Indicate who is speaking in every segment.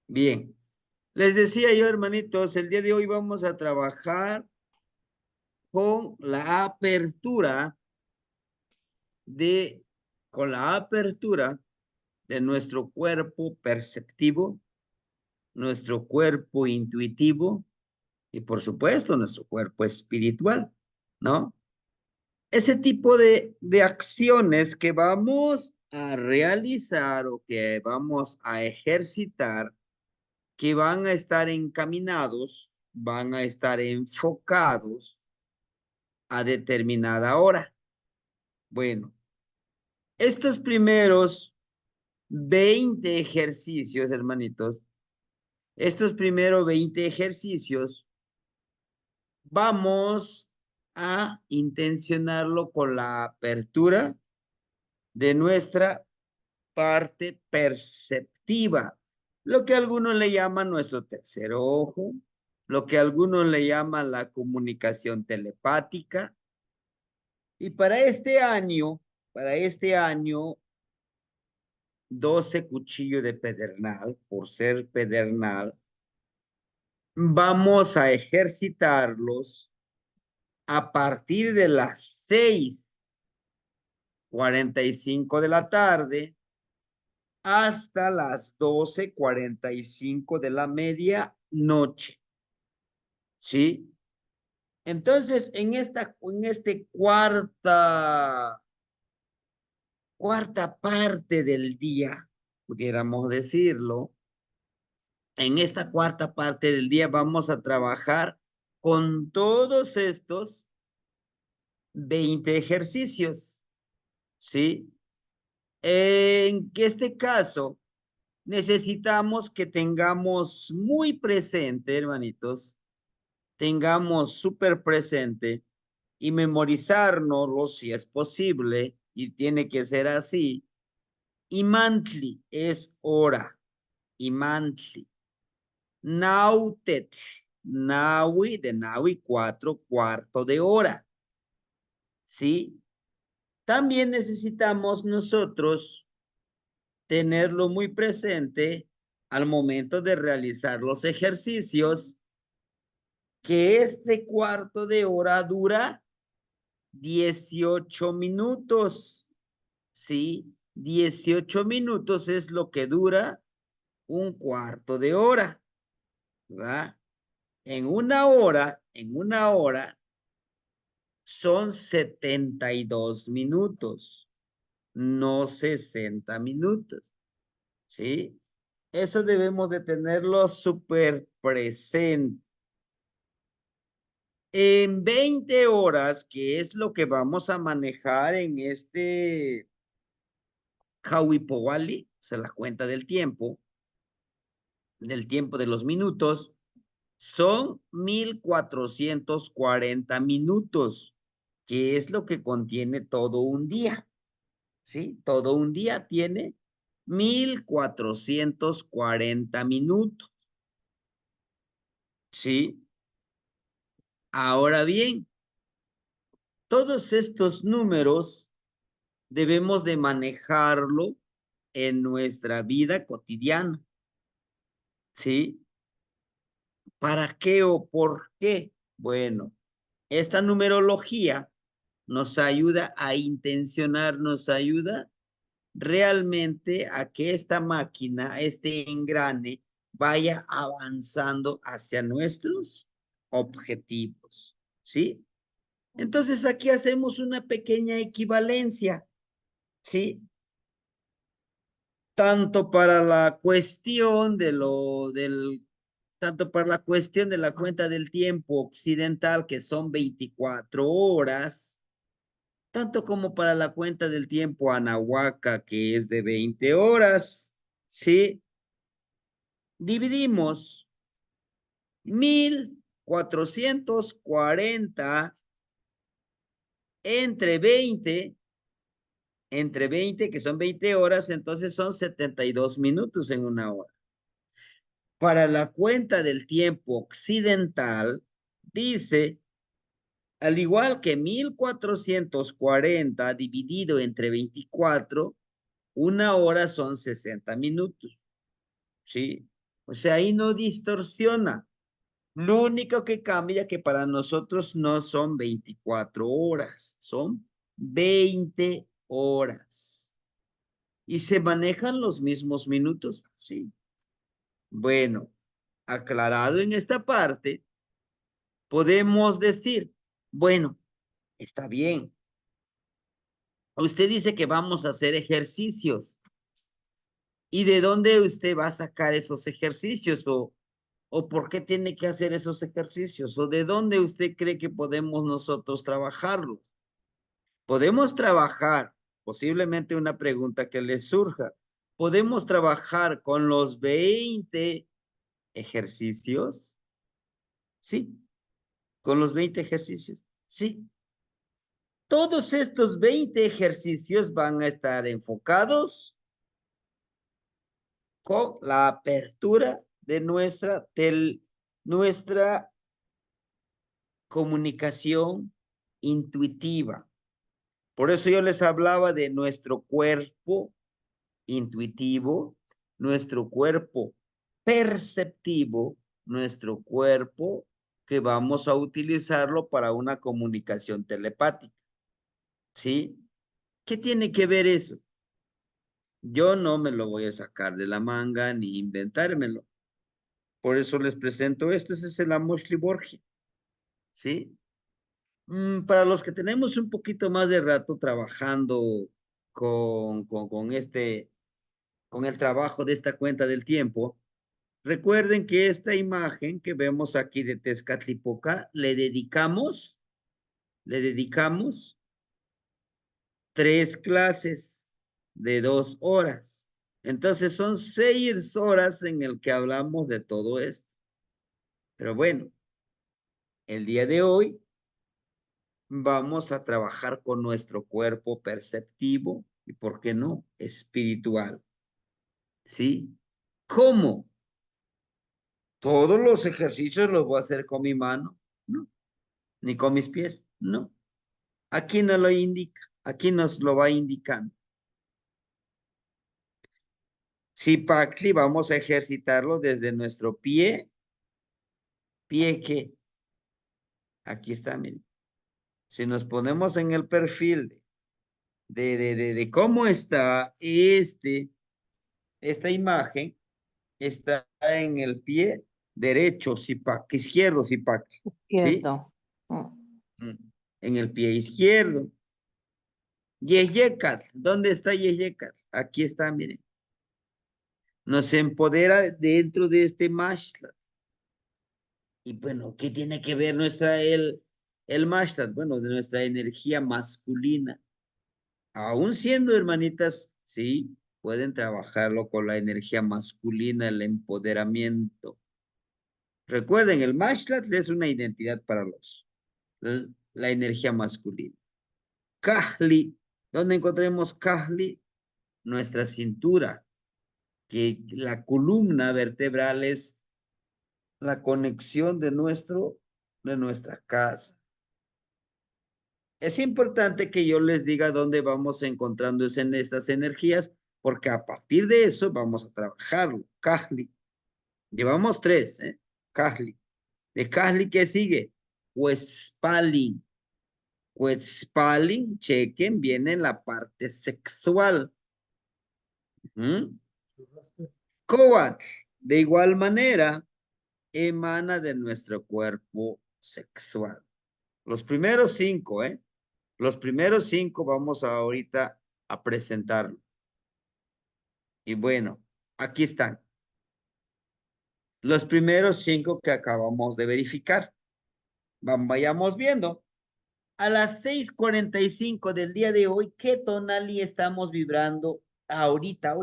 Speaker 1: Bien, les decía yo, hermanitos, el día de hoy vamos a trabajar con la apertura de, con la apertura de nuestro cuerpo perceptivo, nuestro cuerpo intuitivo y por supuesto nuestro cuerpo espiritual, ¿no? Ese tipo de acciones que vamos a realizar o que vamos a ejercitar que van a estar encaminados, van a estar enfocados a determinada hora. Bueno, estos primeros 20 ejercicios, hermanitos, estos primeros 20 ejercicios, vamos a intencionarlo con la apertura de nuestra parte perceptiva, lo que algunos le llaman nuestro tercer ojo, lo que algunos le llaman la comunicación telepática. Y para este año, 12 cuchillos de pedernal, por ser pedernal, vamos a ejercitarlos a partir de las 6:45 de la tarde hasta las 12:45 de la medianoche. ¿Sí? Entonces, en este cuarta parte del día, pudiéramos decirlo, en esta cuarta parte del día vamos a trabajar con todos estos 20 ejercicios, ¿sí? En este caso, necesitamos que tengamos muy presente, hermanitos, tengamos súper presente y memorizárnoslo si es posible, y tiene que ser así. Imantli es hora, imantli. Nautet, nawi de nawi, 4 cuartos de hora. ¿Sí? También necesitamos nosotros tenerlo muy presente al momento de realizar los ejercicios, que este cuarto de hora dura 18 minutos. ¿Sí? 18 minutos es lo que dura un cuarto de hora, ¿verdad? En una hora son 72 minutos, no 60 minutos, ¿sí? Eso debemos de tenerlo súper presente. En 20 horas, que es lo que vamos a manejar en este Hawipowali, o sea, la cuenta del tiempo de los minutos, son 1440 minutos, que es lo que contiene todo un día, ¿sí? Todo un día tiene 1440 minutos, ¿sí? Ahora bien, todos estos números debemos de manejarlo en nuestra vida cotidiana, ¿sí? ¿Para qué o por qué? Bueno, esta numerología nos ayuda a intencionar, nos ayuda realmente a que esta máquina, este engrane, vaya avanzando hacia nuestros objetivos, ¿sí? Entonces aquí hacemos una pequeña equivalencia, ¿sí? Tanto para la cuestión tanto para la cuestión de la cuenta del tiempo occidental, que son 24 horas, tanto como para la cuenta del tiempo anahuaca, que es de 20 horas, ¿sí? Dividimos 1440 entre 20, que son 20 horas, entonces son 72 minutos en una hora. Para la cuenta del tiempo occidental, dice, al igual que 1440 dividido entre 24, una hora son 60 minutos, ¿sí? O sea, ahí no distorsiona. Lo único que cambia que para nosotros no son 24 horas, son 20 horas. ¿Y se manejan los mismos minutos? Sí. Bueno, aclarado en esta parte, podemos decir, bueno, está bien. Usted dice que vamos a hacer ejercicios. ¿Y de dónde usted va a sacar esos ejercicios? ¿O por qué tiene que hacer esos ejercicios? ¿O de dónde usted cree que podemos nosotros trabajarlos? Podemos trabajar, posiblemente una pregunta que le surja. ¿Podemos trabajar con los 20 ejercicios? Sí, con los 20 ejercicios. Sí. Todos estos 20 ejercicios van a estar enfocados con la apertura de nuestra comunicación intuitiva. Por eso yo les hablaba de nuestro cuerpo intuitivo, nuestro cuerpo perceptivo, nuestro cuerpo que vamos a utilizarlo para una comunicación telepática. ¿Sí? ¿Qué tiene que ver eso? Yo no me lo voy a sacar de la manga ni inventármelo. Por eso les presento esto. Ese es el Amoshli Borgia. ¿Sí? Para los que tenemos un poquito más de rato trabajando con el trabajo de esta cuenta del tiempo, recuerden que esta imagen que vemos aquí de Tezcatlipoca le dedicamos 3 clases de 2 horas. Entonces son 6 horas en el que hablamos de todo esto. Pero bueno, el día de hoy vamos a trabajar con nuestro cuerpo perceptivo y, ¿por qué no?, espiritual. ¿Sí? ¿Cómo? ¿Todos los ejercicios los voy a hacer con mi mano? No. ¿Ni con mis pies? No. Aquí nos lo indica. Aquí nos lo va indicando. Si Pacli, vamos a ejercitarlo desde nuestro pie. ¿Pie qué? Aquí está, miren. Si nos ponemos en el perfil de cómo está esta imagen, está en el pie derecho, Zipac, izquierdo, Zipac, ¿sí?
Speaker 2: Izquierdo.
Speaker 1: Mm. En el pie izquierdo. Yeyekat, ¿dónde está Yeyekat? Aquí está, miren. Nos empodera dentro de este mashlat. Y bueno, ¿qué tiene que ver el mashlat? Bueno, de nuestra energía masculina. Aún siendo hermanitas, sí, pueden trabajarlo con la energía masculina, el empoderamiento. Recuerden, el mashlat es una identidad para la energía masculina. Kahli, ¿dónde encontremos Kahli? Nuestra cintura, que la columna vertebral es la conexión de nuestra casa. Es importante que yo les diga dónde vamos encontrando en estas energías, porque a partir de eso vamos a trabajarlo. Kahli. Llevamos 3, ¿eh? Kahli. De Kahli, ¿qué sigue? Huespalin. Huespalin, chequen, viene en la parte sexual. Coatl, de igual manera, emana de nuestro cuerpo sexual. Los primeros 5, ¿eh? Los primeros 5 vamos ahorita a presentarlo. Y bueno, aquí están. Los primeros 5 que acabamos de verificar. Vayamos viendo. A las 6:45 del día de hoy, ¿qué tonali estamos vibrando ahorita?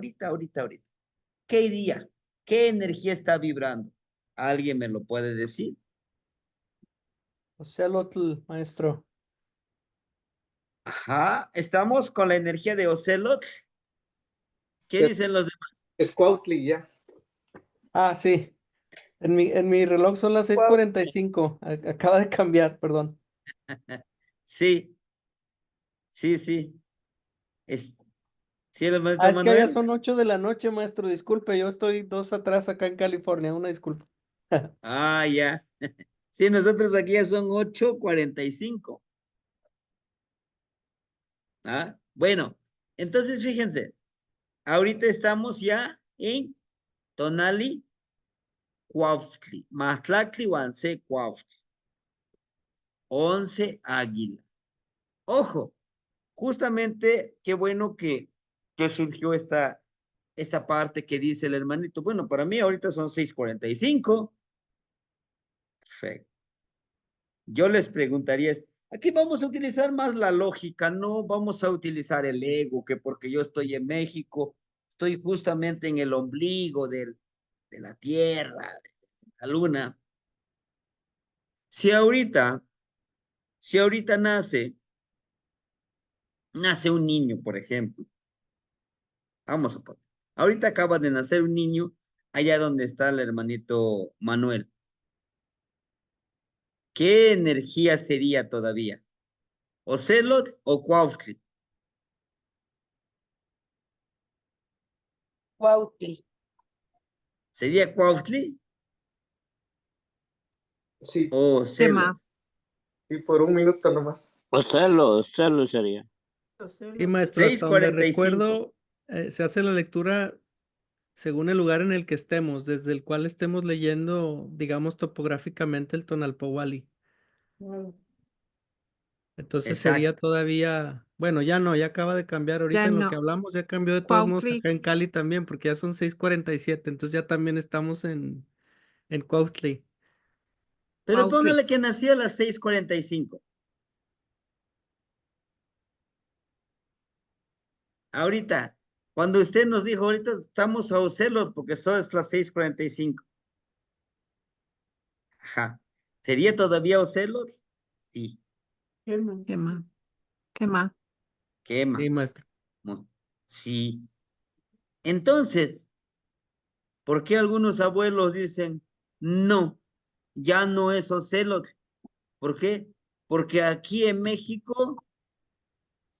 Speaker 1: ¿Qué día? ¿Qué energía está vibrando? ¿Alguien me lo puede decir?
Speaker 2: Ocelotl, maestro.
Speaker 1: Ajá, estamos con la energía de Ocelot. ¿Qué dicen los demás?
Speaker 3: Es Cuautli, ya.
Speaker 2: Ah, sí. En mi reloj son las 6:45. Acaba de cambiar, perdón.
Speaker 1: Sí, sí, sí. Es, ¿Sí, el hermanito
Speaker 2: Ah, es que allá
Speaker 1: Manuel?
Speaker 2: son 8 de la noche, maestro. Disculpe, yo estoy 2 atrás acá en California. Una disculpa.
Speaker 1: Ah, ya. Sí, nosotros aquí ya son 8:45. ¿Ah? Bueno, entonces fíjense, ahorita estamos ya en Tonali, Cuautli, Matlacli, Huancé, Cuautli, 11 Águila. Ojo, justamente qué bueno que surgió esta parte que dice el hermanito. Bueno, para mí ahorita son 6:45. Perfecto. Yo les preguntaría, aquí vamos a utilizar más la lógica, no vamos a utilizar el ego, que porque yo estoy en México, estoy justamente en el ombligo de la tierra, de la luna. Si ahorita, si ahorita nace un niño, por ejemplo, vamos a poner, ahorita acaba de nacer un niño allá donde está el hermanito Manuel. ¿Qué energía sería todavía? ¿Ocelot o Cuautli?
Speaker 3: Cuautli.
Speaker 1: ¿Sería Cuautli
Speaker 3: Sí,
Speaker 1: o
Speaker 4: ¿Qué
Speaker 1: Ocelot?
Speaker 4: más?
Speaker 3: sí, por un minuto nomás.
Speaker 5: Hacerlo sería.
Speaker 2: Y maestro, hasta donde
Speaker 1: 6:45.
Speaker 2: recuerdo, se hace la lectura según el lugar en el que estemos, desde el cual estemos leyendo, digamos, topográficamente el Tonalpowali. Entonces sería
Speaker 1: Exacto.
Speaker 2: todavía, bueno, ya no, ya acaba de cambiar. Ahorita
Speaker 4: Ya
Speaker 2: en lo que
Speaker 4: no.
Speaker 2: hablamos ya cambió de todos modos
Speaker 4: Cuautli,
Speaker 2: acá en Cali también, porque ya son 6:47, entonces ya también estamos en Cuautli.
Speaker 1: Pero
Speaker 4: Cuautli.
Speaker 1: póngale que nació a las 6:45. Ahorita, cuando usted nos dijo, ahorita estamos a Ocelot porque son las 6:45. Ajá. ¿Sería todavía Ocelot? Sí.
Speaker 4: ¿Qué más? ¿Qué más? ¿Qué más?
Speaker 2: Sí,
Speaker 1: Quema.
Speaker 2: maestro.
Speaker 1: Sí. Entonces, ¿por qué algunos abuelos dicen, no, ya no es Ocelot? ¿Por qué? Porque aquí en México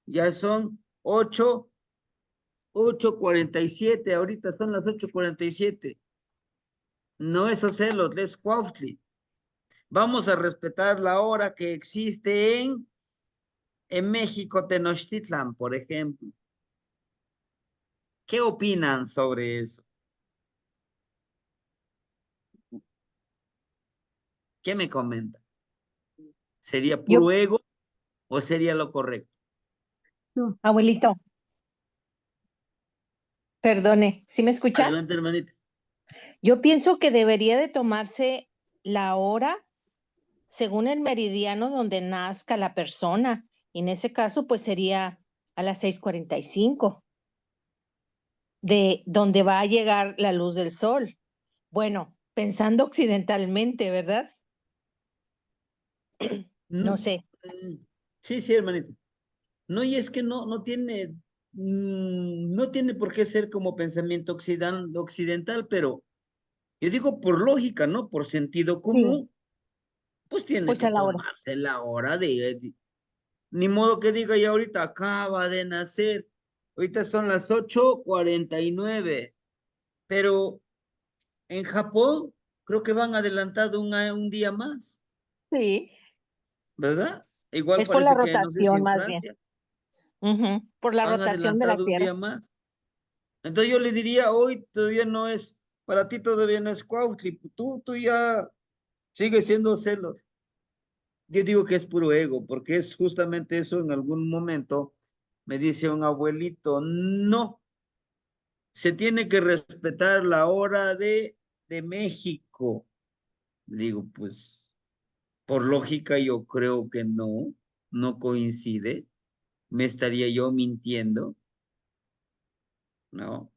Speaker 1: ya son 8:47, ahorita son las 8:47. No es Ocelot, es Cuautli. Vamos a respetar la hora que existe en México, Tenochtitlan, por ejemplo. ¿Qué opinan sobre eso? ¿Qué me comentan? ¿Sería
Speaker 6: Yo,
Speaker 1: puro ego o sería lo correcto?
Speaker 6: abuelito, perdone, ¿sí me escucha?
Speaker 1: Adelante, hermanita.
Speaker 6: Yo pienso que debería de tomarse la hora según el meridiano donde nazca la persona. Y en ese caso, pues sería a las 6:45, de donde va a llegar la luz del sol. Bueno, pensando occidentalmente, ¿verdad?
Speaker 1: No,
Speaker 6: No sé.
Speaker 1: sí, sí, hermanita. No, y es que no tiene por qué ser como pensamiento occidental, pero yo digo por lógica, ¿no? Por sentido
Speaker 6: Sí,
Speaker 1: común, pues tiene
Speaker 6: pues
Speaker 1: que
Speaker 6: a la hora.
Speaker 1: tomarse la hora ni modo que diga ya ahorita acaba de nacer, ahorita son las 8:49, pero en Japón creo que van adelantado un día más,
Speaker 6: Sí,
Speaker 1: ¿verdad? Igual
Speaker 6: es por la
Speaker 1: parece que no sé si
Speaker 6: rotación
Speaker 1: en
Speaker 6: más bien.
Speaker 1: Francia
Speaker 6: Ujú, por la
Speaker 1: van
Speaker 6: rotación de la
Speaker 1: adelantado un
Speaker 6: Tierra.
Speaker 1: día más. Entonces yo le diría, hoy todavía no es, para ti todavía no es Cuautli, tú ya sigues siendo celos. Yo digo que es puro ego, porque es justamente eso en algún momento, me dice un abuelito, no, se tiene que respetar la hora de México. Digo, pues, por lógica yo creo que no coincide, me estaría yo mintiendo, ¿no?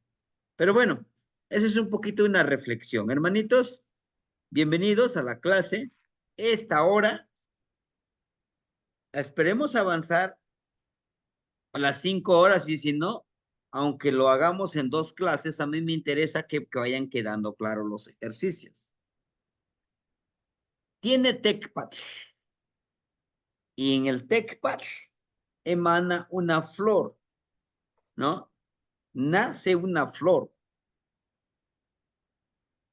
Speaker 1: Pero bueno, esa es un poquito una reflexión. Hermanitos, bienvenidos a la clase. Esta hora, esperemos avanzar a las 5 horas y si no, aunque lo hagamos en 2 clases, a mí me interesa que vayan quedando claros los ejercicios. Tiene TechPad y en el TechPad emana una flor, ¿no? nace una flor.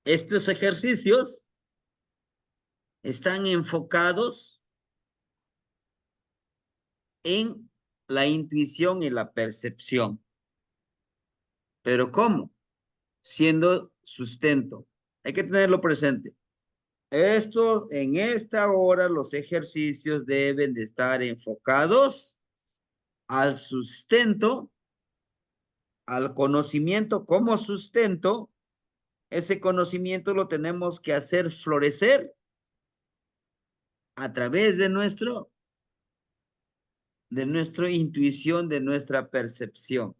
Speaker 1: Estos ejercicios están enfocados en la intuición y la percepción. ¿Pero cómo? Siendo sustento. Hay que tenerlo presente. En esta hora, los ejercicios deben de estar enfocados al sustento, al conocimiento como sustento. Ese conocimiento lo tenemos que hacer florecer a través de nuestra intuición, de nuestra percepción.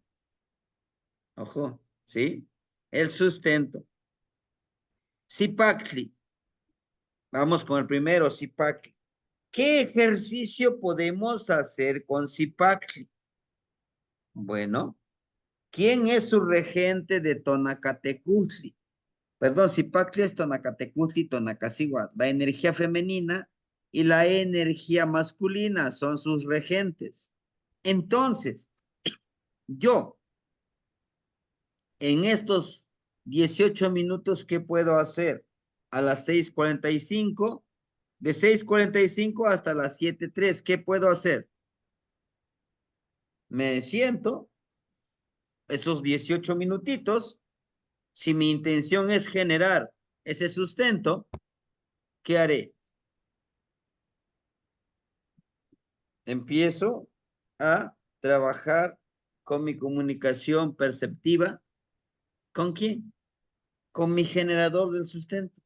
Speaker 1: Ojo, ¿sí? El sustento. Zipactli. Vamos con el primero, Zipactli. ¿Qué ejercicio podemos hacer con Zipactli? Bueno, ¿quién es su regente de Tonacatecutli? Perdón, Zipactli es Tonacatecutli, Tonacasihuatl. La energía femenina y la energía masculina son sus regentes. Entonces, yo, en estos 18 minutos, ¿qué puedo hacer? A las 6:45, de 6:45 hasta las 7:03, ¿qué puedo hacer? Me siento esos 18 minutitos. Si mi intención es generar ese sustento, ¿qué haré? Empiezo a trabajar con mi comunicación perceptiva. ¿Con quién? Con mi generador del sustento.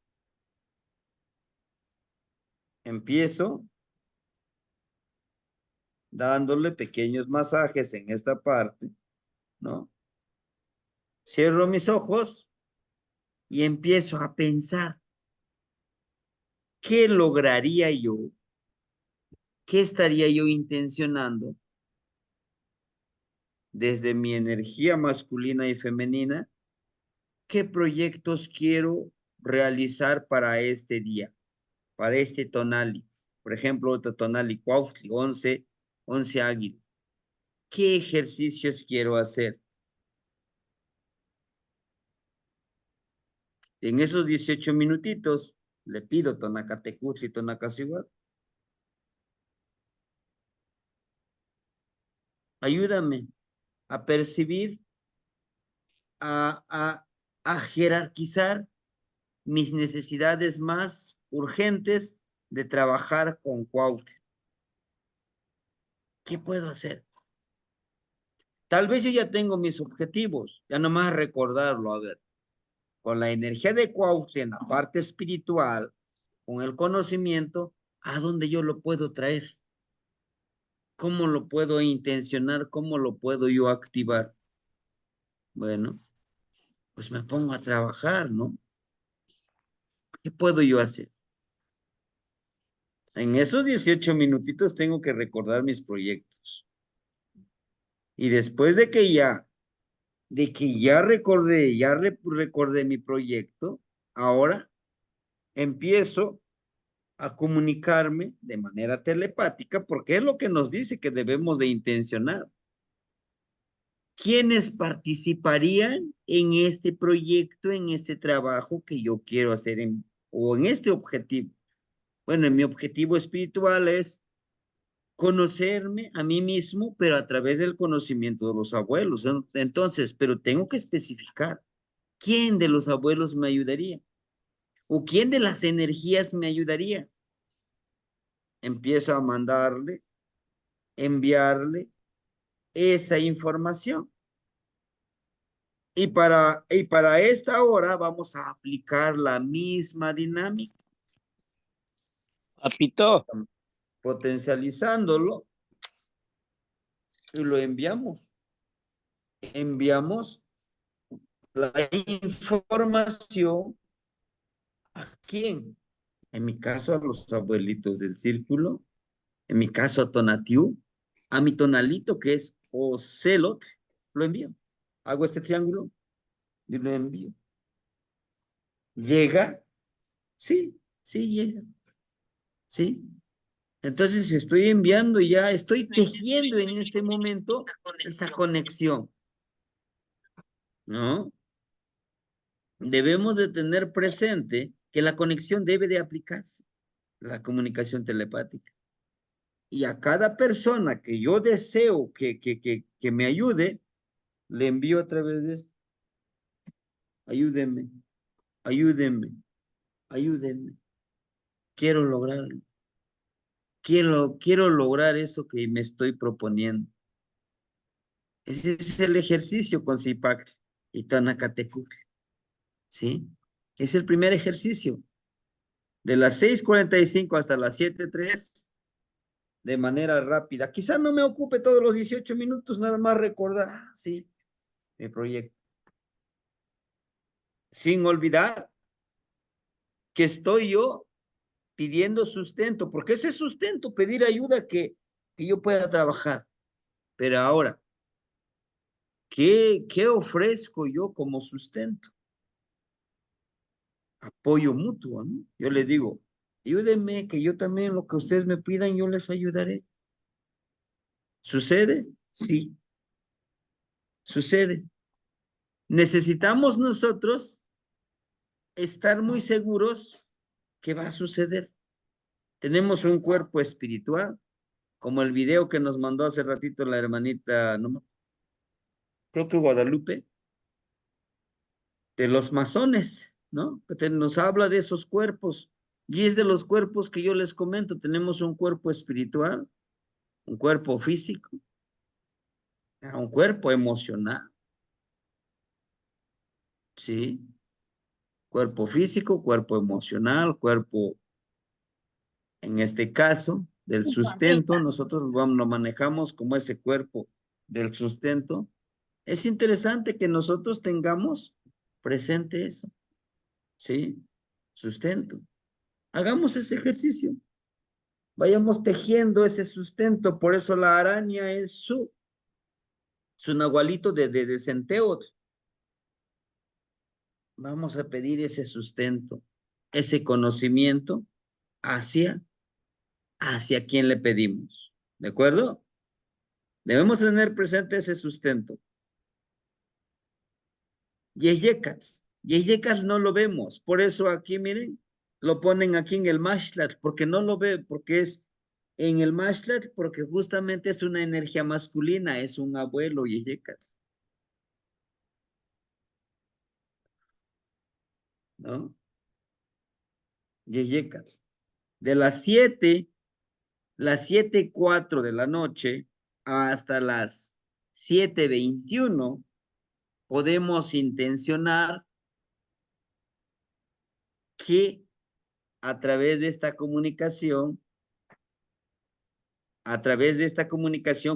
Speaker 1: Empiezo dándole pequeños masajes en esta parte, ¿no? Cierro mis ojos y empiezo a pensar, ¿qué lograría yo? ¿Qué estaría yo intencionando desde mi energía masculina y femenina? ¿Qué proyectos quiero realizar para este día? Para este tonali. Por ejemplo, otro tonali Cuautli, 11 águila. ¿Qué ejercicios quiero hacer? En esos 18 minutitos, le pido Tonacatecutli, Tonacasihuatl. Ayúdame a percibir, a jerarquizar mis necesidades más urgentes de trabajar con Cuautli. ¿Qué puedo hacer? Tal vez yo ya tengo mis objetivos, ya nomás recordarlo, a ver. Con la energía de Cuautli en la parte espiritual, con el conocimiento, ¿a dónde yo lo puedo traer? ¿Cómo lo puedo intencionar? ¿Cómo lo puedo yo activar? Bueno, pues me pongo a trabajar, ¿no? ¿Qué puedo yo hacer? En esos 18 minutitos tengo que recordar mis proyectos. Y después de que ya recordé mi proyecto, ahora empiezo a comunicarme de manera telepática, porque es lo que nos dice que debemos de intencionar. ¿Quiénes participarían en este proyecto, en este trabajo que yo quiero hacer o en este objetivo? Bueno, mi objetivo espiritual es conocerme a mí mismo, pero a través del conocimiento de los abuelos. Entonces, pero tengo que especificar quién de los abuelos me ayudaría o quién de las energías me ayudaría. Empiezo a mandarle, enviarle esa información. Y para esta hora vamos a aplicar la misma dinámica,
Speaker 5: Papito,
Speaker 1: potencializándolo y lo enviamos. Enviamos la información ¿a quién? En mi caso a los abuelitos del círculo, en mi caso a Tonatiuh, a mi tonalito que es Ocelot, lo envío. Hago este triángulo y lo envío. ¿Llega? Sí, sí llega. ¿Sí? Entonces estoy enviando ya, estoy tejiendo en este momento esa conexión. ¿no? Debemos de tener presente que la conexión debe de aplicarse, la comunicación telepática. Y a cada persona que yo deseo que me ayude, le envío a través de esto. Ayúdenme, ayúdenme, ayúdenme. Quiero lograrlo. Quiero lograr eso que me estoy proponiendo. Ese es el ejercicio con Zipac y Tonacatecutl, ¿sí? Es el primer ejercicio. De las 6:45 hasta las 7:03, de manera rápida. Quizá no me ocupe todos los 18 minutos, nada más recordar, sí, mi proyecto. Sin olvidar que estoy yo pidiendo sustento, porque ese sustento, pedir ayuda que yo pueda trabajar. Pero ahora, ¿qué ofrezco yo como sustento? Apoyo mutuo, ¿no? Yo les digo, ayúdenme, que yo también lo que ustedes me pidan, yo les ayudaré. ¿Sucede? Sí, sucede. Necesitamos nosotros estar muy seguros que va a suceder. Tenemos un cuerpo espiritual, como el video que nos mandó hace ratito la hermanita, no, creo que Guadalupe, de los masones, ¿no? Que nos habla de esos cuerpos, y es de los cuerpos que yo les comento. Tenemos un cuerpo espiritual, un cuerpo físico, un cuerpo emocional, ¿sí? Cuerpo físico, cuerpo emocional, cuerpo, en este caso, del sustento. Nosotros lo manejamos como ese cuerpo del sustento. Es interesante que nosotros tengamos presente eso, ¿sí? Sustento. Hagamos ese ejercicio. Vayamos tejiendo ese sustento. Por eso la araña es su nahualito de centeo. Vamos a pedir ese sustento, ese conocimiento hacia quien le pedimos. ¿De acuerdo? Debemos tener presente ese sustento. Yeyecas. Yeyecas no lo vemos. Por eso aquí, miren, lo ponen aquí en el Mashlat, porque no lo ve, porque es en el Mashlat, porque justamente es una energía masculina, es un abuelo Yeyecas. ¿No? Yeyecas. De las 7:04 de la noche hasta las 7:21, podemos intencionar que a través de esta comunicación,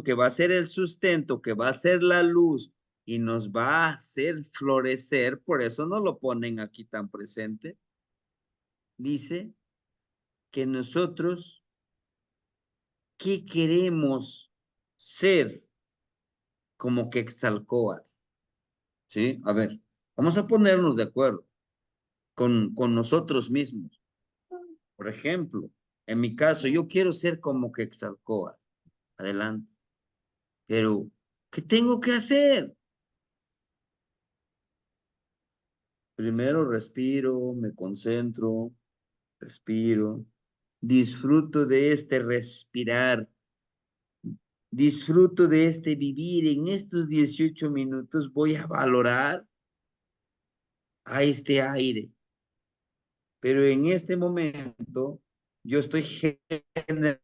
Speaker 1: que va a ser el sustento, que va a ser la luz y nos va a hacer florecer, por eso no lo ponen aquí tan presente, dice que nosotros, ¿qué queremos ser como Quetzalcóatl? ¿Sí? A ver, vamos a ponernos de acuerdo con nosotros mismos. Por ejemplo, en mi caso, yo quiero ser como Quetzalcóatl. Adelante. Pero, ¿qué tengo que hacer? Primero respiro, me concentro, respiro, disfruto de este respirar, disfruto de este vivir. En estos 18 minutos voy a valorar a este aire. Pero en este momento, yo estoy generando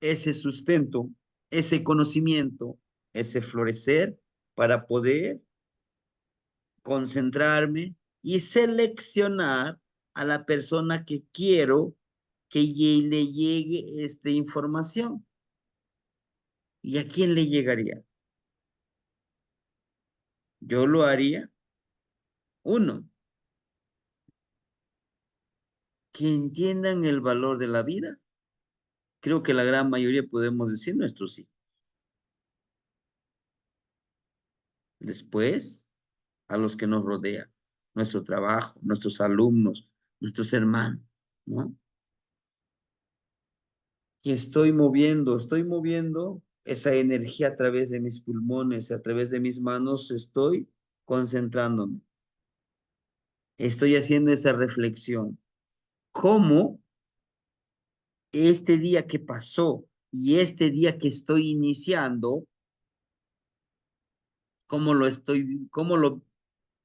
Speaker 1: ese sustento, ese conocimiento, ese florecer para poder concentrarme y seleccionar a la persona que quiero que le llegue esta información. ¿Y a quién le llegaría? Yo lo haría. Uno, que entiendan el valor de la vida. Creo que la gran mayoría podemos decir nuestros hijos. Después, a los que nos rodean, nuestro trabajo, nuestros alumnos, nuestros hermanos, ¿no? Y estoy moviendo esa energía a través de mis pulmones, a través de mis manos, estoy concentrándome. Estoy haciendo esa reflexión. ¿Cómo este día que pasó y este día que estoy iniciando,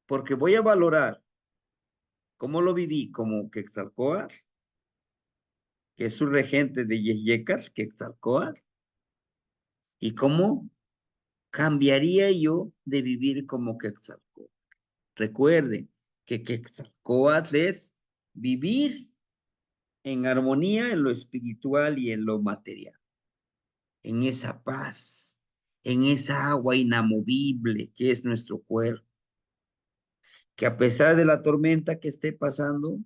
Speaker 1: porque voy a valorar cómo lo viví como Quetzalcóatl, que es su regente de Yeyecatl, Quetzalcóatl, y cómo cambiaría yo de vivir como Quetzalcóatl. Recuerden que Quetzalcóatl es vivir en armonía en lo espiritual y en lo material, en esa paz, en esa agua inamovible que es nuestro cuerpo, que a pesar de la tormenta que esté pasando,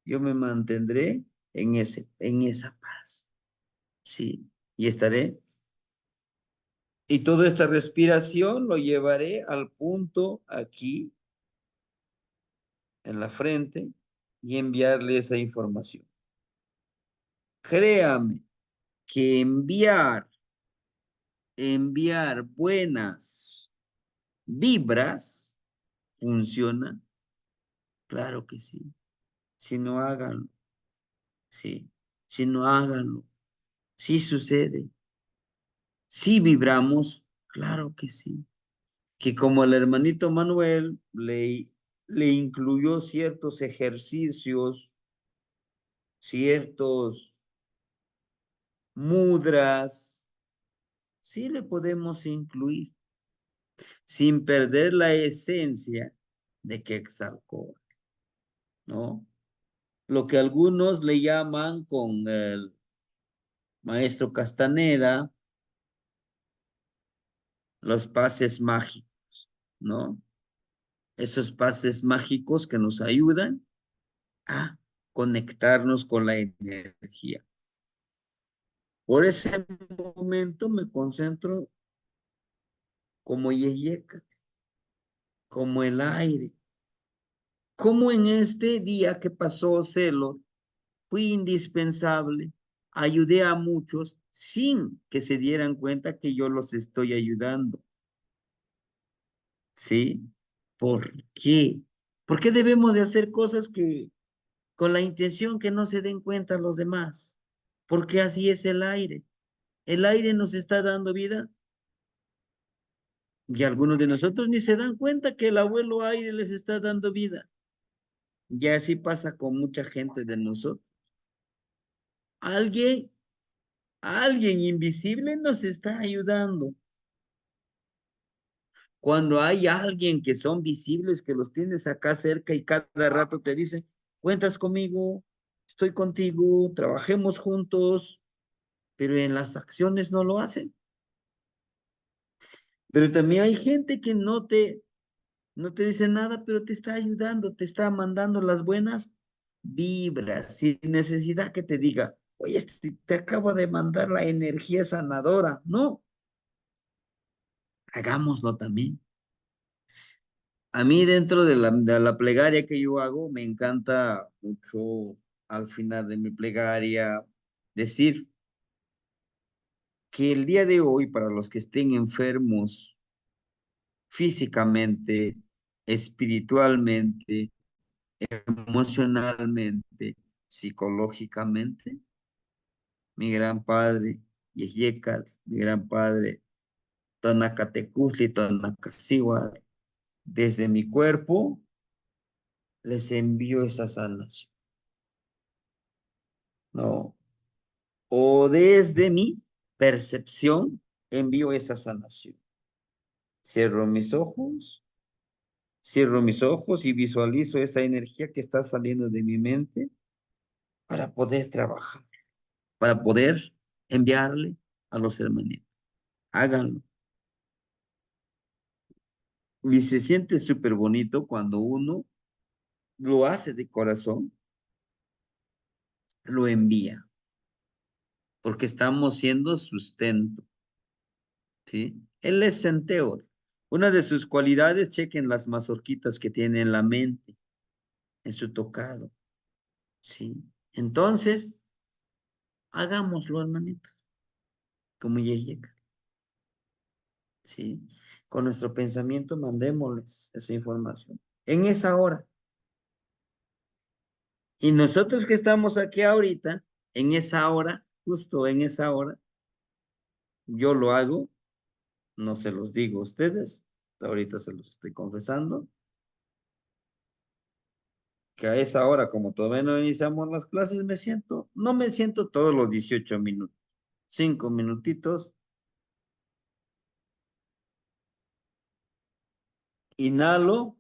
Speaker 1: yo me mantendré en esa paz, ¿sí? Y estaré, y toda esta respiración lo llevaré al punto aquí, en la frente, y enviarle esa información. Créame que enviar buenas vibras funciona. Claro que sí. Si no, háganlo. Sí. Si no, háganlo. Sí sucede. Si vibramos, claro que sí. Que como el hermanito Manuel le incluyó ciertos ejercicios, ciertos mudras, sí le podemos incluir sin perder la esencia de Quetzalcóatl, ¿no? Lo que algunos le llaman con el maestro Castaneda los pases mágicos, ¿no? Esos pases mágicos que nos ayudan a conectarnos con la energía. Por ese momento me concentro como Yeyecatl, como el aire, como en este día que pasó Celo, fui indispensable, ayudé a muchos sin que se dieran cuenta que yo los estoy ayudando. ¿Sí? ¿Por qué? ¿Por qué debemos de hacer cosas que con la intención que no se den cuenta los demás? Porque así es el aire. El aire nos está dando vida y algunos de nosotros ni se dan cuenta que el abuelo aire les está dando vida. Y así pasa con mucha gente de nosotros. Alguien, alguien invisible nos está ayudando. Cuando hay alguien que son visibles, que los tienes acá cerca y cada rato te dicen, cuentas conmigo, estoy contigo, trabajemos juntos, pero en las acciones no lo hacen. Pero también hay gente que no te dice nada, pero te está ayudando, te está mandando las buenas vibras, sin necesidad que te diga, oye, te acabo de mandar la energía sanadora. No, hagámoslo también. A mí dentro de la plegaria que yo hago, me encanta mucho al final de mi plegaria decir que el día de hoy, para los que estén enfermos físicamente, espiritualmente, emocionalmente, psicológicamente, mi gran padre, Yeyecatl, mi gran padre, Tonacatecuzli, Tonacasihuatl, desde mi cuerpo, les envío esa sanación. No, o desde mi percepción envío esa sanación. Cierro mis ojos y visualizo esa energía que está saliendo de mi mente para poder trabajar, para poder enviarle a los hermanitos. Háganlo. Y se siente súper bonito cuando uno lo hace de corazón, lo envía, porque estamos siendo sustento. ¿Sí? Él es Centeor. Una de sus cualidades, chequen las mazorquitas que tiene en la mente, en su tocado. ¿Sí? Entonces, hagámoslo, hermanitos, como Yeyeka. ¿sí? Con nuestro pensamiento mandémosles esa información. En esa hora. Y nosotros que estamos aquí ahorita, en esa hora, justo en esa hora, yo lo hago, no se los digo a ustedes, ahorita se los estoy confesando, que a esa hora, como todavía no iniciamos las clases, no me siento todos los 18 minutos, 5 minutitos, inhalo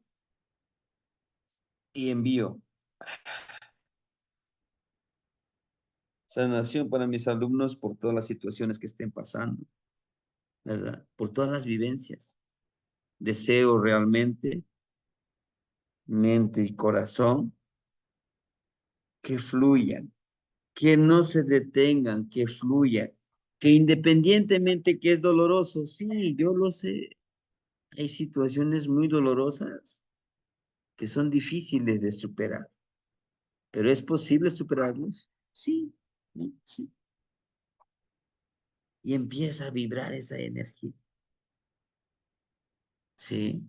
Speaker 1: y envío. Sanación para mis alumnos por todas las situaciones que estén pasando, ¿verdad? Por todas las vivencias. Deseo realmente, mente y corazón, que fluyan, que no se detengan, que fluyan, que independientemente que es doloroso, sí, yo lo sé, hay situaciones muy dolorosas que son difíciles de superar, pero ¿es posible superarlos? Sí, ¿no? Sí. Y empieza a vibrar esa energía, sí.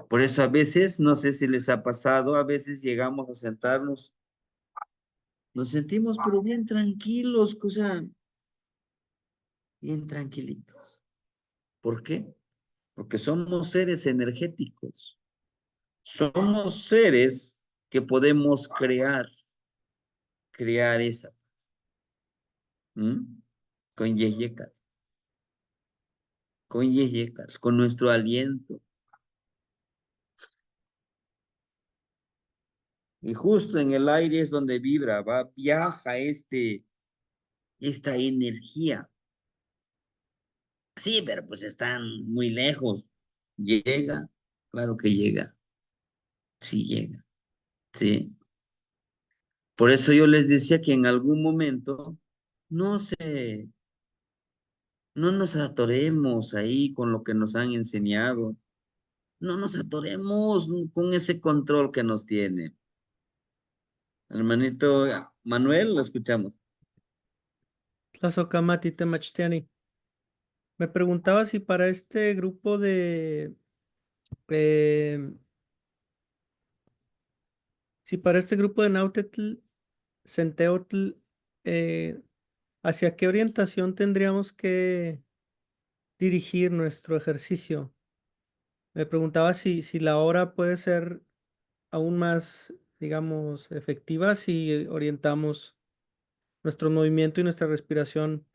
Speaker 1: Por eso a veces, no sé si les ha pasado, a veces llegamos a sentarnos, nos sentimos pero bien tranquilos, o sea, bien tranquilitos. ¿Por qué? Porque somos seres energéticos. Somos seres que podemos crear esa. ¿Mm? Con yeyecas, con yeyecas, con nuestro aliento. Y justo en el aire es donde vibra, viaja esta energía. Sí, pero pues están muy lejos. Llega, claro que llega. Sí llega, sí. Por eso yo les decía que en algún momento no se, no nos atoremos ahí con lo que nos han enseñado. No nos atoremos con ese control que nos tiene. Hermanito Manuel, lo escuchamos.
Speaker 2: Tlazocamati Temachtiani. Me preguntaba si para este grupo de, eh, si para este grupo de Nautetl, Centeotl, eh, ¿hacia qué orientación tendríamos que dirigir nuestro ejercicio? Me preguntaba si la hora puede ser aún más, digamos, efectiva si orientamos nuestro movimiento y nuestra respiración,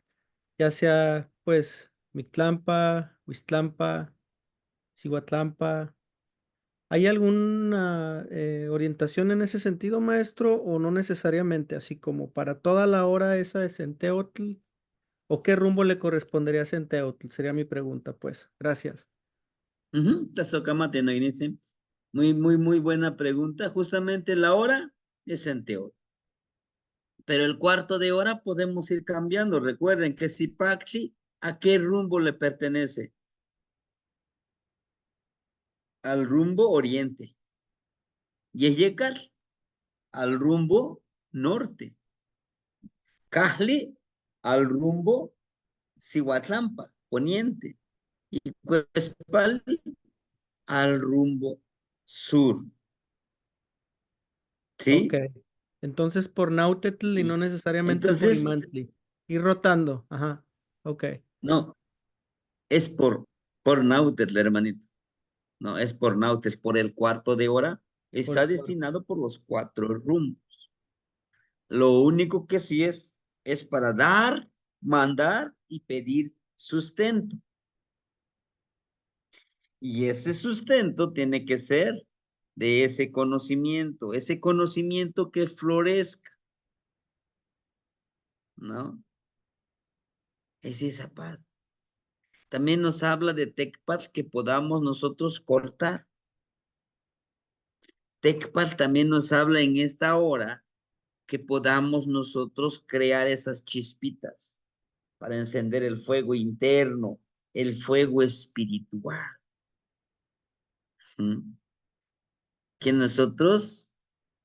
Speaker 2: ya sea pues Mictlampa, Huiztlampa, Cihuatlampa. ¿Hay alguna orientación en ese sentido, maestro, o no necesariamente, así como para toda la hora esa de Centeotl? ¿O qué rumbo le correspondería a Centeotl? Sería mi pregunta, pues. Gracias.
Speaker 1: Tlazocamate, no inicie. Muy buena pregunta. Justamente la hora es en teoría. Pero el cuarto de hora podemos ir cambiando. Recuerden que Zipaxi, ¿a qué rumbo le pertenece? Al rumbo oriente. Yeyekal, al rumbo norte. Cajli, al rumbo Cihuatlampa, poniente. Y Cuespali, al rumbo sur.
Speaker 2: Ok.
Speaker 1: ¿Sí?
Speaker 2: Entonces por Nautetl y no
Speaker 1: Y
Speaker 2: necesariamente por
Speaker 1: entonces,
Speaker 2: Imantli. Ir rotando. Ajá. Ok.
Speaker 1: no, es por Nautet, hermanito. No, es por Nautet, por el cuarto de hora.
Speaker 2: Por
Speaker 1: Está
Speaker 2: el cuarto.
Speaker 1: destinado por los 4 rumbos. Lo único que sí es para dar, mandar y pedir sustento. Y ese sustento tiene que ser de ese conocimiento que florezca, ¿no? Es esa parte. También nos habla de Tecpat que podamos nosotros cortar. Tecpat también nos habla en esta hora que podamos nosotros crear esas chispitas para encender el fuego interno, el fuego espiritual. ¿Mm? Que nosotros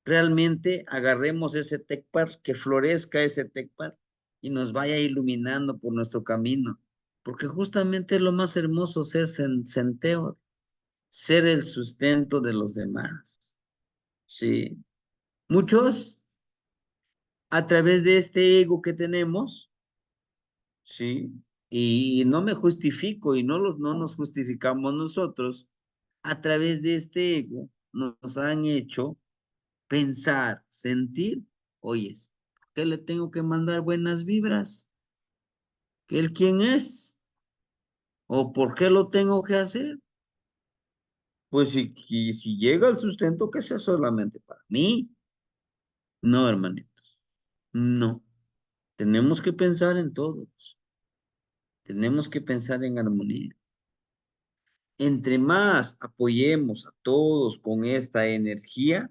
Speaker 1: realmente agarremos ese Tecpat, que florezca ese Tecpat y nos vaya iluminando por nuestro camino. Porque justamente lo más hermoso es centeo, ser el sustento de los demás. Sí. Muchos, a través de este ego que tenemos, sí, y no me justifico y no nos justificamos nosotros, a través de este ego nos han hecho pensar, sentir, oyes, ¿por qué le tengo que mandar buenas vibras? ¿Que él quién es? ¿O por qué lo tengo que hacer? Pues si llega el sustento, que sea solamente para mí. No, hermanitos, no. Tenemos que pensar en todos. Tenemos que pensar en armonía. Entre más apoyemos a todos con esta energía,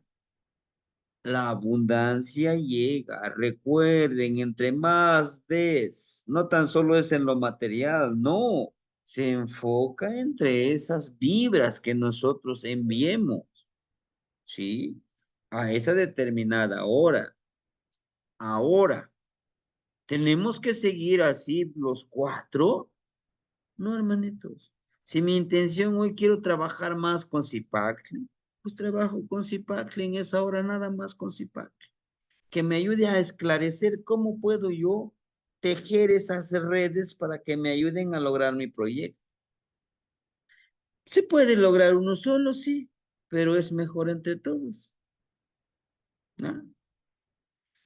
Speaker 1: la abundancia llega. Recuerden, entre más des, no tan solo es en lo material, no. Se enfoca entre esas vibras que nosotros enviemos, ¿sí? A esa determinada hora. Ahora, ¿tenemos que seguir así los 4? No, hermanitos. Si mi intención hoy quiero trabajar más con Zipacli, pues trabajo con Zipacli en esa hora nada más con Zipacli. Que me ayude a esclarecer cómo puedo yo tejer esas redes para que me ayuden a lograr mi proyecto. Se puede lograr uno solo, sí, pero es mejor entre todos, ¿no?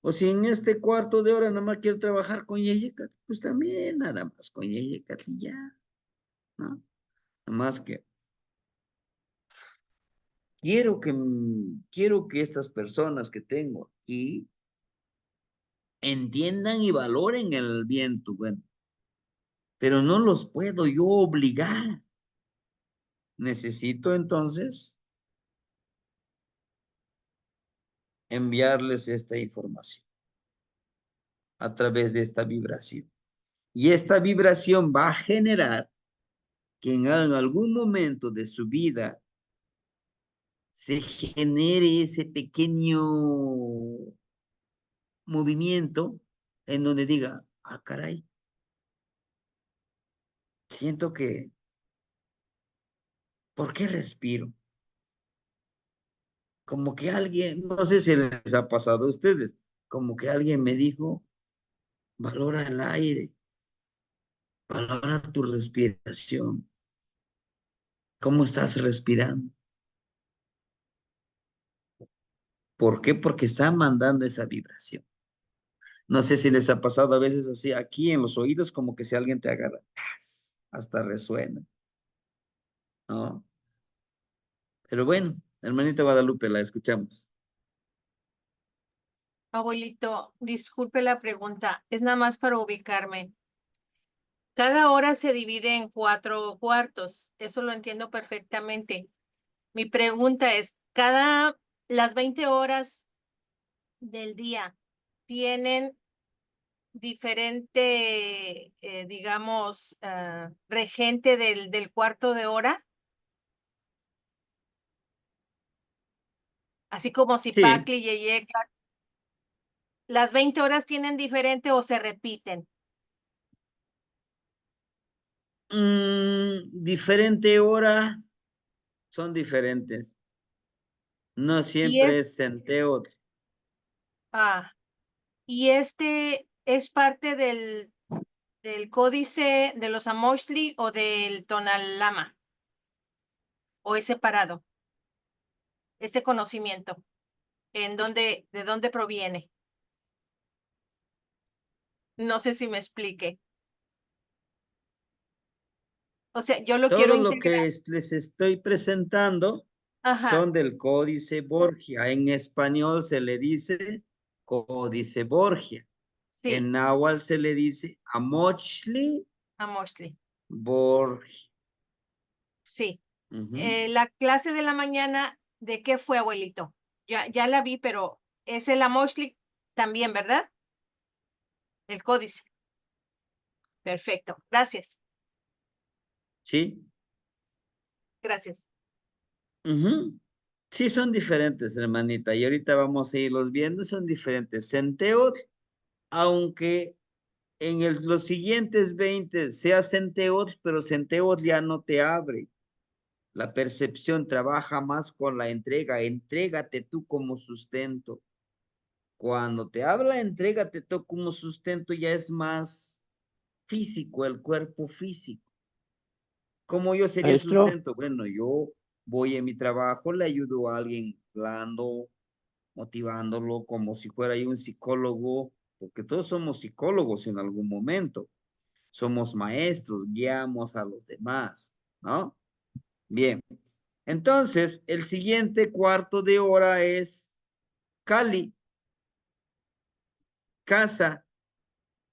Speaker 1: O si en este cuarto de hora nada más quiero trabajar con Yeyecat, pues también nada más con Yeyecat y ya, ¿no? Nada más que quiero que estas personas que tengo aquí entiendan y valoren el viento, bueno, pero no los puedo yo obligar. Necesito entonces enviarles esta información a través de esta vibración. Y esta vibración va a generar que en algún momento de su vida se genere ese pequeño movimiento en donde diga, ah, caray, siento que, ¿por qué respiro? Como que alguien, no sé si les ha pasado a ustedes, como que alguien me dijo, valora el aire, valora tu respiración, cómo estás respirando. ¿Por qué? Porque está mandando esa vibración. No sé si les ha pasado a veces así, aquí en los oídos, como que si alguien te agarra, hasta resuena, ¿no? Pero bueno, hermanita Guadalupe, la escuchamos.
Speaker 7: Abuelito, disculpe la pregunta, es nada más para ubicarme. Cada hora se divide en 4 cuartos, eso lo entiendo perfectamente. Mi pregunta es, las 20 horas del día tienen diferente, digamos, regente del cuarto de hora? Así como si
Speaker 1: Sí,
Speaker 7: Pacli y Yeyeka, ¿las 20 horas tienen diferente o se repiten?
Speaker 1: diferente hora, son diferentes. No
Speaker 7: Y
Speaker 1: siempre
Speaker 7: es,
Speaker 1: es centeo.
Speaker 7: ah, y este es parte del códice de los Amoxtli o del Tonalama, o es separado, ese conocimiento, ¿de dónde proviene? No sé si me explique. O sea, yo lo quiero
Speaker 1: Todo lo
Speaker 7: integrar.
Speaker 1: que les estoy presentando
Speaker 7: Ajá,
Speaker 1: son del Códice Borgia. En español se le dice Códice Borgia.
Speaker 7: sí,
Speaker 1: En náhuatl se le dice Amoxtli
Speaker 7: Amoxtli,
Speaker 1: Borgia.
Speaker 7: sí.
Speaker 1: Ujú.
Speaker 7: La clase de la mañana, ¿de qué fue, abuelito? Ya la vi, pero es el Amoxtli también, ¿verdad? El códice. Perfecto. Gracias.
Speaker 1: ¿Sí?
Speaker 7: Gracias.
Speaker 1: Ujú. Sí, son diferentes, hermanita. Y ahorita vamos a irlos viendo, son diferentes. Centeot, aunque los siguientes 20, sea Centeotl, pero Centeotl ya no te abre. La percepción trabaja más con la entrega. Entrégate tú como sustento. Cuando te habla, entrégate tú como sustento, ya es más físico, el cuerpo físico. ¿Cómo yo sería
Speaker 5: Maestro,
Speaker 1: sustento? Bueno, yo voy en mi trabajo, le ayudo a alguien hablando, motivándolo como si fuera yo un psicólogo, porque todos somos psicólogos en algún momento. Somos maestros, guiamos a los demás, ¿no? Bien. Entonces, el siguiente cuarto de hora es Cali, casa.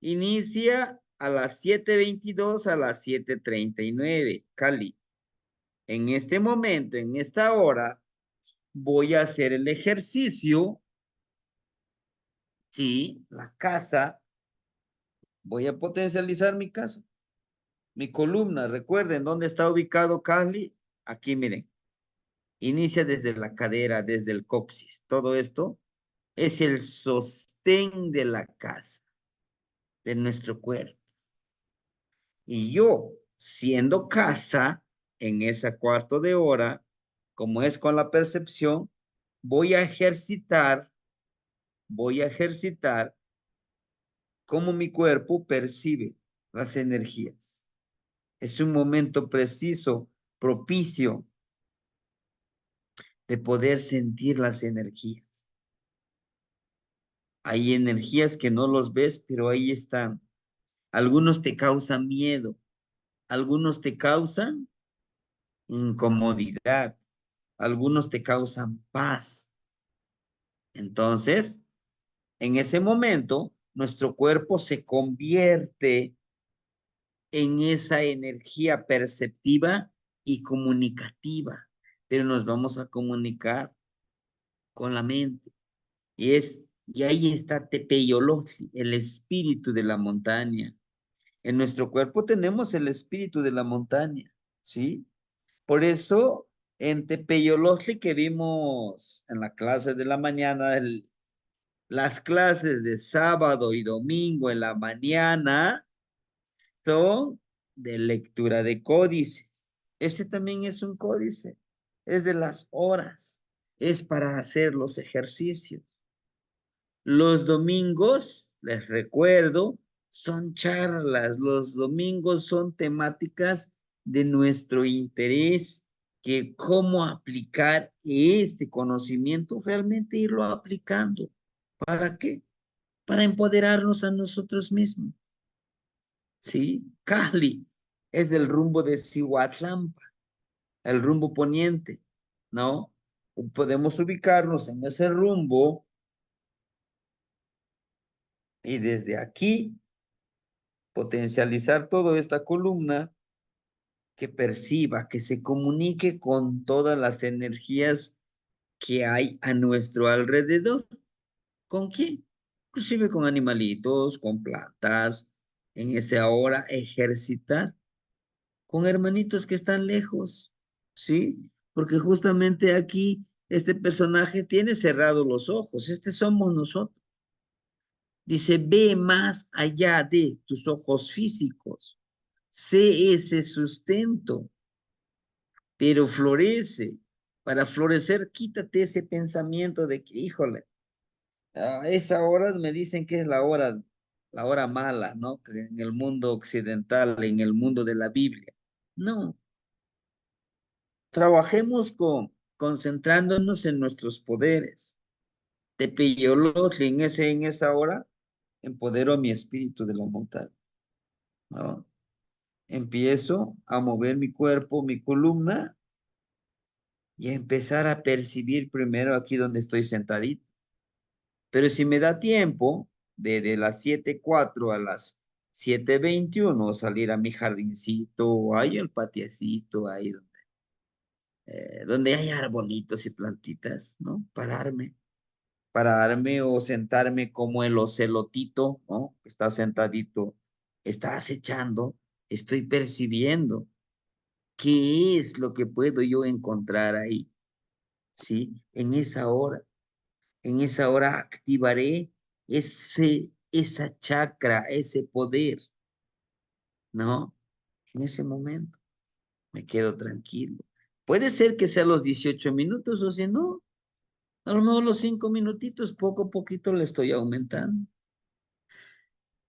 Speaker 1: Inicia a las 7:22 a las 7:39, Cali. En este momento, en esta hora, voy a hacer el ejercicio. Sí, la casa. Voy a potencializar mi casa. Mi columna, recuerden dónde está ubicado Cali. Aquí, miren. Inicia desde la cadera, desde el coxis. Todo esto es el sostén de la casa, de nuestro cuerpo. Y yo, siendo casa, en ese cuarto de hora, como es con la percepción, voy a ejercitar cómo mi cuerpo percibe las energías. Es un momento preciso, propicio, de poder sentir las energías. Hay energías que no los ves, pero ahí están. Algunos te causan miedo, algunos te causan incomodidad, algunos te causan paz. Entonces, en ese momento, nuestro cuerpo se convierte en esa energía perceptiva y comunicativa, pero nos vamos a comunicar con la mente. Y ahí está Tepeyolotli, el espíritu de la montaña. En nuestro cuerpo tenemos el espíritu de la montaña, ¿sí? Por eso, en Tepeyolotli que vimos en la clase de la mañana, las clases de sábado y domingo en la mañana son de lectura de códices. Ese también es un códice, es de las horas, es para hacer los ejercicios. Los domingos, les recuerdo, son charlas. Los domingos son temáticas de nuestro interés, que cómo aplicar este conocimiento, realmente irlo aplicando. ¿Para qué? Para empoderarnos a nosotros mismos. ¿Sí? Cali es del rumbo de Cihuatlampa, el rumbo poniente, ¿no? Podemos ubicarnos en ese rumbo y desde aquí potencializar toda esta columna, que perciba, que se comunique con todas las energías que hay a nuestro alrededor. ¿Con quién? Inclusive con animalitos, con plantas, en esa hora ejercitar, con hermanitos que están lejos, ¿sí? Porque justamente aquí este personaje tiene cerrados los ojos, este somos nosotros. Dice, ve más allá de tus ojos físicos. Sé ese sustento, pero florece. Para florecer, quítate ese pensamiento de que, híjole, a esa hora me dicen que es la hora mala, ¿no? Que en el mundo occidental, en el mundo de la Biblia. No. Trabajemos concentrándonos en nuestros poderes. Tepeyolotli, en esa hora, empodero a mi espíritu de la montaña, ¿no? Empiezo a mover mi cuerpo, mi columna, y a empezar a percibir primero aquí donde estoy sentadito. Pero si me da tiempo, de las 7:04 a las 7:21, salir a mi jardincito, ahí el patiecito, ahí donde hay arbolitos y plantitas, ¿no? Pararme o sentarme como el ocelotito, ¿no? Está sentadito, está acechando, estoy percibiendo qué es lo que puedo yo encontrar ahí, ¿sí? En esa hora activaré ese esa chakra, ese poder, ¿no? En ese momento me quedo tranquilo. Puede ser que sea los 18 minutos o si no, a lo mejor los 5 minutitos, poco a poquito le estoy aumentando.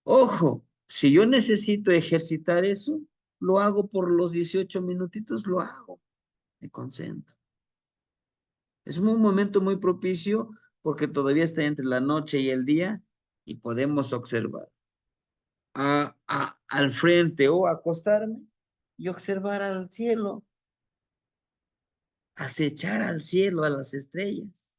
Speaker 1: Ojo, si yo necesito ejercitar eso, lo hago por los 18 minutitos, lo hago, me concentro. Es un momento muy propicio porque todavía está entre la noche y el día y podemos observar al frente o acostarme y observar al cielo, acechar al cielo, a las estrellas.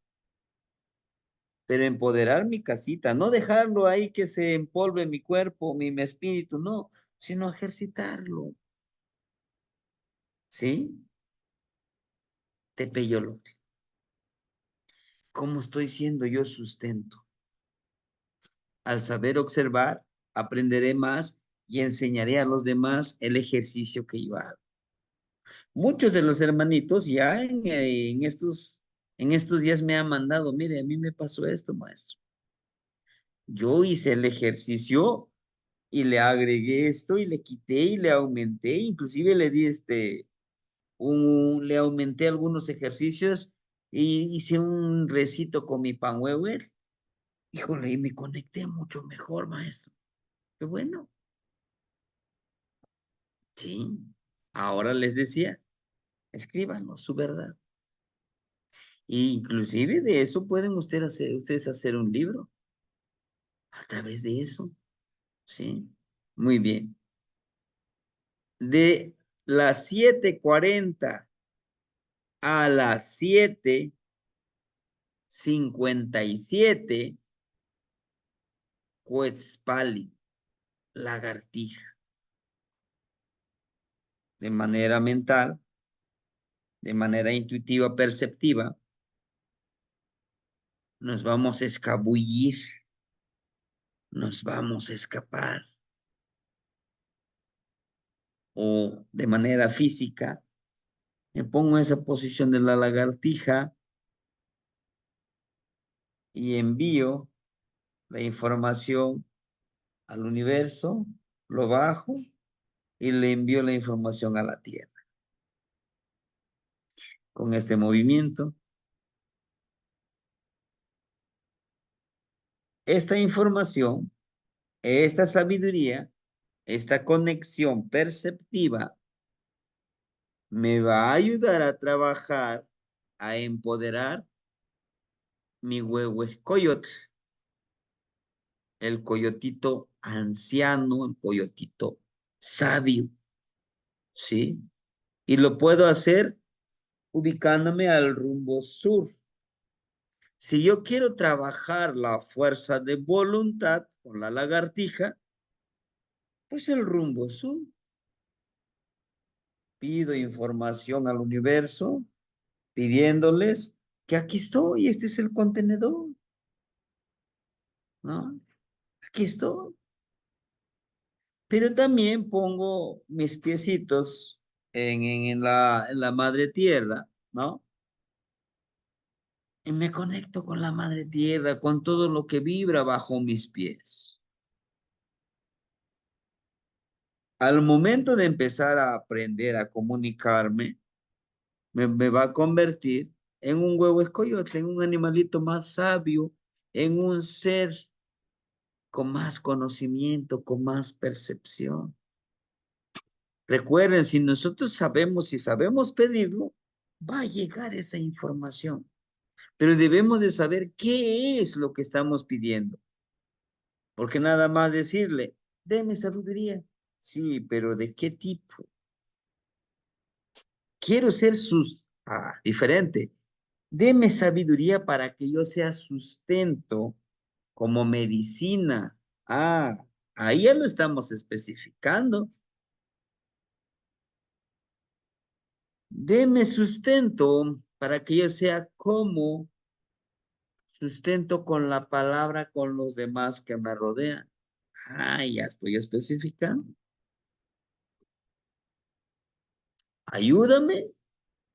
Speaker 1: Pero empoderar mi casita, no dejarlo ahí que se empolve mi cuerpo, mi espíritu, no, sino ejercitarlo. ¿Sí? Tepeyolote. ¿Cómo estoy siendo yo sustento? Al saber observar, aprenderé más y enseñaré a los demás el ejercicio que yo hago. Muchos de los hermanitos ya en estos días me han mandado, mire, a mí me pasó esto, maestro. Yo hice el ejercicio y le agregué esto y le quité y le aumenté, inclusive le di le aumenté algunos ejercicios y hice un recito con mi panwewer. Híjole, y me conecté mucho mejor, maestro. Qué bueno. Sí. Ahora les decía, escríbanos su verdad. Y inclusive de eso pueden ustedes hacer un libro a través de eso. Sí. Muy bien. De las 7:40 a las 7:57, Quetzalcoatl, lagartija. De manera mental, de manera intuitiva, perceptiva, nos vamos a escabullir, nos vamos a escapar. O de manera física, me pongo en esa posición de la lagartija y envío la información al universo, lo bajo y le envío la información a la Tierra. Con este movimiento, esta información, esta sabiduría, esta conexión perceptiva me va a ayudar a trabajar, a empoderar mi huehuescoyotl, el coyotito anciano, el coyotito sabio, ¿sí? Y lo puedo hacer ubicándome al rumbo sur. Si yo quiero trabajar la fuerza de voluntad con la lagartija, pues el rumbo sur. Pido información al universo, pidiéndoles que aquí estoy, este es el contenedor, ¿no? Aquí estoy. Pero también pongo mis piecitos en la madre tierra, ¿no? Y me conecto con la madre tierra, con todo lo que vibra bajo mis pies. Al momento de empezar a aprender a comunicarme, me va a convertir en un huehuescoyotl, en un animalito más sabio, en un ser con más conocimiento, con más percepción. Recuerden, si nosotros sabemos, si sabemos pedirlo, va a llegar esa información. Pero debemos de saber qué es lo que estamos pidiendo. Porque nada más decirle, deme sabiduría. Sí, pero ¿de qué tipo? Quiero ser diferente. Deme sabiduría para que yo sea sustento como medicina. Ahí ya lo estamos especificando. Deme sustento para que yo sea como sustento con la palabra con los demás que me rodean. Ya estoy especificando. Ayúdame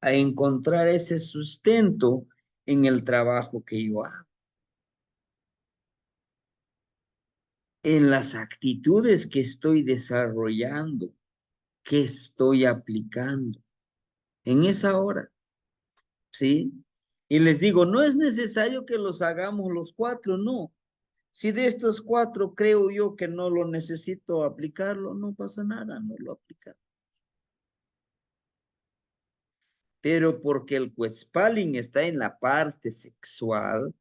Speaker 1: a encontrar ese sustento en el trabajo que yo hago. en las actitudes que estoy desarrollando, que estoy aplicando en esa hora, ¿sí? Y les digo, no es necesario que los hagamos los 4, no. Si de estos 4 creo yo que no lo necesito aplicarlo, no pasa nada, no lo aplica. Pero porque el Quetzalcoatl está en la parte sexual,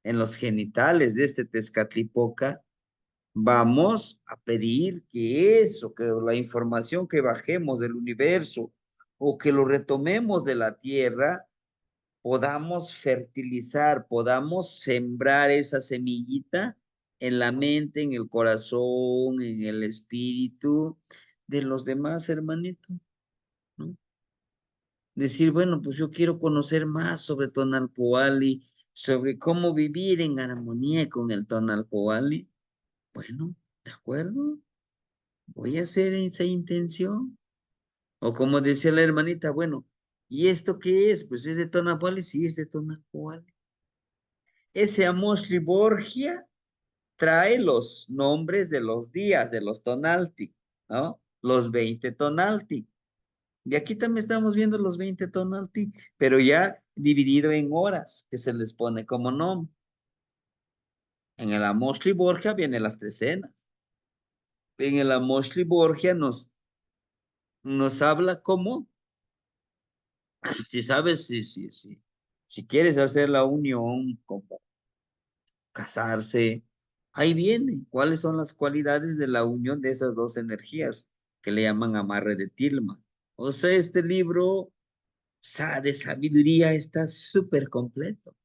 Speaker 1: en los genitales de este Tezcatlipoca, vamos a pedir que eso, que la información que bajemos del universo o que lo retomemos de la tierra, podamos fertilizar, podamos sembrar esa semillita en la mente, en el corazón, en el espíritu de los demás hermanitos, ¿no? Decir, bueno, pues yo quiero conocer más sobre Tonalpoalli, sobre cómo vivir en armonía con el Tonalpoalli. Bueno, ¿de acuerdo? Voy a hacer esa intención. O como decía la hermanita, bueno, ¿y esto qué es? Pues es de Tonalpoalli, sí, es de Tonalpoalli. Ese Amoshli Borgia trae los nombres de los días, de los Tonalti, ¿no? Los 20 Tonalti. Y aquí también estamos viendo los 20 Tonalti, pero ya dividido en horas, que se les pone como nombre. En el Amoshli Borgia vienen las trecenas. En el Amoshli Borgia nos habla como, si sabes, si quieres hacer la unión, como casarse, ahí viene. ¿Cuáles son las cualidades de la unión de esas dos energías que le llaman amarre de tilma? O sea, este libro de sabiduría está súper completo.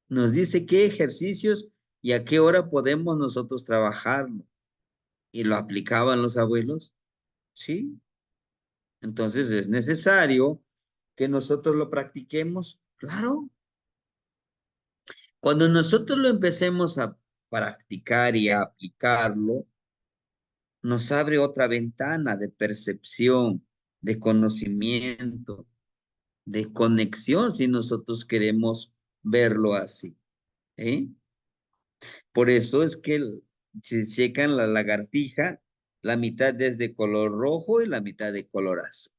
Speaker 1: Nos dice qué ejercicios y a qué hora podemos nosotros trabajarlo. ¿Y lo aplicaban los abuelos? Sí. Entonces es necesario que nosotros lo practiquemos. Claro. Cuando nosotros lo empecemos a practicar y a aplicarlo, nos abre otra ventana de percepción, de conocimiento, de conexión, si nosotros queremos verlo así. ¿Eh? Por eso es que si checan la lagartija, la mitad es de color rojo y la mitad de color azul.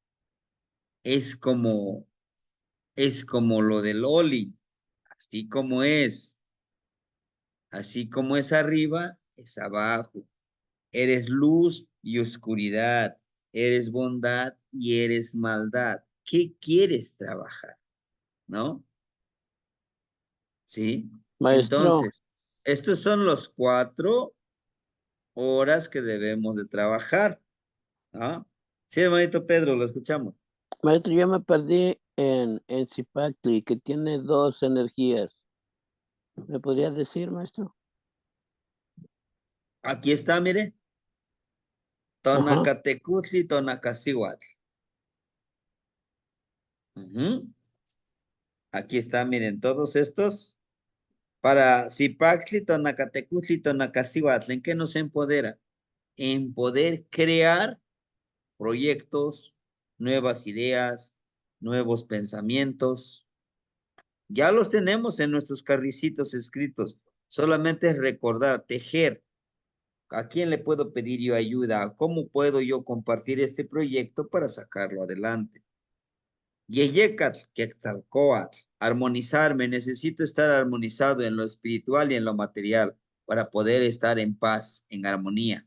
Speaker 1: Es como, es como lo del Oli, así como es arriba, es abajo. Eres luz y oscuridad, eres bondad y eres maldad. ¿Qué quieres trabajar? ¿No? ¿Sí?
Speaker 5: Maestro,
Speaker 1: Entonces, estos son los 4 horas que debemos de trabajar. ¿No? Sí, hermanito Pedro, lo escuchamos.
Speaker 5: maestro, yo me perdí en Zipacli, que tiene 2 energías. ¿Me podría decir, maestro?
Speaker 1: Aquí está, mire.
Speaker 5: Ajá.
Speaker 1: Tonacatecutli, Tonacacihuatl. Ujú. Aquí está, miren, todos estos. Para Zipaxli, Tonacatecutli, Tonacacihuatl, ¿en qué nos empodera? En poder crear proyectos, nuevas ideas, nuevos pensamientos. Ya los tenemos en nuestros carricitos escritos. Solamente es recordar, tejer. ¿A quién le puedo pedir yo ayuda? ¿Cómo puedo yo compartir este proyecto para sacarlo adelante? Yeyecatl, Quetzalcóatl, armonizarme, necesito estar armonizado en lo espiritual y en lo material para poder estar en paz, en armonía.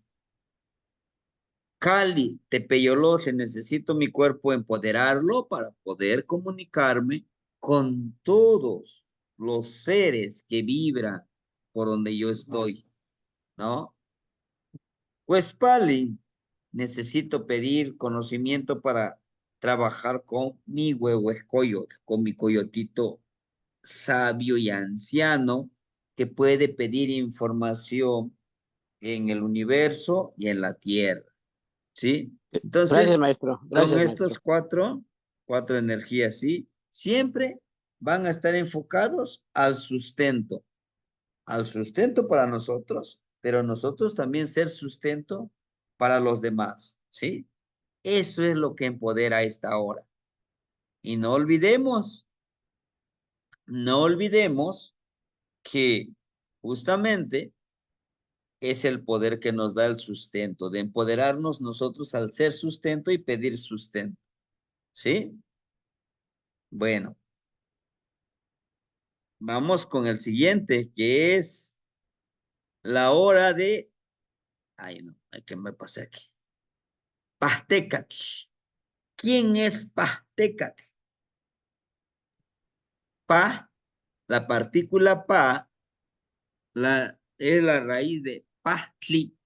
Speaker 1: Cali, Tepeyoloshe, necesito mi cuerpo empoderarlo para poder comunicarme con todos los seres que vibran por donde yo estoy, ¿no? Pues Pali, necesito pedir conocimiento para trabajar con mi huehuescoyot, con mi coyotito sabio y anciano que puede pedir información en el universo y en la tierra, ¿sí?
Speaker 5: Gracias,
Speaker 1: Entonces,
Speaker 5: maestro.
Speaker 1: con
Speaker 5: Gracias,
Speaker 1: estos
Speaker 5: maestro.
Speaker 1: cuatro energías, ¿sí? Siempre van a estar enfocados al sustento para nosotros, pero nosotros también ser sustento para los demás, ¿sí? Eso es lo que empodera a esta hora. Y no olvidemos que justamente es el poder que nos da el sustento, de empoderarnos nosotros al ser sustento y pedir sustento. ¿Sí? Bueno, vamos con el siguiente, que es la hora de... Ay, no, ¿qué me pasé aquí? Pastecatl. ¿Quién es Pastecatl? Pa, la partícula pa, es la raíz de pastli.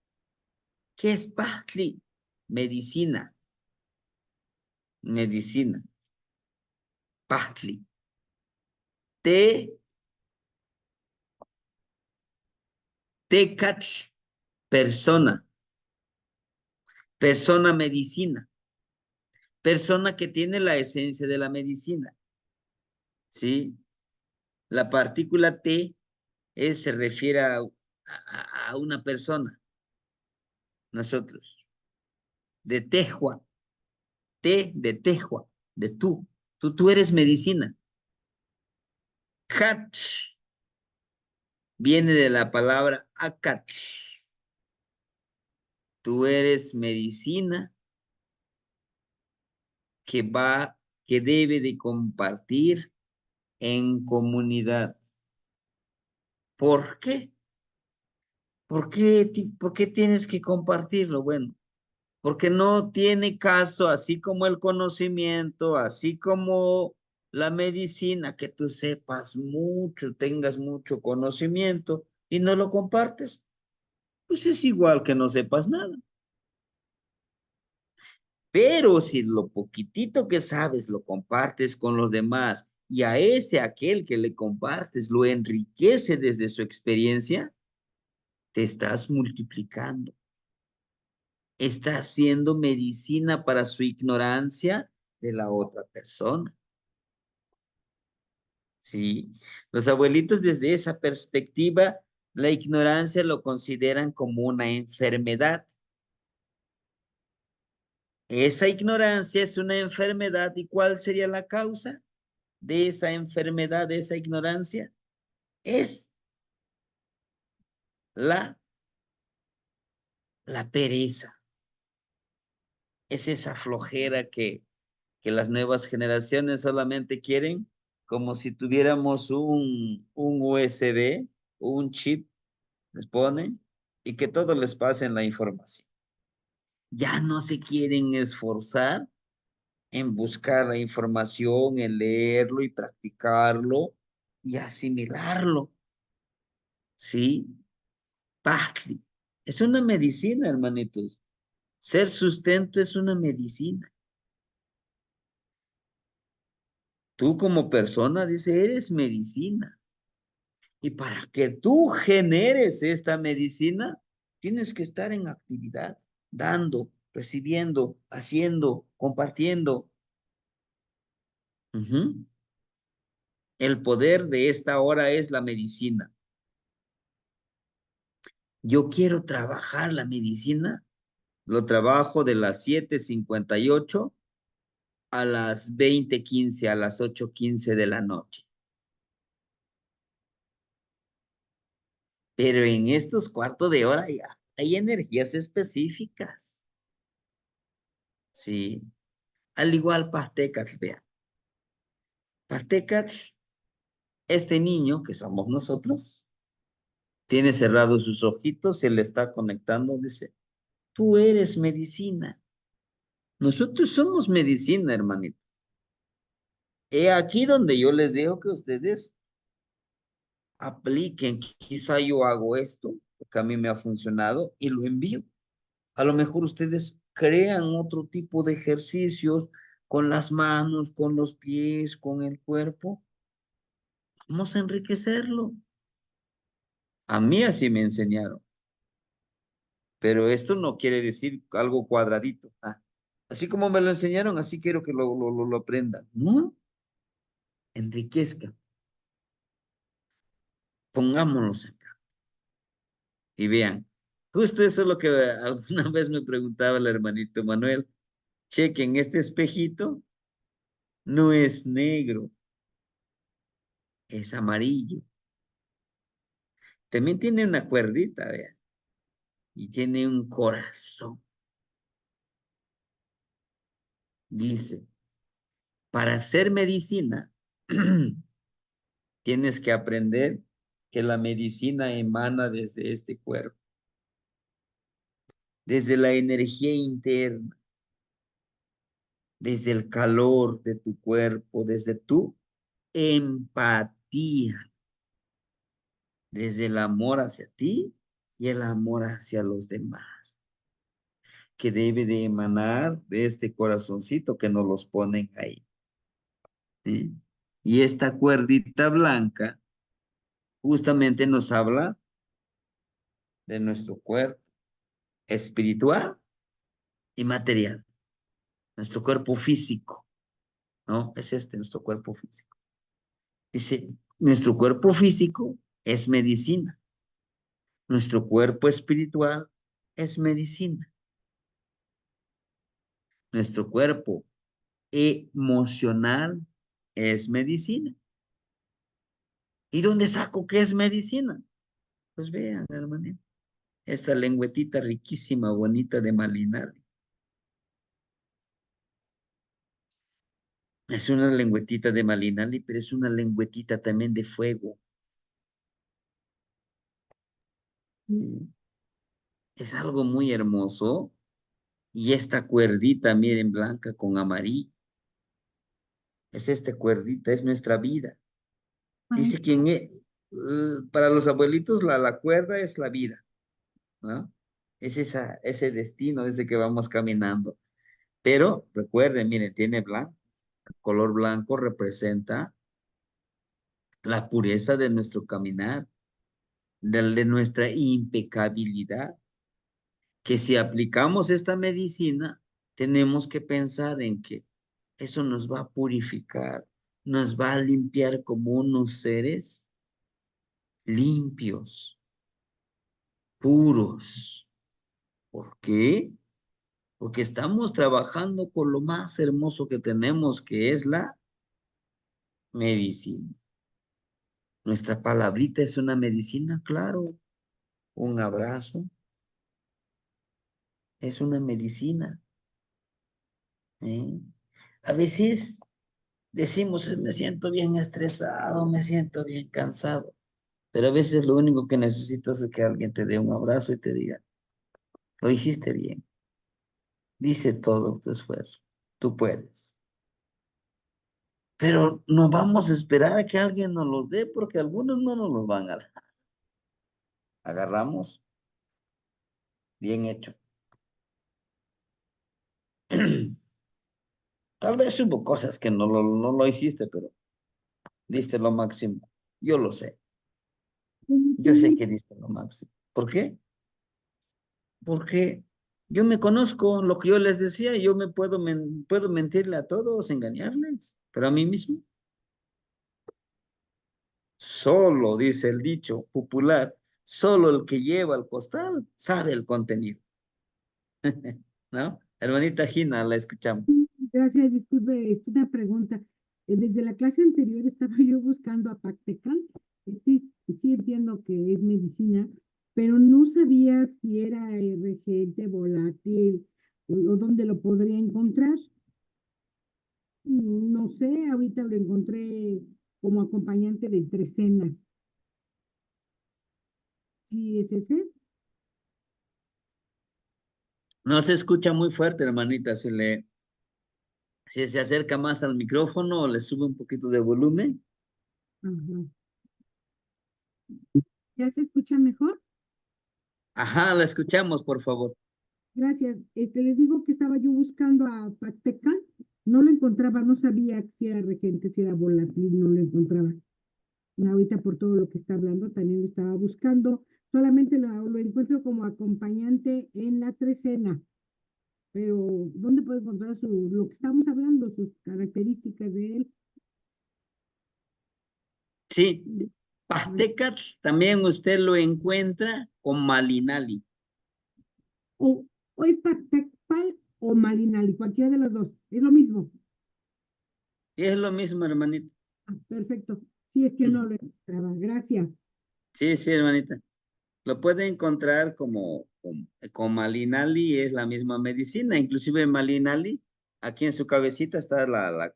Speaker 1: ¿Qué es pastli? Medicina. Medicina. Pastli. Te, tecatl, persona. Persona medicina. Persona que tiene la esencia de la medicina. ¿Sí? La partícula T se refiere a una persona. Nosotros. De Tejua. T de Tejua. De tú. Tú eres medicina. Hat viene de la palabra acat. Tú eres medicina que debe de compartir en comunidad. ¿Por qué? ¿Por qué tienes que compartirlo? Bueno, porque no tiene caso, así como el conocimiento, así como la medicina, que tú sepas mucho, tengas mucho conocimiento y no lo compartes. Pues es igual que no sepas nada. Pero si lo poquitito que sabes lo compartes con los demás y a aquel que le compartes, lo enriquece desde su experiencia, te estás multiplicando. Está haciendo medicina para su ignorancia de la otra persona. Sí, los abuelitos desde esa perspectiva, la ignorancia lo consideran como una enfermedad. Esa ignorancia es una enfermedad. ¿Y cuál sería la causa de esa enfermedad, de esa ignorancia? Es la pereza. Es esa flojera que las nuevas generaciones solamente quieren, como si tuviéramos un USB, un chip, les ponen, y que todo les pase en la información. Ya no se quieren esforzar en buscar la información, en leerlo y practicarlo y asimilarlo. ¿Sí? Pazli. Es una medicina, hermanitos. Ser sustento es una medicina. Tú como persona, dice, eres medicina. Y para que tú generes esta medicina, tienes que estar en actividad, dando, recibiendo, haciendo, compartiendo. Ujú. El poder de esta hora es la medicina. Yo quiero trabajar la medicina, lo trabajo de las 7:58 a las 20:15, a las 8:15 de la noche. Pero en estos cuartos de hora ya hay energías específicas. Sí. Al igual Pastecatl, vean. Pastecatl, este niño que somos nosotros, tiene cerrados sus ojitos, se le está conectando, dice, tú eres medicina. Nosotros somos medicina, hermanito. He aquí donde yo les digo que ustedes apliquen. Quizá yo hago esto, porque a mí me ha funcionado, y lo envío. A lo mejor ustedes crean otro tipo de ejercicios con las manos, con los pies, con el cuerpo. Vamos a enriquecerlo. A mí así me enseñaron. Pero esto no quiere decir algo cuadradito. Así como me lo enseñaron, así quiero que lo aprendan. No, enriquezcan. Pongámonos acá. Y vean, justo eso es lo que alguna vez me preguntaba el hermanito Manuel. Chequen, este espejito no es negro, es amarillo. También tiene una cuerdita, vean. y tiene un corazón. Dice, para hacer medicina, tienes que aprender que la medicina emana desde este cuerpo, desde la energía interna, desde el calor de tu cuerpo, desde tu empatía, desde el amor hacia ti y el amor hacia los demás, que debe de emanar de este corazoncito que nos los ponen ahí. ¿Sí? Y esta cuerdita blanca justamente nos habla de nuestro cuerpo espiritual y material, nuestro cuerpo físico, ¿no? Es este, nuestro cuerpo físico. Dice, nuestro cuerpo físico es medicina, nuestro cuerpo espiritual es medicina, nuestro cuerpo emocional es medicina. ¿Y dónde saco qué es medicina? Pues vean, hermano, esta lengüetita riquísima, bonita de Malinal. Es una lengüetita de Malinali, pero es una lengüetita también de fuego. Es algo muy hermoso. Y esta cuerdita, miren, blanca con amarillo. Es esta cuerdita, es nuestra vida. Dice quien para los abuelitos la cuerda es la vida, ¿no? Es ese destino desde que vamos caminando. Pero recuerden, miren, tiene blanco. El color blanco representa la pureza de nuestro caminar, de nuestra impecabilidad. Que si aplicamos esta medicina, tenemos que pensar en que eso nos va a purificar, nos va a limpiar como unos seres limpios, puros. ¿Por qué? Porque estamos trabajando con lo más hermoso que tenemos, que es la medicina. Nuestra palabrita es una medicina, claro. Un abrazo es una medicina. ¿Eh? A veces decimos, me siento bien estresado, me siento bien cansado, pero a veces lo único que necesitas es que alguien te dé un abrazo y te diga, lo hiciste bien, dice todo tu esfuerzo, tú puedes. Pero no vamos a esperar a que alguien nos los dé porque algunos no nos los van a dar. Agarramos, bien hecho. Tal vez hubo cosas que no lo hiciste, pero diste lo máximo. Yo lo sé. Yo sé que diste lo máximo. ¿Por qué? Porque yo me conozco lo que yo les decía, yo me puedo mentirle a todos, engañarles, pero a mí mismo. Solo, dice el dicho popular, solo el que lleva el costal sabe el contenido. ¿No? Hermanita Gina, la escuchamos.
Speaker 8: Gracias, disculpe, es una pregunta. Desde la clase anterior estaba yo buscando a Pactecal. Sí entiendo que es medicina, pero no sabía si era regente, volátil o dónde lo podría encontrar. No sé, ahorita lo encontré como acompañante de Tres Cenas. ¿Sí es ese?
Speaker 1: No se escucha muy fuerte, hermanita, si se acerca más al micrófono o le sube un poquito de volumen.
Speaker 8: Ajá. ¿Ya se escucha mejor?
Speaker 1: Ajá, la escuchamos, por favor.
Speaker 8: Gracias. Les digo que estaba yo buscando a Pactecal, no lo encontraba, no sabía si era regente, si era volátil, no lo encontraba. Ahorita por todo lo que está hablando también lo estaba buscando, solamente lo encuentro como acompañante en la trecena, pero ¿dónde puedo encontrar lo que estamos hablando, sus características de él?
Speaker 1: Sí, Pastecatl también usted lo encuentra con Malinali.
Speaker 8: O es Pactecal o Malinali, cualquiera de los dos, es lo mismo.
Speaker 1: Y es lo mismo, hermanita.
Speaker 8: Perfecto. Sí, es que no lo encontraba. Gracias.
Speaker 1: Sí, sí, hermanita. Lo puede encontrar como con Malinali es la misma medicina. Inclusive Malinali, aquí en su cabecita está la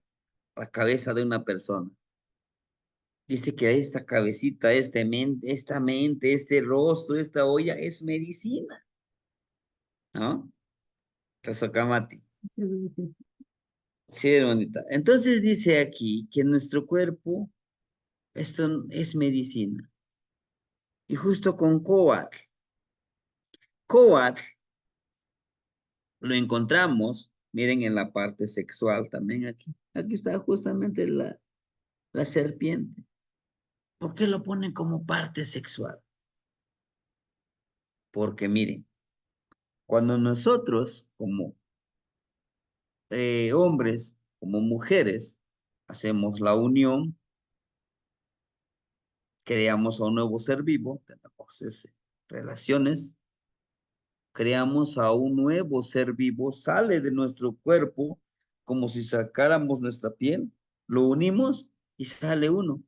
Speaker 1: cabeza de una persona. Dice que esta cabecita, esta mente, este rostro, esta olla es medicina, ¿no? Mati.
Speaker 8: Muchas gracias.
Speaker 1: Sí, es bonita. Entonces dice aquí que nuestro cuerpo, esto es medicina. Y justo con Coatl. Coatl lo encontramos, miren en la parte sexual también aquí. Aquí está justamente la serpiente. ¿Por qué lo ponen como parte sexual? Porque miren, cuando nosotros como hombres, como mujeres, hacemos la unión, creamos a un nuevo ser vivo, tenemos relaciones, creamos a un nuevo ser vivo, sale de nuestro cuerpo como si sacáramos nuestra piel, lo unimos y sale uno.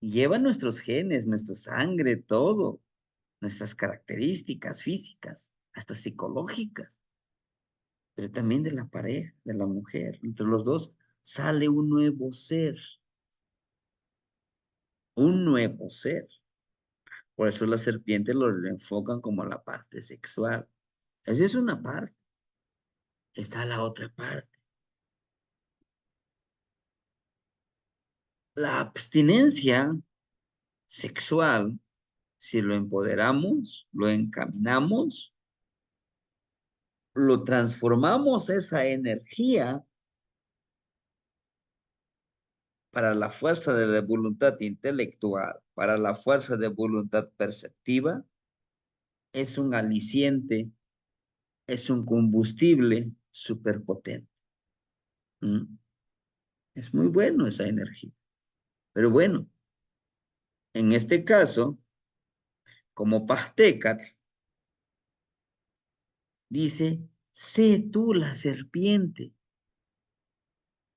Speaker 1: Lleva nuestros genes, nuestra sangre, todo, nuestras características físicas, hasta psicológicas, pero también de la pareja, de la mujer. Entre los dos sale un nuevo ser. Un nuevo ser. Por eso la serpiente lo enfocan como la parte sexual. Esa es una parte. Está la otra parte. La abstinencia sexual, si lo empoderamos, lo encaminamos, lo transformamos esa energía para la fuerza de la voluntad intelectual, para la fuerza de voluntad perceptiva, es un aliciente, es un combustible superpotente. ¿Mm? Es muy bueno esa energía. Pero bueno, en este caso, como Pastecatl, dice, sé tú la serpiente.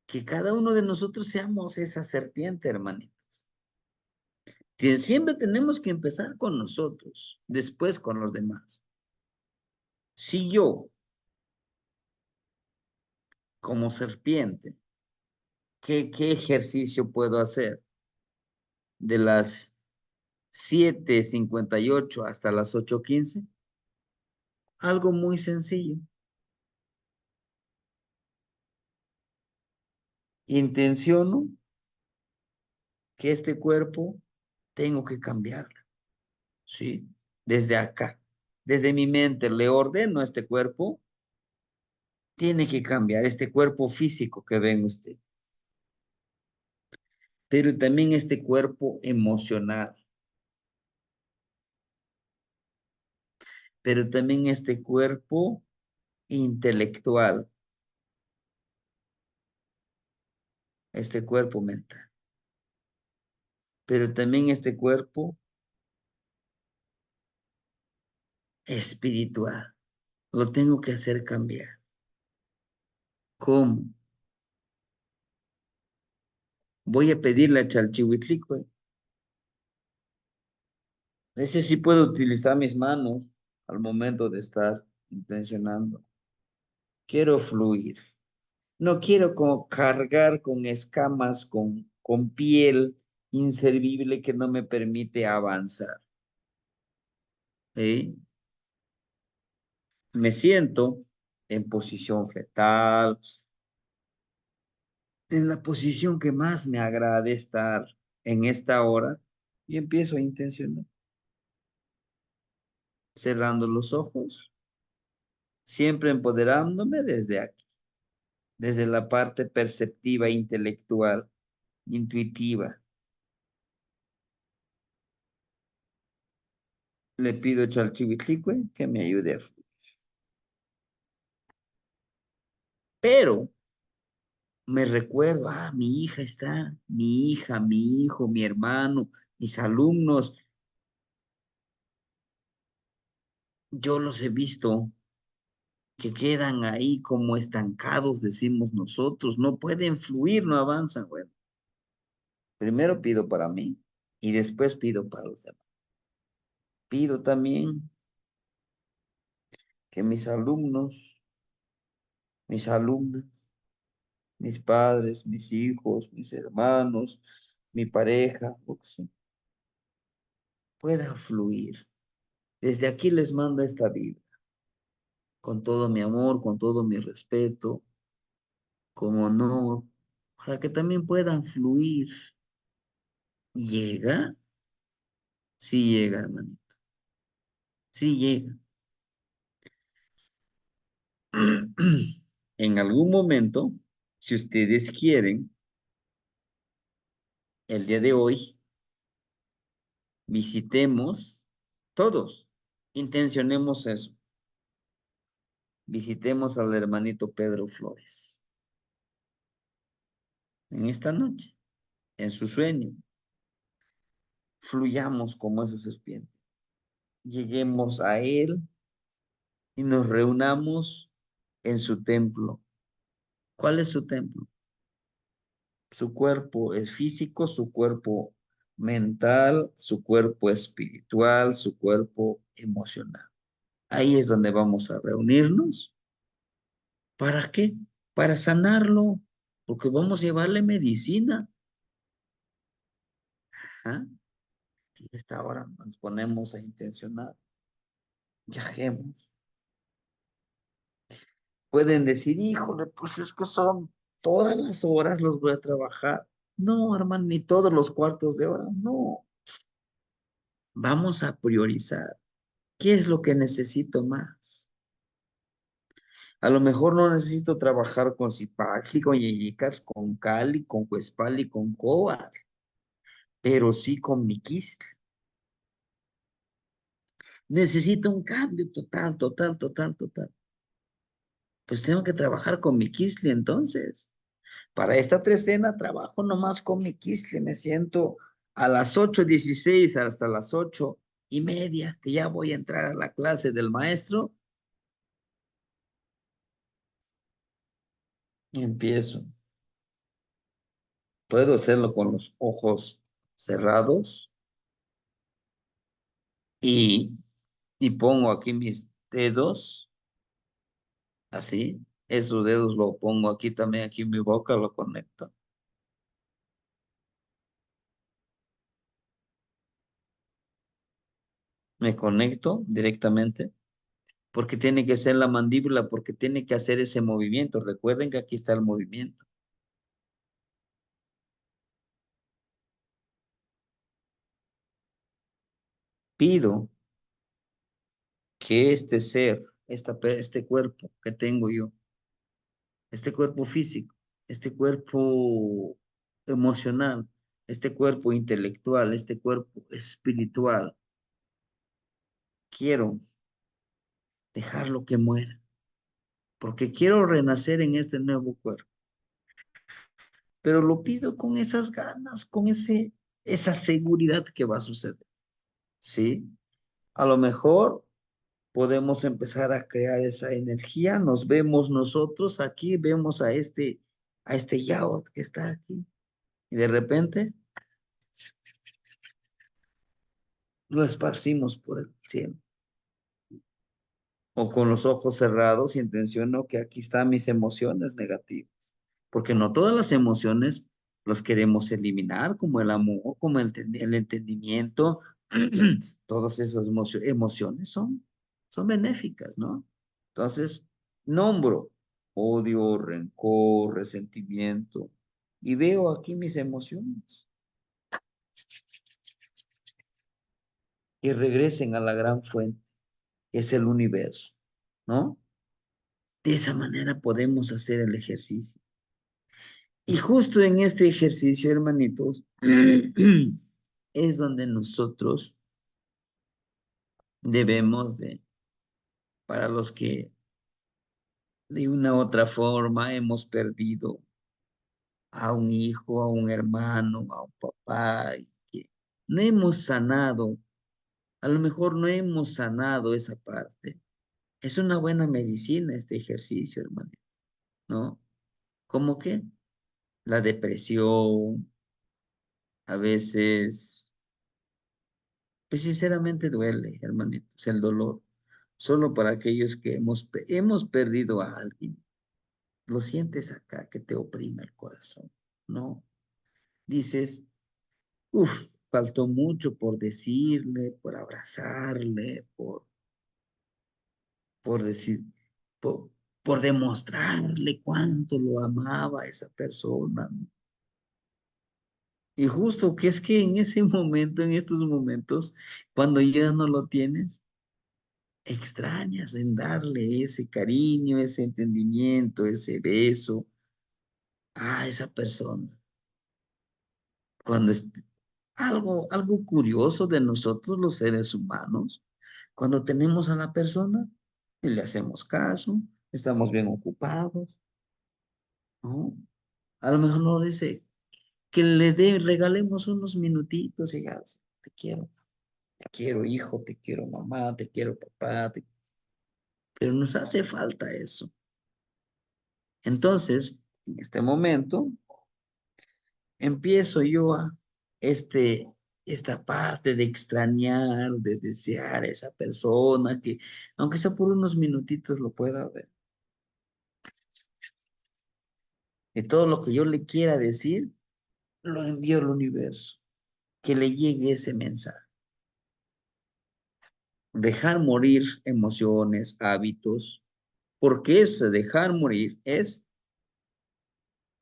Speaker 1: Que cada uno de nosotros seamos esa serpiente, hermanitos. Que siempre tenemos que empezar con nosotros, después con los demás. Si yo, como serpiente, ¿qué ejercicio puedo hacer? De las 7:58 hasta las 8:15. Algo muy sencillo. Intenciono que este cuerpo tengo que cambiarlo. ¿Sí? Desde acá, desde mi mente, le ordeno a este cuerpo, tiene que cambiar este cuerpo físico que ven ustedes. Pero también este cuerpo emocional. Pero también este cuerpo intelectual. Este cuerpo mental. Pero también este cuerpo espiritual. Lo tengo que hacer cambiar. ¿Cómo? Voy a pedirle a Chalchihuitlicue. Ese sí puedo utilizar mis manos al momento de estar intencionando. Quiero fluir. No quiero como cargar con escamas, con piel inservible que no me permite avanzar. ¿Sí? Me siento en posición fetal, en la posición que más me agrade estar en esta hora y empiezo a intencionar. Cerrando los ojos, siempre empoderándome desde aquí, desde la parte perceptiva, intelectual, intuitiva. Le pido a Chalchihuitlicue que me ayude a fluir. Pero me recuerdo, mi hija está, mi hija, mi hijo, mi hermano, mis alumnos. Yo los he visto que quedan ahí como estancados, decimos nosotros, no pueden fluir, no avanzan. Bueno, primero pido para mí y después pido para los demás. Pido también que mis alumnos, mis alumnas, mis padres, mis hijos, mis hermanos, mi pareja, lo que sea, pueda fluir. Desde aquí les mando esta Biblia, con todo mi amor, con todo mi respeto, con honor, para que también puedan fluir. ¿Llega? Sí llega, hermanito. Sí llega. En algún momento, si ustedes quieren, el día de hoy, visitemos todos, intencionemos eso. Visitemos al hermanito Pedro Flores. En esta noche, en su sueño, fluyamos como esa serpiente. Lleguemos a él y nos reunamos en su templo. ¿Cuál es su templo? Su cuerpo es físico, su cuerpo mental, su cuerpo espiritual, su cuerpo emocional. Ahí es donde vamos a reunirnos. ¿Para qué? Para sanarlo, porque vamos a llevarle medicina. ¿Ah? Y a esta hora nos ponemos a intencionar. Viajemos. Pueden decir, híjole, pues es que son todas las horas los voy a trabajar. No, hermano, ni todos los cuartos de hora, no. Vamos a priorizar. ¿Qué es lo que necesito más? A lo mejor no necesito trabajar con Zipacli, con Yeyicas, con Cali, con Cuespali, con Coa, pero sí con Miquistli. Necesito un cambio total, total, total, total. Pues tengo que trabajar con Miquistli entonces. Para esta trecena trabajo nomás con Miquistli. Me siento a las 8:16 hasta las 8:30, que ya voy a entrar a la clase del maestro. Y empiezo. Puedo hacerlo con los ojos cerrados y, y pongo aquí mis dedos, así. Esos dedos los pongo aquí también, aquí en mi boca, lo conecto. Me conecto directamente porque tiene que ser la mandíbula, porque tiene que hacer ese movimiento. Recuerden que aquí está el movimiento. Pido que este ser, este cuerpo que tengo yo, este cuerpo físico, este cuerpo emocional, este cuerpo intelectual, este cuerpo espiritual, quiero dejarlo que muera, porque quiero renacer en este nuevo cuerpo. Pero lo pido con esas ganas, con esa seguridad que va a suceder. ¿Sí? A lo mejor podemos empezar a crear esa energía, nos vemos nosotros aquí, vemos a este Yao que está aquí, y de repente lo esparcimos por el cielo. O con los ojos cerrados, intenciono que aquí están mis emociones negativas, porque no todas las emociones los queremos eliminar, como el amor, como el entendimiento, todas esas emociones son benéficas, ¿no? Entonces, nombro odio, rencor, resentimiento, y veo aquí mis emociones, que regresen a la gran fuente, que es el universo, ¿no? De esa manera podemos hacer el ejercicio. Y justo en este ejercicio, hermanitos, es donde nosotros debemos para los que de una u otra forma hemos perdido a un hijo, a un hermano, a un papá, y que no hemos sanado, a lo mejor no hemos sanado esa parte. Es una buena medicina este ejercicio, hermano, ¿no? ¿Cómo que? La depresión, a veces Pues sinceramente duele, hermanitos, el dolor. Solo para aquellos que hemos perdido a alguien. Lo sientes acá que te oprime el corazón, ¿no? Dices, uff, faltó mucho por decirle, por abrazarle, por decir, por demostrarle cuánto lo amaba a esa persona, ¿no? Y justo que es que en ese momento, en estos momentos, cuando ya no lo tienes, extrañas en darle ese cariño, ese entendimiento, ese beso a esa persona. Cuando es algo curioso de nosotros los seres humanos, cuando tenemos a la persona y le hacemos caso, estamos bien ocupados, ¿no? A lo mejor nos dice que regalemos unos minutitos y ya, te quiero hijo, te quiero mamá, te quiero papá, pero nos hace falta eso. Entonces, en este momento, empiezo yo a esta parte de extrañar, de desear a esa persona que, aunque sea por unos minutitos, lo pueda ver. Y todo lo que yo le quiera decir, lo envío al universo, que le llegue ese mensaje. Dejar morir emociones, hábitos, porque ese dejar morir es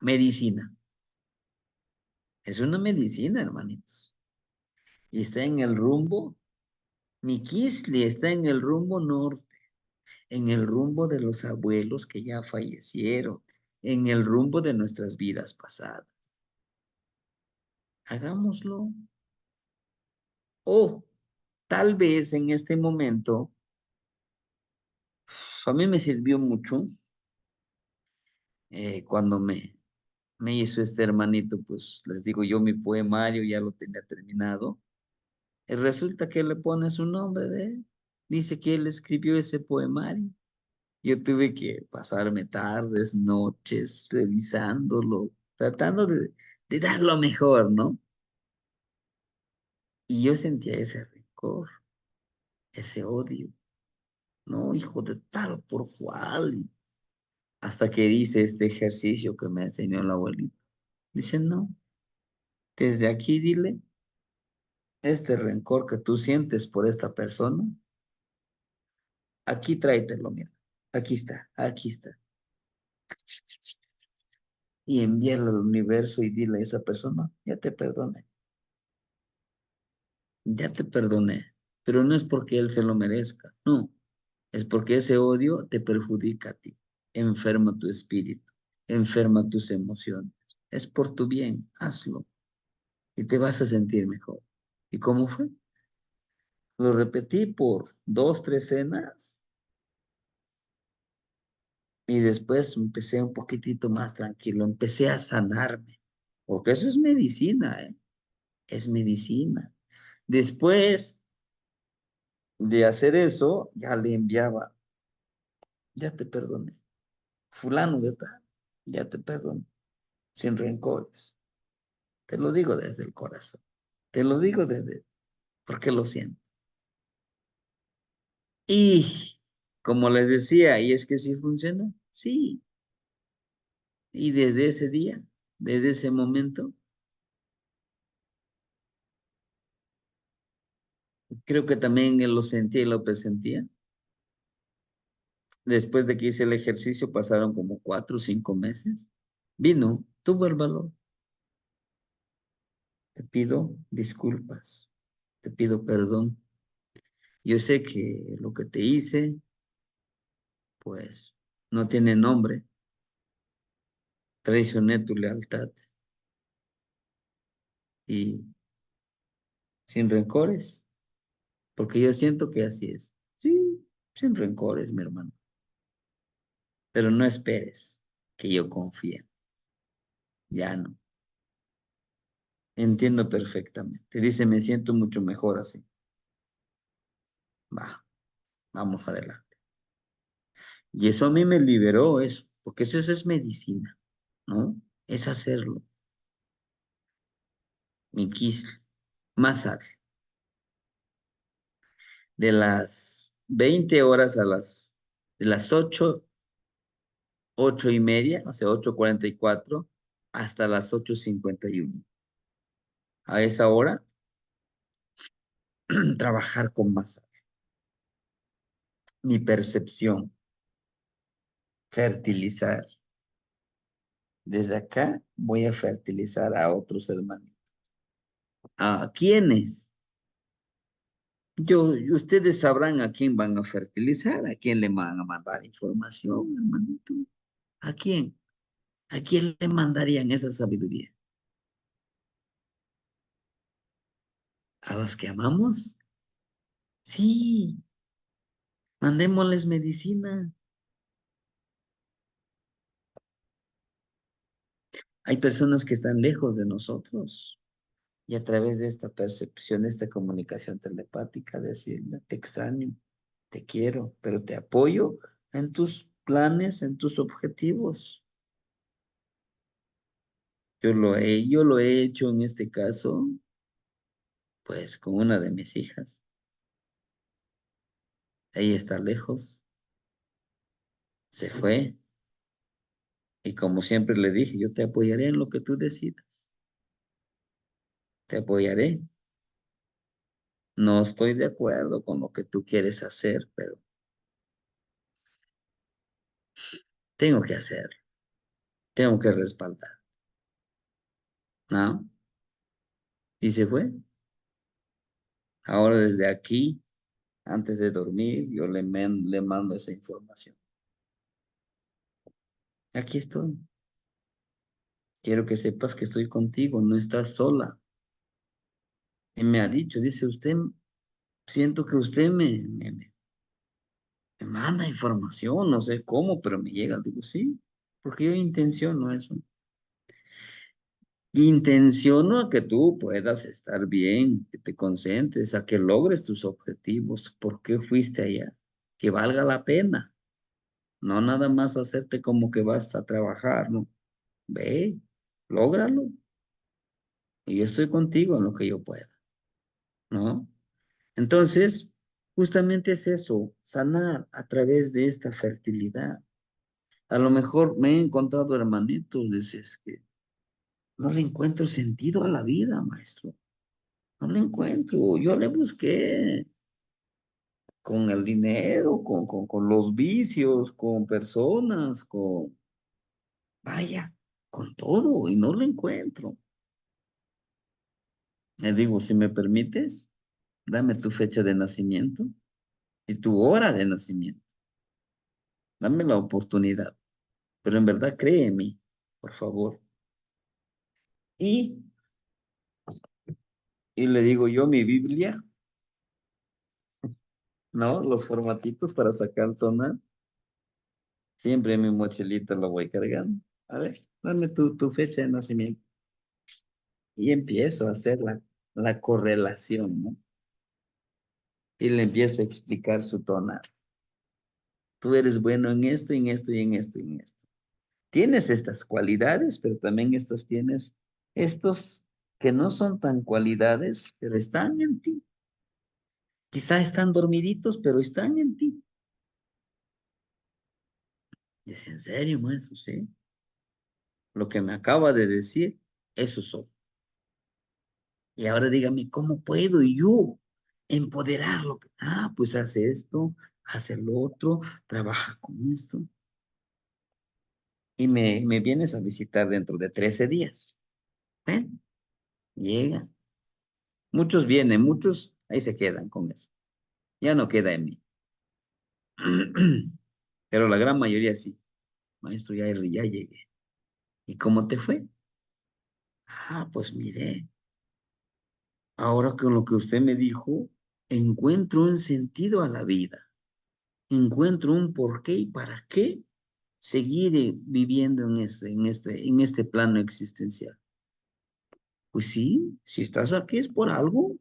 Speaker 1: medicina. Es una medicina, hermanitos. Y está en el rumbo, Miquisli está en el rumbo norte, en el rumbo de los abuelos que ya fallecieron, en el rumbo de nuestras vidas pasadas. Hagámoslo. O tal vez en este momento, a mí me sirvió mucho cuando me hizo este hermanito, pues les digo yo, mi poemario ya lo tenía terminado. Y resulta que le pone su nombre de él. Dice que él escribió ese poemario. Yo tuve que pasarme tardes, noches, revisándolo, tratando de dar lo mejor, ¿no? Y yo sentía ese rencor, ese odio, ¿no? Hijo de tal por cual. Hasta que dice este ejercicio que me enseñó el abuelito. Dice, no, desde aquí dile, este rencor que tú sientes por esta persona, aquí tráetelo, mira. Aquí está, aquí está. Y envíalo al universo y dile a esa persona, ya te perdoné, pero no es porque él se lo merezca, no, es porque ese odio te perjudica a ti, enferma tu espíritu, enferma tus emociones, es por tu bien, hazlo y te vas a sentir mejor. ¿Y cómo fue? Lo repetí por 2, 3 cenas y después empecé un poquitito más tranquilo, empecé a sanarme, porque eso es medicina, ¿eh? Es medicina. Después de hacer eso, ya le enviaba, ya te perdoné, fulano de tal, ya te perdoné, sin rencores. Te lo digo desde el corazón, te lo digo porque lo siento. Y como les decía, y es que sí funciona, sí. Y desde ese día, desde ese momento, creo que también él lo sentía y lo presentía. Después de que hice el ejercicio, pasaron como 4 o 5 meses. Vino, tuvo el valor. Te pido disculpas, te pido perdón. Yo sé que lo que te hice, pues, no tiene nombre. Traicioné tu lealtad y sin rencores, porque yo siento que así es. Sí, sin rencores, mi hermano. Pero no esperes que yo confíe. Ya no. Entiendo perfectamente. Dice, me siento mucho mejor así. Va, vamos adelante. Y eso a mí me liberó eso, porque eso es medicina, ¿no? Es hacerlo. Mi quis, más de las 20 horas de las 8:30, o sea, 8:44, hasta las 8:51. A esa hora, trabajar con masaje. Mi percepción, fertilizar. Desde acá voy a fertilizar a otros hermanos. ¿A quiénes? Ustedes sabrán a quién van a fertilizar, a quién le van a mandar información, hermanito. ¿A quién? ¿A quién le mandarían esa sabiduría? ¿A los que amamos? Sí, mandémosles medicina. Hay personas que están lejos de nosotros y a través de esta percepción, esta comunicación telepática, decirle, te extraño, te quiero, pero te apoyo en tus planes, en tus objetivos. Yo lo he hecho en este caso, pues con una de mis hijas. Ella está lejos, se fue, y como siempre le dije, yo te apoyaré en lo que tú decidas. Te apoyaré. No estoy de acuerdo con lo que tú quieres hacer, pero tengo que hacerlo. Tengo que respaldar. ¿No? Y se fue. Ahora desde aquí, antes de dormir, yo le mando esa información. Aquí estoy. Quiero que sepas que estoy contigo, no estás sola. Y me ha dicho, dice usted, siento que usted me manda información, no sé cómo, pero me llega. Digo, sí, porque yo intenciono eso. Intenciono a que tú puedas estar bien, que te concentres, a que logres tus objetivos. ¿Por qué fuiste allá? Que valga la pena. No nada más hacerte como que vas a trabajar, ¿no? Ve, lógralo. Y yo estoy contigo en lo que yo pueda, ¿no? Entonces, justamente es eso, sanar a través de esta fertilidad. A lo mejor me he encontrado hermanitos, dices que no le encuentro sentido a la vida, maestro. No le encuentro. Yo le busqué con el dinero, con los vicios, con personas, vaya, con todo, y no le encuentro. Le digo, si me permites, dame tu fecha de nacimiento y tu hora de nacimiento. Dame la oportunidad. Pero en verdad créeme, por favor. Y, y le digo yo mi Biblia, ¿no? Los formatitos para sacar el tonal. Siempre en mi mochilita lo voy cargando. A ver, dame tu fecha de nacimiento. Y empiezo a hacer la correlación, ¿no? Y le empiezo a explicar su tonal. Tú eres bueno en esto, en esto y en esto y en esto. Tienes estas cualidades, pero también tienes estos que no son tan cualidades, pero están en ti. Quizá están dormiditos, pero están en ti. Dice, ¿en serio, maestro? Sí. Lo que me acaba de decir, eso soy. Y ahora dígame, ¿cómo puedo yo empoderarlo? Pues hace esto, hace lo otro, trabaja con esto. Y me vienes a visitar dentro de 13 días. Ven, llega. Muchos vienen, muchos ahí se quedan con eso. Ya no queda en mí. Pero la gran mayoría sí. Maestro, ya llegué. ¿Y cómo te fue? Pues mire, ahora con lo que usted me dijo, encuentro un sentido a la vida. Encuentro un por qué y para qué seguir viviendo en este plano existencial. Pues sí, si estás aquí es por algo.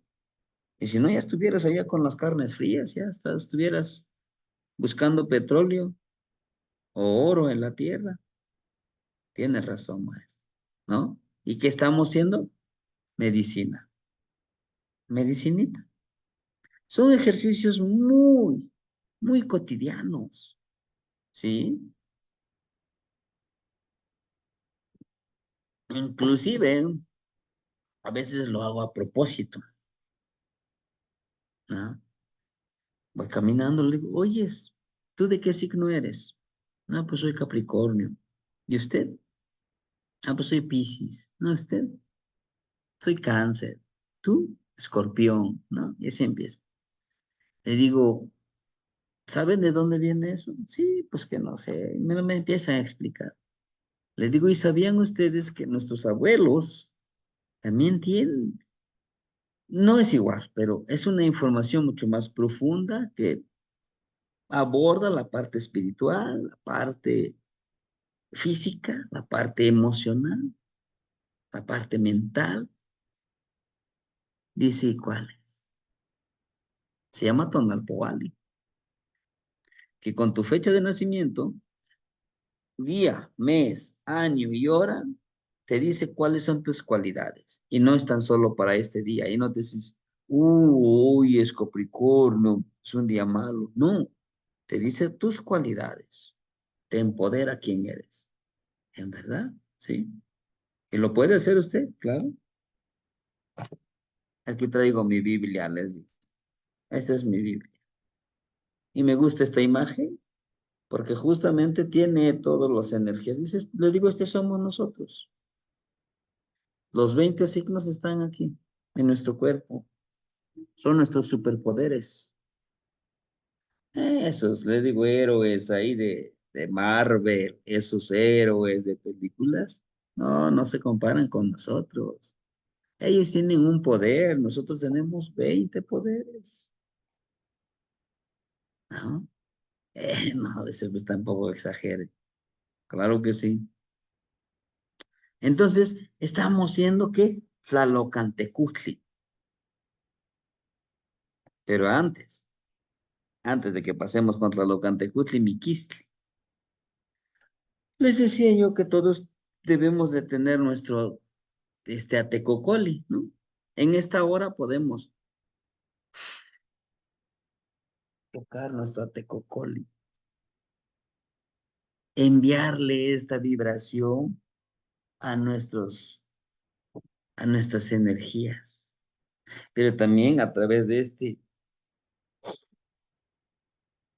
Speaker 1: Y si no, ya estuvieras allá con las carnes frías, estuvieras buscando petróleo o oro en la tierra. Tienes razón, maestro, ¿no? ¿Y qué estamos haciendo? Medicina. Medicinita. Son ejercicios muy, muy cotidianos, ¿sí? Inclusive, a veces lo hago a propósito, ¿no? Voy caminando, le digo, oyes, ¿tú de qué signo eres? No, pues soy Capricornio. ¿Y usted? Ah, pues soy Piscis. No, usted. Soy Cáncer. ¿Tú? Escorpión, ¿no? Y así empieza. Le digo, ¿saben de dónde viene eso? Sí, pues que no sé. Me empiezan a explicar. Le digo, ¿y sabían ustedes que nuestros abuelos también tienen? No es igual, pero es una información mucho más profunda que aborda la parte espiritual, la parte física, la parte emocional, la parte mental. Dice, ¿y cuál es? Se llama Tonalpoali, que con tu fecha de nacimiento, día, mes, año y hora, te dice cuáles son tus cualidades. Y no es tan solo para este día. Y no te dices, hoy es Capricornio, es un día malo. No, te dice tus cualidades. Te empodera quién eres. ¿En verdad? ¿Sí? ¿Y lo puede hacer usted? Claro. Aquí traigo mi Biblia, Leslie. Esta es mi Biblia. Y me gusta esta imagen porque justamente tiene todas las energías. Dices, le digo, este somos nosotros. Los 20 signos están aquí, en nuestro cuerpo. Son nuestros superpoderes. Esos, le digo, héroes ahí de Marvel, esos héroes de películas, no, no se comparan con nosotros. Ellos tienen un poder, nosotros tenemos 20 poderes. ¿No? No, de ser pues tampoco exagere. Claro que sí. Entonces, estamos siendo que Tlalocantecutli. Pero antes de que pasemos con Tlalocantecutli, Miquistli. Les decía yo que todos debemos de tener nuestro atecocoli, ¿no? En esta hora podemos tocar nuestro atecocoli, enviarle esta vibración a a nuestras energías, pero también a través de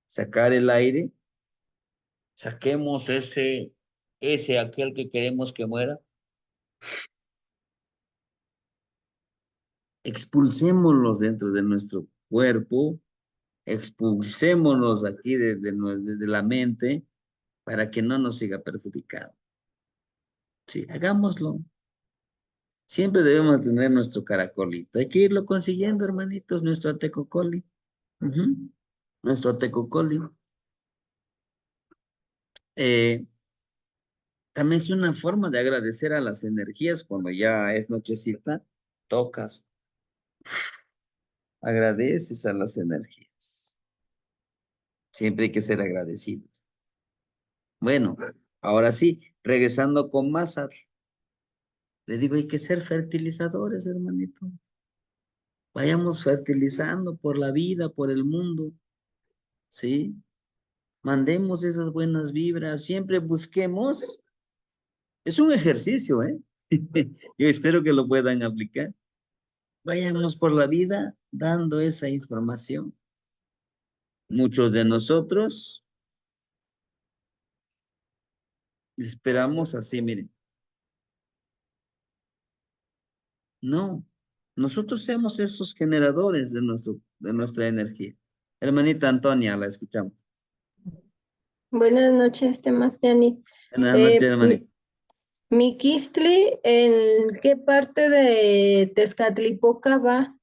Speaker 1: sacar el aire, saquemos aquel que queremos que muera, expulsémoslos dentro de nuestro cuerpo, expulsémonos aquí de la mente para que no nos siga perjudicando. Sí, hagámoslo. Siempre debemos tener nuestro caracolito. Hay que irlo consiguiendo, hermanitos, nuestro atecocoli. Ujú. Nuestro atecocoli. También es una forma de agradecer a las energías cuando ya es nochecita. Tocas, agradeces a las energías. Siempre hay que ser agradecidos. Bueno, ahora sí, regresando con Mazat. Le digo, hay que ser fertilizadores, hermanitos. Vayamos fertilizando por la vida, por el mundo. ¿Sí? Mandemos esas buenas vibras, siempre busquemos. Es un ejercicio, ¿eh? Yo espero que lo puedan aplicar. Vayamos por la vida dando esa información. Muchos de nosotros esperamos así, miren. No, nosotros somos esos generadores de nuestra energía. Hermanita Antonia, la escuchamos.
Speaker 9: Buenas noches, Temastiani.
Speaker 1: Buenas noches, hermanita.
Speaker 9: Miquistli, ¿en qué parte de Tezcatlipoca va?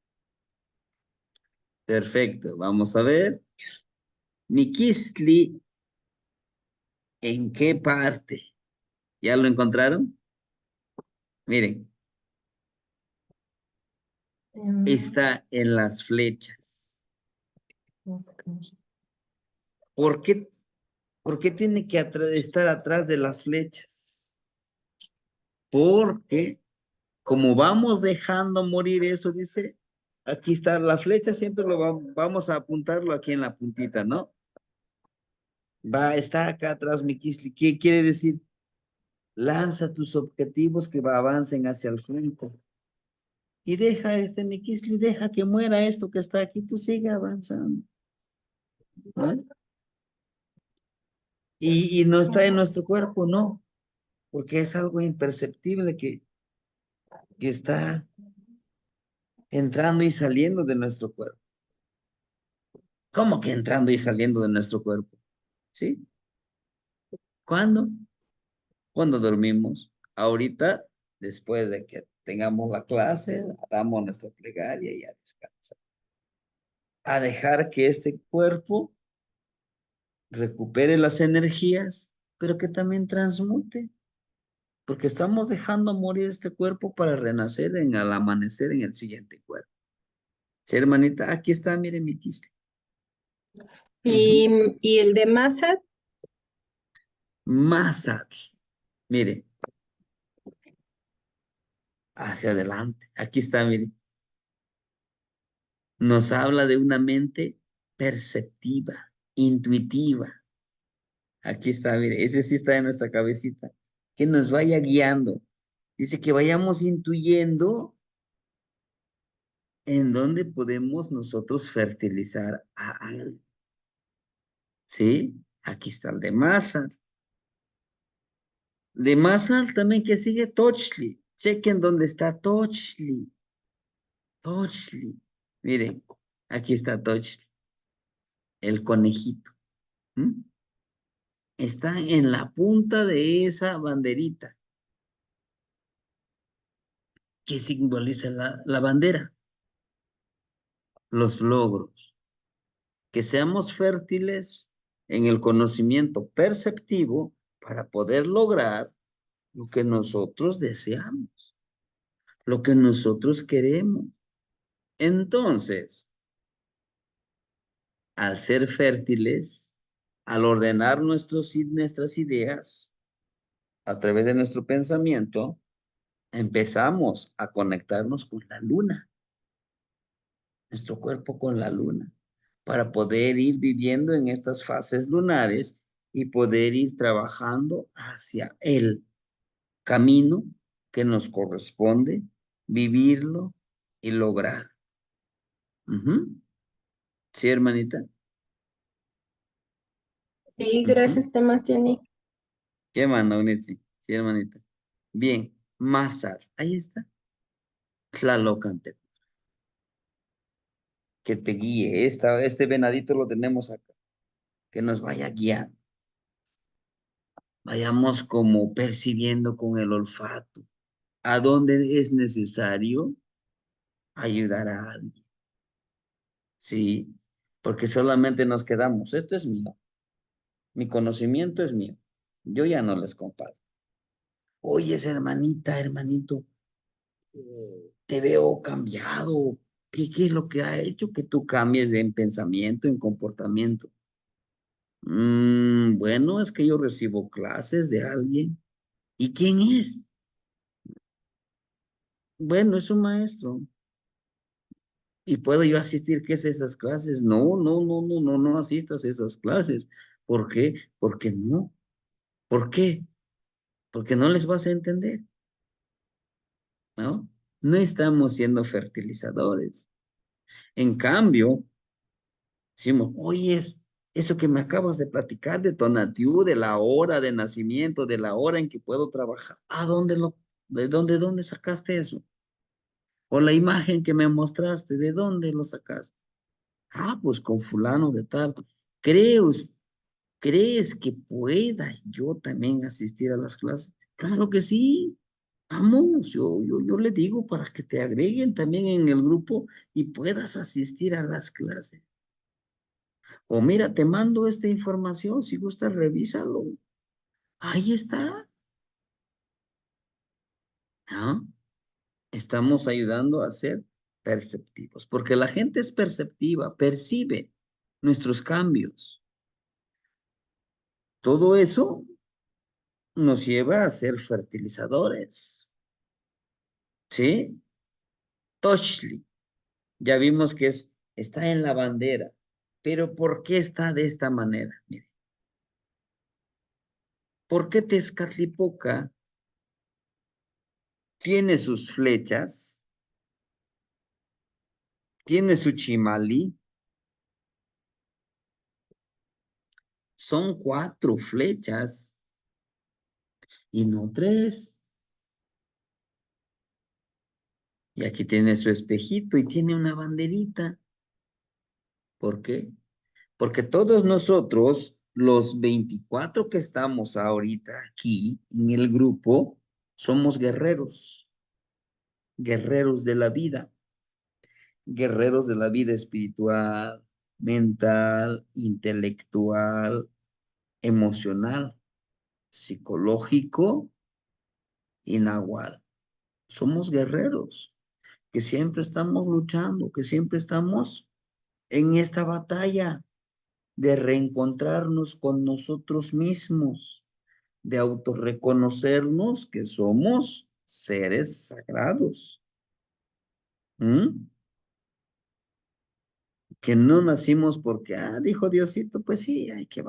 Speaker 1: Perfecto, vamos a ver. Miquistli, ¿en qué parte? ¿Ya lo encontraron? Miren, está en las flechas.
Speaker 9: Ok.
Speaker 1: ¿Por qué tiene que estar atrás de las flechas? Porque como vamos dejando morir eso, dice, Aquí está la flecha, siempre vamos a apuntarlo aquí en la puntita, ¿no? Está acá atrás, mi Kisli. ¿Qué quiere decir? Lanza tus objetivos que avancen hacia el frente. Y deja mi Kisli, deja que muera esto que está aquí, tú sigue avanzando. ¿Ah? Y no está en nuestro cuerpo, no, porque es algo imperceptible que está entrando y saliendo de nuestro cuerpo. ¿Cómo que entrando y saliendo de nuestro cuerpo? ¿Sí? ¿Cuándo? Cuando dormimos. Ahorita, después de que tengamos la clase, damos nuestra plegaria y a descansar. A dejar que este cuerpo recupere las energías, pero que también transmute, porque estamos dejando morir este cuerpo para renacer al amanecer en el siguiente cuerpo. Sí, hermanita, aquí está, mire mi quiste.
Speaker 9: Y el de masa,
Speaker 1: Masat, mire, hacia adelante, aquí está, mire. Nos habla de una mente perceptiva, intuitiva. Aquí está, mire, ese sí está en nuestra cabecita. Que nos vaya guiando. Dice que vayamos intuyendo en dónde podemos nosotros fertilizar a algo. ¿Sí? Aquí está el de Masal. De Masal también que sigue Tochli. Chequen dónde está Tochli. Tochli. Miren, aquí está Tochli. El conejito. ¿Mm? Está en la punta de esa banderita. ¿Qué simboliza la bandera? Los logros. Que seamos fértiles en el conocimiento perceptivo para poder lograr lo que nosotros deseamos, lo que nosotros queremos. Entonces, al ser fértiles, al ordenar nuestras ideas a través de nuestro pensamiento, empezamos a conectarnos con la luna, nuestro cuerpo con la luna, para poder ir viviendo en estas fases lunares y poder ir trabajando hacia el camino que nos corresponde vivirlo y lograr. Sí, hermanita.
Speaker 9: sí, gracias, Temas Jenny.
Speaker 1: ¿Qué manda, Unitzi? Sí, hermanita. Bien, Masar, ahí está. Tlalocante. Que te guíe. Este venadito lo tenemos acá. Que nos vaya guiando. Vayamos como percibiendo con el olfato. ¿A dónde es necesario ayudar a alguien? Sí, porque solamente nos quedamos. Esto es mío. Mi conocimiento es mío. Yo ya no les comparto. Oye, hermanita, hermanito, te veo cambiado. ¿Qué es lo que ha hecho que tú cambies en pensamiento, en comportamiento? Bueno, es que yo recibo clases de alguien. ¿Y quién es? Bueno, es un maestro. ¿Y puedo yo asistir qué es esas clases? No asistas a esas clases. ¿Por qué? Porque no. ¿Por qué? Porque no les vas a entender, ¿no? No estamos siendo fertilizadores. En cambio, decimos, oye, eso que me acabas de platicar de Tonatiuh, de la hora de nacimiento, de la hora en que puedo trabajar. ¿De dónde sacaste eso? O la imagen que me mostraste, ¿de dónde lo sacaste? Ah, pues con fulano de tal. ¿Crees, ¿Crees que pueda yo también asistir a las clases? Claro que sí. Vamos, yo le digo para que te agreguen también en el grupo y puedas asistir a las clases. O mira, te mando esta información, si gustas, revísalo. Ahí está. ¿Ah? Estamos ayudando a ser perceptivos, porque la gente es perceptiva, percibe nuestros cambios. Todo eso nos lleva a ser fertilizadores. ¿Sí? Toshli. Ya vimos que está en la bandera. Pero ¿por qué está de esta manera? Mire. ¿Por qué Tezcatlipoca tiene sus flechas, tiene su chimali? Son 4 flechas y no 3. Y aquí tiene su espejito y tiene una banderita. ¿Por qué? Porque todos nosotros, los 24 que estamos ahorita aquí en el grupo, somos guerreros, guerreros de la vida, guerreros de la vida espiritual, mental, intelectual, emocional, psicológico y nahual. Somos guerreros que siempre estamos luchando, que siempre estamos en esta batalla de reencontrarnos con nosotros mismos, de autorreconocernos que somos seres sagrados. ¿Mm? Que no nacimos porque, dijo Diosito, pues sí, ay, que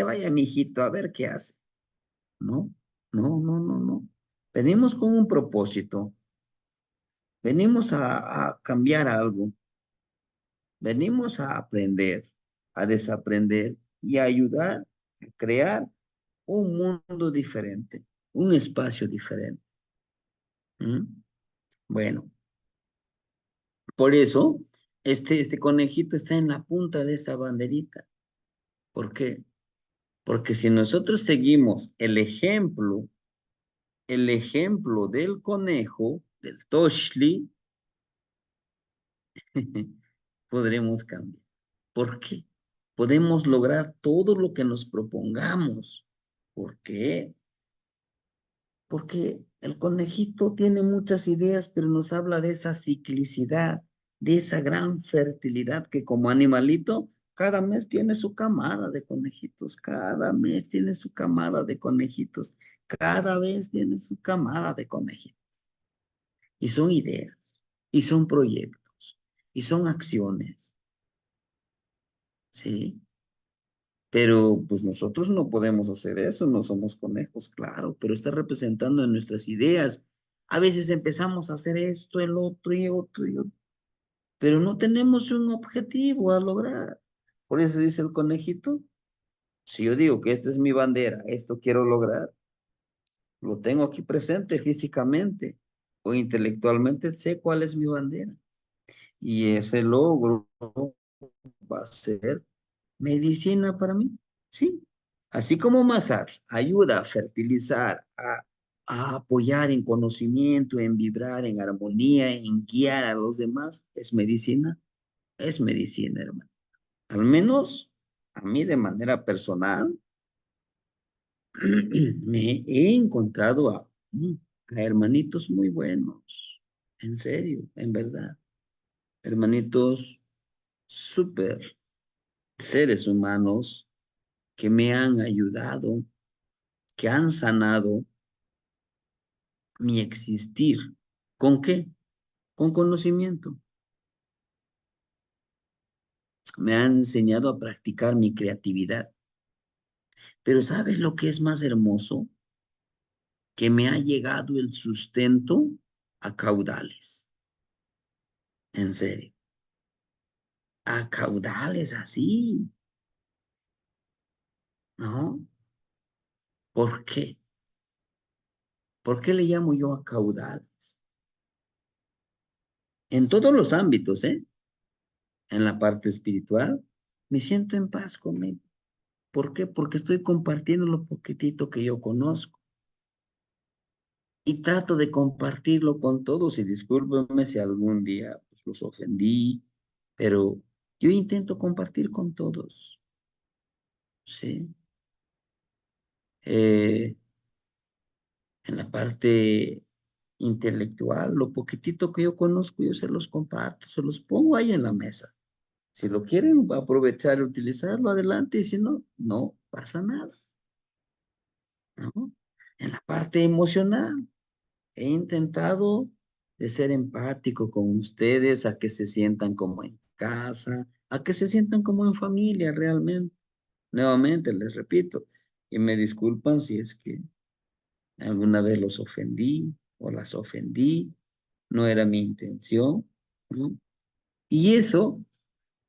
Speaker 1: vaya mi hijito a ver qué hace. No, no, no, no, no. Venimos con un propósito, venimos a cambiar algo, venimos a aprender, a desaprender y a ayudar a crear un mundo diferente, un espacio diferente. ¿Mm? Bueno, por eso este conejito está en la punta de esta banderita. ¿Por qué? Porque si nosotros seguimos el ejemplo del conejo, del Toshli, podremos cambiar. ¿Por qué? Podemos lograr todo lo que nos propongamos. ¿Por qué? Porque el conejito tiene muchas ideas, pero nos habla de esa ciclicidad, de esa gran fertilidad que como animalito, cada mes tiene su camada de conejitos, cada mes tiene su camada de conejitos, cada vez tiene su camada de conejitos. Y son ideas, y son proyectos, y son acciones, ¿sí? Pero pues nosotros no podemos hacer eso, no somos conejos, claro, pero está representando en nuestras ideas. A veces empezamos a hacer esto, el otro y otro y otro, pero no tenemos un objetivo a lograr. Por eso dice el conejito, si yo digo que esta es mi bandera, esto quiero lograr, lo tengo aquí presente físicamente o intelectualmente, sé cuál es mi bandera. Y ese logro va a ser medicina para mí, ¿sí? Así como Masar ayuda a fertilizar, a apoyar en conocimiento, en vibrar, en armonía, en guiar a los demás, es medicina, hermano. Al menos a mí de manera personal, me he encontrado a hermanitos muy buenos, en serio, en verdad. Hermanitos súper seres humanos que me han ayudado, que han sanado mi existir. ¿Con qué? Con conocimiento. Me han enseñado a practicar mi creatividad. Pero ¿sabes lo que es más hermoso? Que me ha llegado el sustento a caudales. En serio. A caudales así. ¿No? ¿Por qué? ¿Por qué le llamo yo a caudales? En todos los ámbitos, ¿eh? En la parte espiritual, me siento en paz conmigo. ¿Por qué? Porque estoy compartiendo lo poquitito que yo conozco. Y trato de compartirlo con todos y discúlpenme si algún día pues, los ofendí, pero yo intento compartir con todos, ¿sí? En la parte intelectual, lo poquitito que yo conozco, yo se los comparto, se los pongo ahí en la mesa. Si lo quieren aprovechar y utilizarlo, adelante, y si no, no pasa nada, ¿no? En la parte emocional, he intentado de ser empático con ustedes, a que se sientan como en casa, a que se sientan como en familia realmente. Nuevamente les repito, y me disculpan si es que alguna vez los ofendí o las ofendí, no era mi intención, ¿no? Y eso,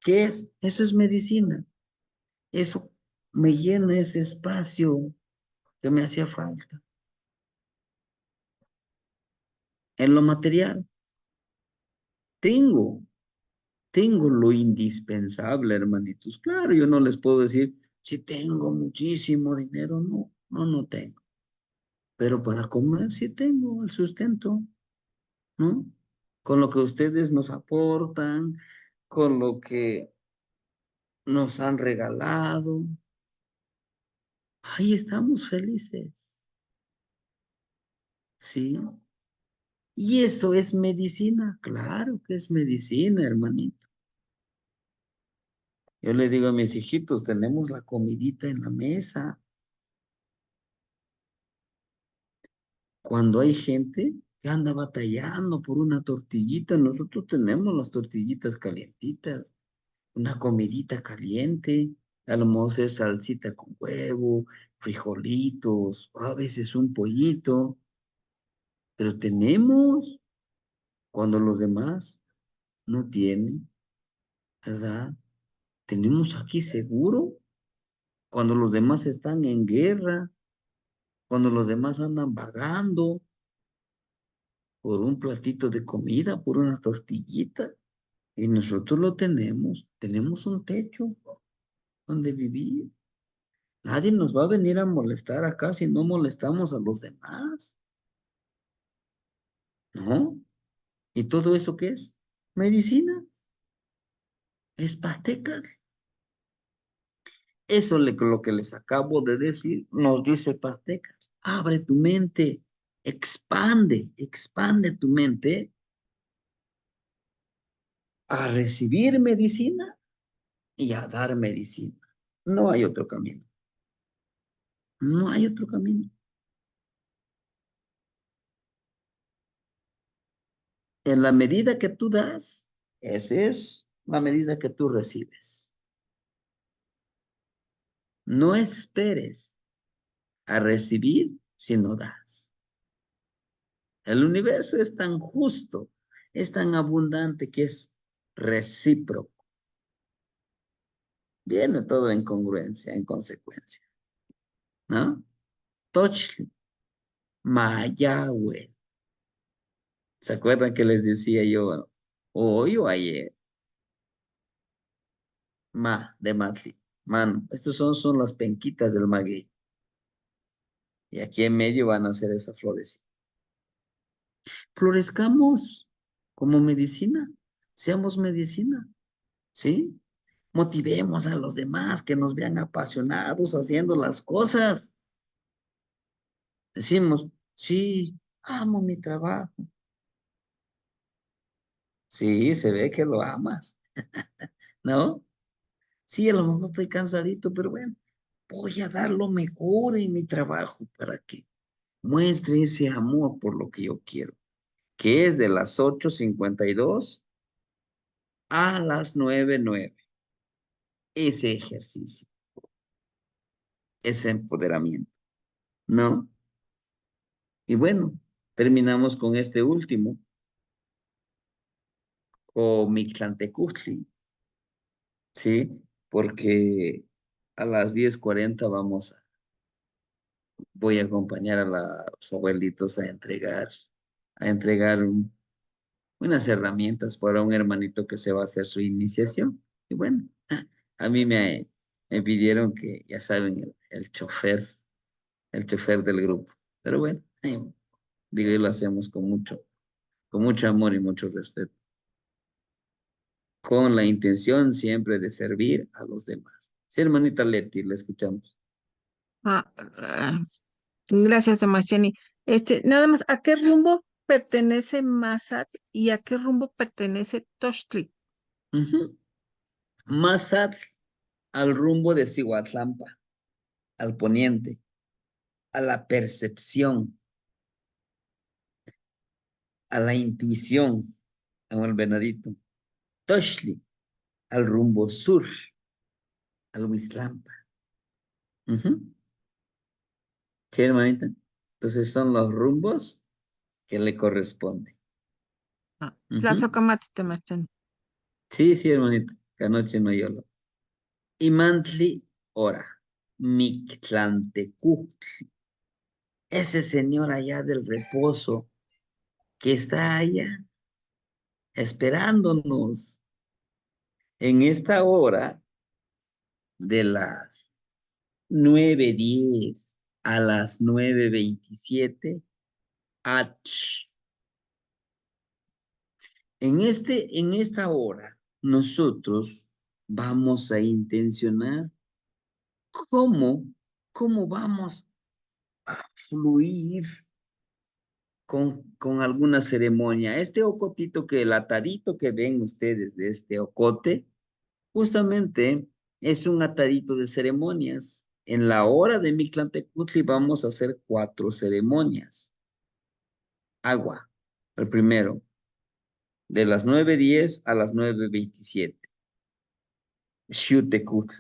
Speaker 1: ¿qué es? Eso es medicina. Eso me llena ese espacio que me hacía falta. En lo material, tengo, tengo lo indispensable, hermanitos. Claro, yo no les puedo decir, si tengo muchísimo dinero, no, no tengo. Pero para comer sí tengo el sustento, ¿no? Con lo que ustedes nos aportan, con lo que nos han regalado. Ahí estamos felices. ¿Sí? Y eso es medicina. Claro que es medicina, hermanito. Yo le digo a mis hijitos, tenemos la comidita en la mesa. Cuando hay gente que anda batallando por una tortillita, nosotros tenemos las tortillitas calientitas, una comidita caliente, a lo mejor es salsita con huevo, frijolitos, a veces un pollito, pero tenemos cuando los demás no tienen, ¿verdad? Tenemos aquí seguro cuando los demás están en guerra, cuando los demás andan vagando por un platito de comida, por una tortillita, y nosotros lo tenemos un techo donde vivir. Nadie nos va a venir a molestar acá si no molestamos a los demás, ¿no? ¿Y todo eso qué es? Medicina, es Pasteca. Eso es lo que les acabo de decir, nos dice Pastecas. Abre tu mente, expande tu mente a recibir medicina y a dar medicina. No hay otro camino. No hay otro camino. En la medida que tú das, esa es la medida que tú recibes. No esperes a recibir si no das. El universo es tan justo, es tan abundante que es recíproco. Viene todo en congruencia, en consecuencia. ¿No? Tochli, Mayahue. ¿Se acuerdan que les decía yo hoy o ayer? De Matli. Mano, estos son las penquitas del maguey. Y aquí en medio van a hacer esa florecita. Florezcamos como medicina. Seamos medicina. ¿Sí? Motivemos a los demás que nos vean apasionados haciendo las cosas. Decimos, sí, amo mi trabajo. Sí, se ve que lo amas, ¿no? Sí, a lo mejor estoy cansadito, pero bueno, voy a dar lo mejor en mi trabajo para que muestre ese amor por lo que yo quiero, que es de las 8:52 a las 9:09. Ese ejercicio, ese empoderamiento, ¿no? Y bueno, terminamos con este último, o Mictlantecutli, ¿sí? Porque a las 10:40 voy a acompañar a los abuelitos a entregar unas herramientas para un hermanito que se va a hacer su iniciación. Y bueno, a mí me pidieron que, ya saben, el chofer del grupo. Pero bueno, digo, y lo hacemos con mucho amor y mucho respeto, con la intención siempre de servir a los demás. Sí, hermanita Leti, la escuchamos.
Speaker 4: Ah, gracias, Demasiani. Nada más, ¿a qué rumbo pertenece Masat y a qué rumbo pertenece Tochtli?
Speaker 1: Masat al rumbo de Cihuatlampa, al poniente, a la percepción. a la intuición, al venadito. Toshli, al rumbo sur, al Huizlampa. Sí, hermanita. Entonces son los rumbos que le corresponden.
Speaker 4: Tlazocamati, Temachani.
Speaker 1: Sí, hermanita. Que anoche no yo lo. Imantli ora. Mictlantecutli. Ese señor allá del reposo que está allá esperándonos en esta hora de las 9:10 a las 9:27. En esta hora, nosotros vamos a intencionar cómo vamos a fluir con alguna ceremonia. Este ocotito el atadito que ven ustedes de este ocote, justamente es un atadito de ceremonias. En la hora de Mictlantecutli vamos a hacer 4 ceremonias. Agua, el primero, de las 9:10 a las 9:27. Xutecutl.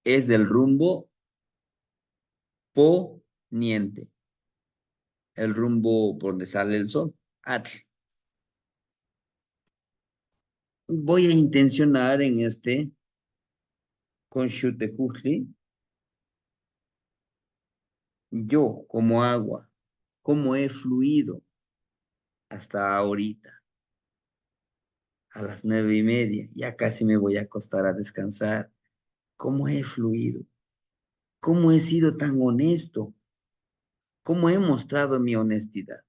Speaker 1: Es del rumbo poniente. El rumbo por donde sale el sol. Atl. Voy a intencionar en con Xutecutli, yo como agua, cómo he fluido hasta ahorita, a las 9:30, ya casi me voy a acostar a descansar. ¿Cómo he fluido? ¿Cómo he sido tan honesto? ¿Cómo he mostrado mi honestidad?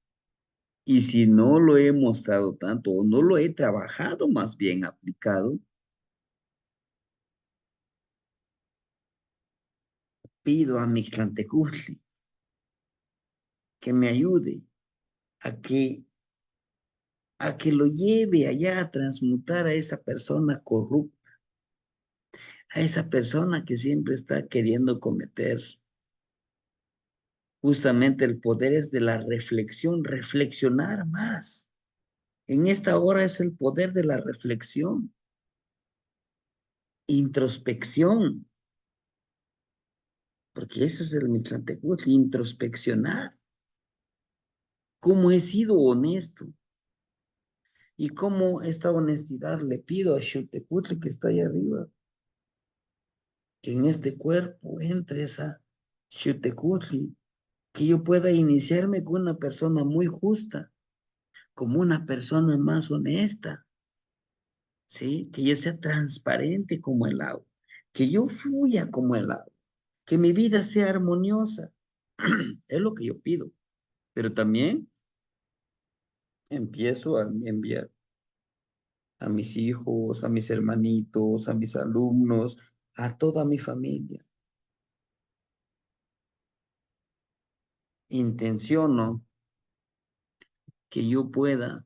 Speaker 1: Y si no lo he mostrado tanto o no lo he trabajado más bien aplicado, pido a Mictlantecutli que me ayude a que lo lleve allá a transmutar a esa persona corrupta, a esa persona que siempre está queriendo cometer. Justamente el poder es de la reflexión, reflexionar más. En esta hora es el poder de la reflexión, introspección, porque eso es el Mictlantecutli, introspeccionar. ¿Cómo he sido honesto? Y cómo esta honestidad le pido a Xutecutli que está ahí arriba, que en este cuerpo entre esa Xutecutli, que yo pueda iniciarme con una persona muy justa, como una persona más honesta, ¿sí? Que yo sea transparente como el agua, que yo fluya como el agua, que mi vida sea armoniosa. Es lo que yo pido, pero también empiezo a enviar a mis hijos, a mis hermanitos, a mis alumnos, a toda mi familia. Intenciono que yo pueda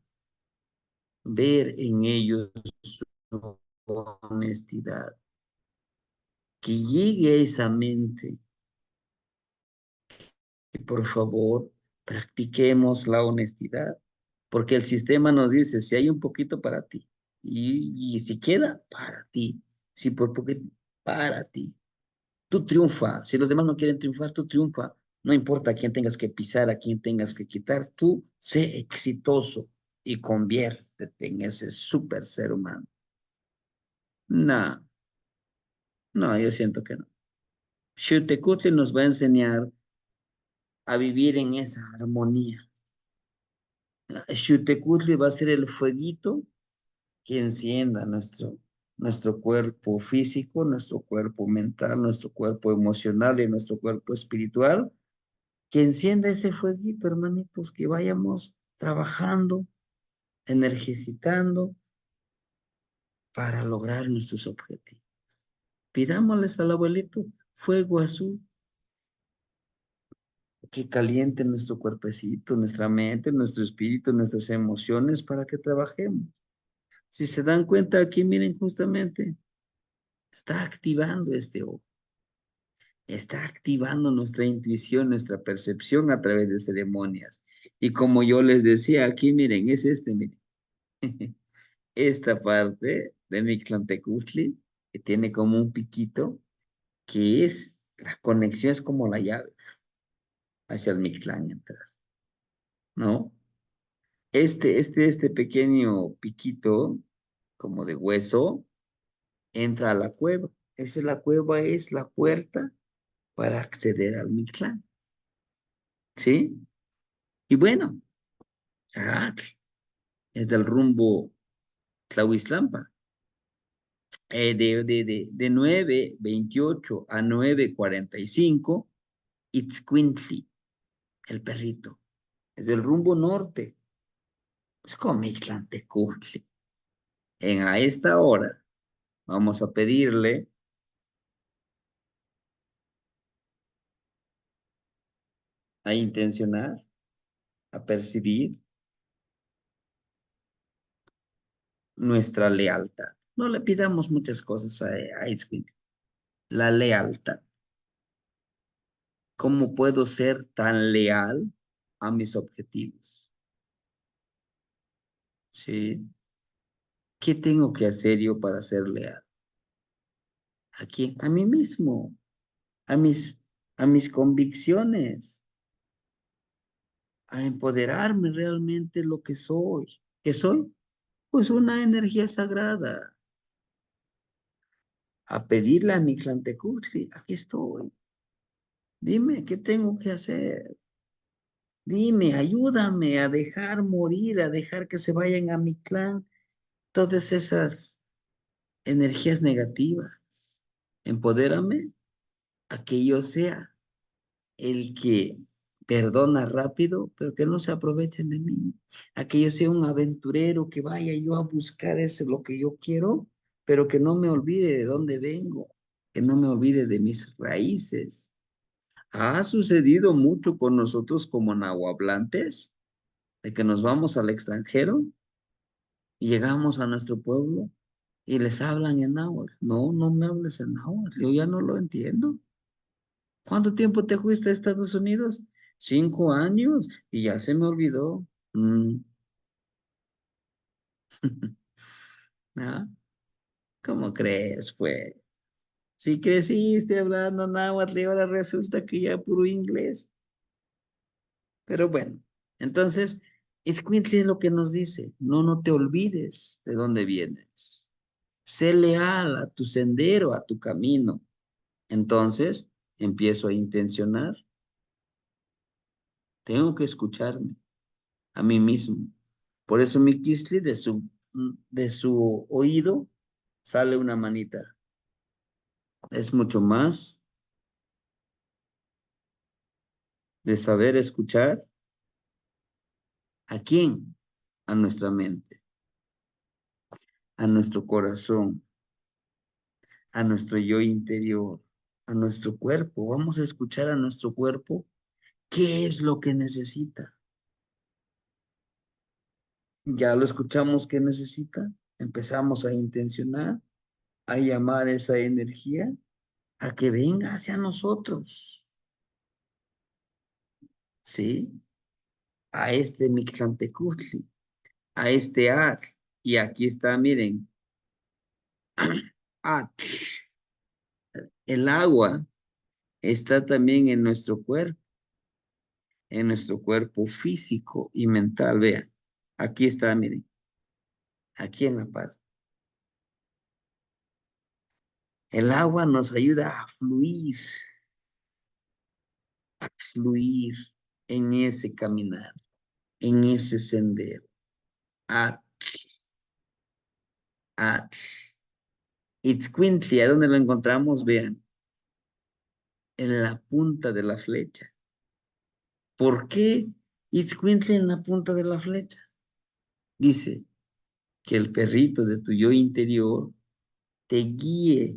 Speaker 1: ver en ellos su honestidad, que llegue a esa mente, que por favor practiquemos la honestidad, porque el sistema nos dice, si hay un poquito para ti, y si queda, para ti, si por poquito, para ti. Tú triunfa, si los demás no quieren triunfar, tú triunfa. No importa a quién tengas que pisar, a quién tengas que quitar, tú sé exitoso y conviértete en ese super ser humano. No, no, yo siento que no. Xutecuhtli nos va a enseñar a vivir en esa armonía. Xutecuhtli va a ser el fueguito que encienda nuestro cuerpo físico, nuestro cuerpo mental, nuestro cuerpo emocional y nuestro cuerpo espiritual. Que encienda ese fueguito, hermanitos, que vayamos trabajando, energizando para lograr nuestros objetivos. Pidámosles al abuelito fuego azul, que caliente nuestro cuerpecito, nuestra mente, nuestro espíritu, nuestras emociones para que trabajemos. Si se dan cuenta aquí, miren justamente, está activando este ojo. Está activando nuestra intuición, nuestra percepción a través de ceremonias. Y como yo les decía aquí, miren, es miren. Esta parte de Mixtlantecutli, que tiene como un piquito, que es, la conexión es como la llave hacia el Mictlán entrar, ¿no? Este pequeño piquito, como de hueso, entra a la cueva. La cueva es la puerta para acceder al Mictlán, ¿sí? Y bueno, Agatl es del rumbo Tlahuizlampa. De 9:28 a 9:45, Itzcuintli, el perrito. Es del rumbo norte. Es como Mictlantecutli. A esta hora vamos a pedirle a intencionar, a percibir nuestra lealtad. No le pidamos muchas cosas a Itzcuintli. La lealtad. ¿Cómo puedo ser tan leal a mis objetivos? ¿Sí? ¿Qué tengo que hacer yo para ser leal? ¿A quién? A mí mismo, a mis convicciones, a empoderarme realmente lo que soy. ¿Qué soy? Pues una energía sagrada. A pedirle a mi Mictlantecutli, aquí estoy. Dime, ¿qué tengo que hacer? Dime, ayúdame a dejar morir, a dejar que se vayan a mi clan todas esas energías negativas. Empodérame a que yo sea el que perdona rápido, pero que no se aprovechen de mí. A que yo sea un aventurero, que vaya yo a buscar eso, lo que yo quiero, pero que no me olvide de dónde vengo, que no me olvide de mis raíces. Ha sucedido mucho con nosotros como nahuablantes, de que nos vamos al extranjero y llegamos a nuestro pueblo y les hablan en náhuatl. No, no me hables en náhuatl, yo ya no lo entiendo. ¿Cuánto tiempo te fuiste a Estados Unidos? 5 años y ya se me olvidó. ¿Ah? ¿Cómo crees, pues? Si creciste hablando náhuatl y ahora resulta que ya puro inglés. Pero bueno, entonces, Escuintle es lo que nos dice, no te olvides de dónde vienes. Sé leal a tu sendero, a tu camino. Entonces, empiezo a intencionar. Tengo que escucharme a mí mismo. Por eso mi Kisli de su oído sale una manita. Es mucho más de saber escuchar. ¿A quién? A nuestra mente, a nuestro corazón, a nuestro yo interior, a nuestro cuerpo. Vamos a escuchar a nuestro cuerpo. ¿Qué es lo que necesita? Ya lo escuchamos que necesita. Empezamos a intencionar, a llamar esa energía a que venga hacia nosotros. ¿Sí? A este Mictlantecutli, a este At. Y aquí está, miren, At. El agua está también en nuestro cuerpo físico y mental. Vean, aquí está, miren, aquí en la parte. El agua nos ayuda a fluir en ese caminar, en ese sendero. At, At. Itzcuintli, ¿a dónde lo encontramos? Vean, en la punta de la flecha. ¿Por qué Itzcuintli en la punta de la flecha? Dice que el perrito de tu yo interior te guíe,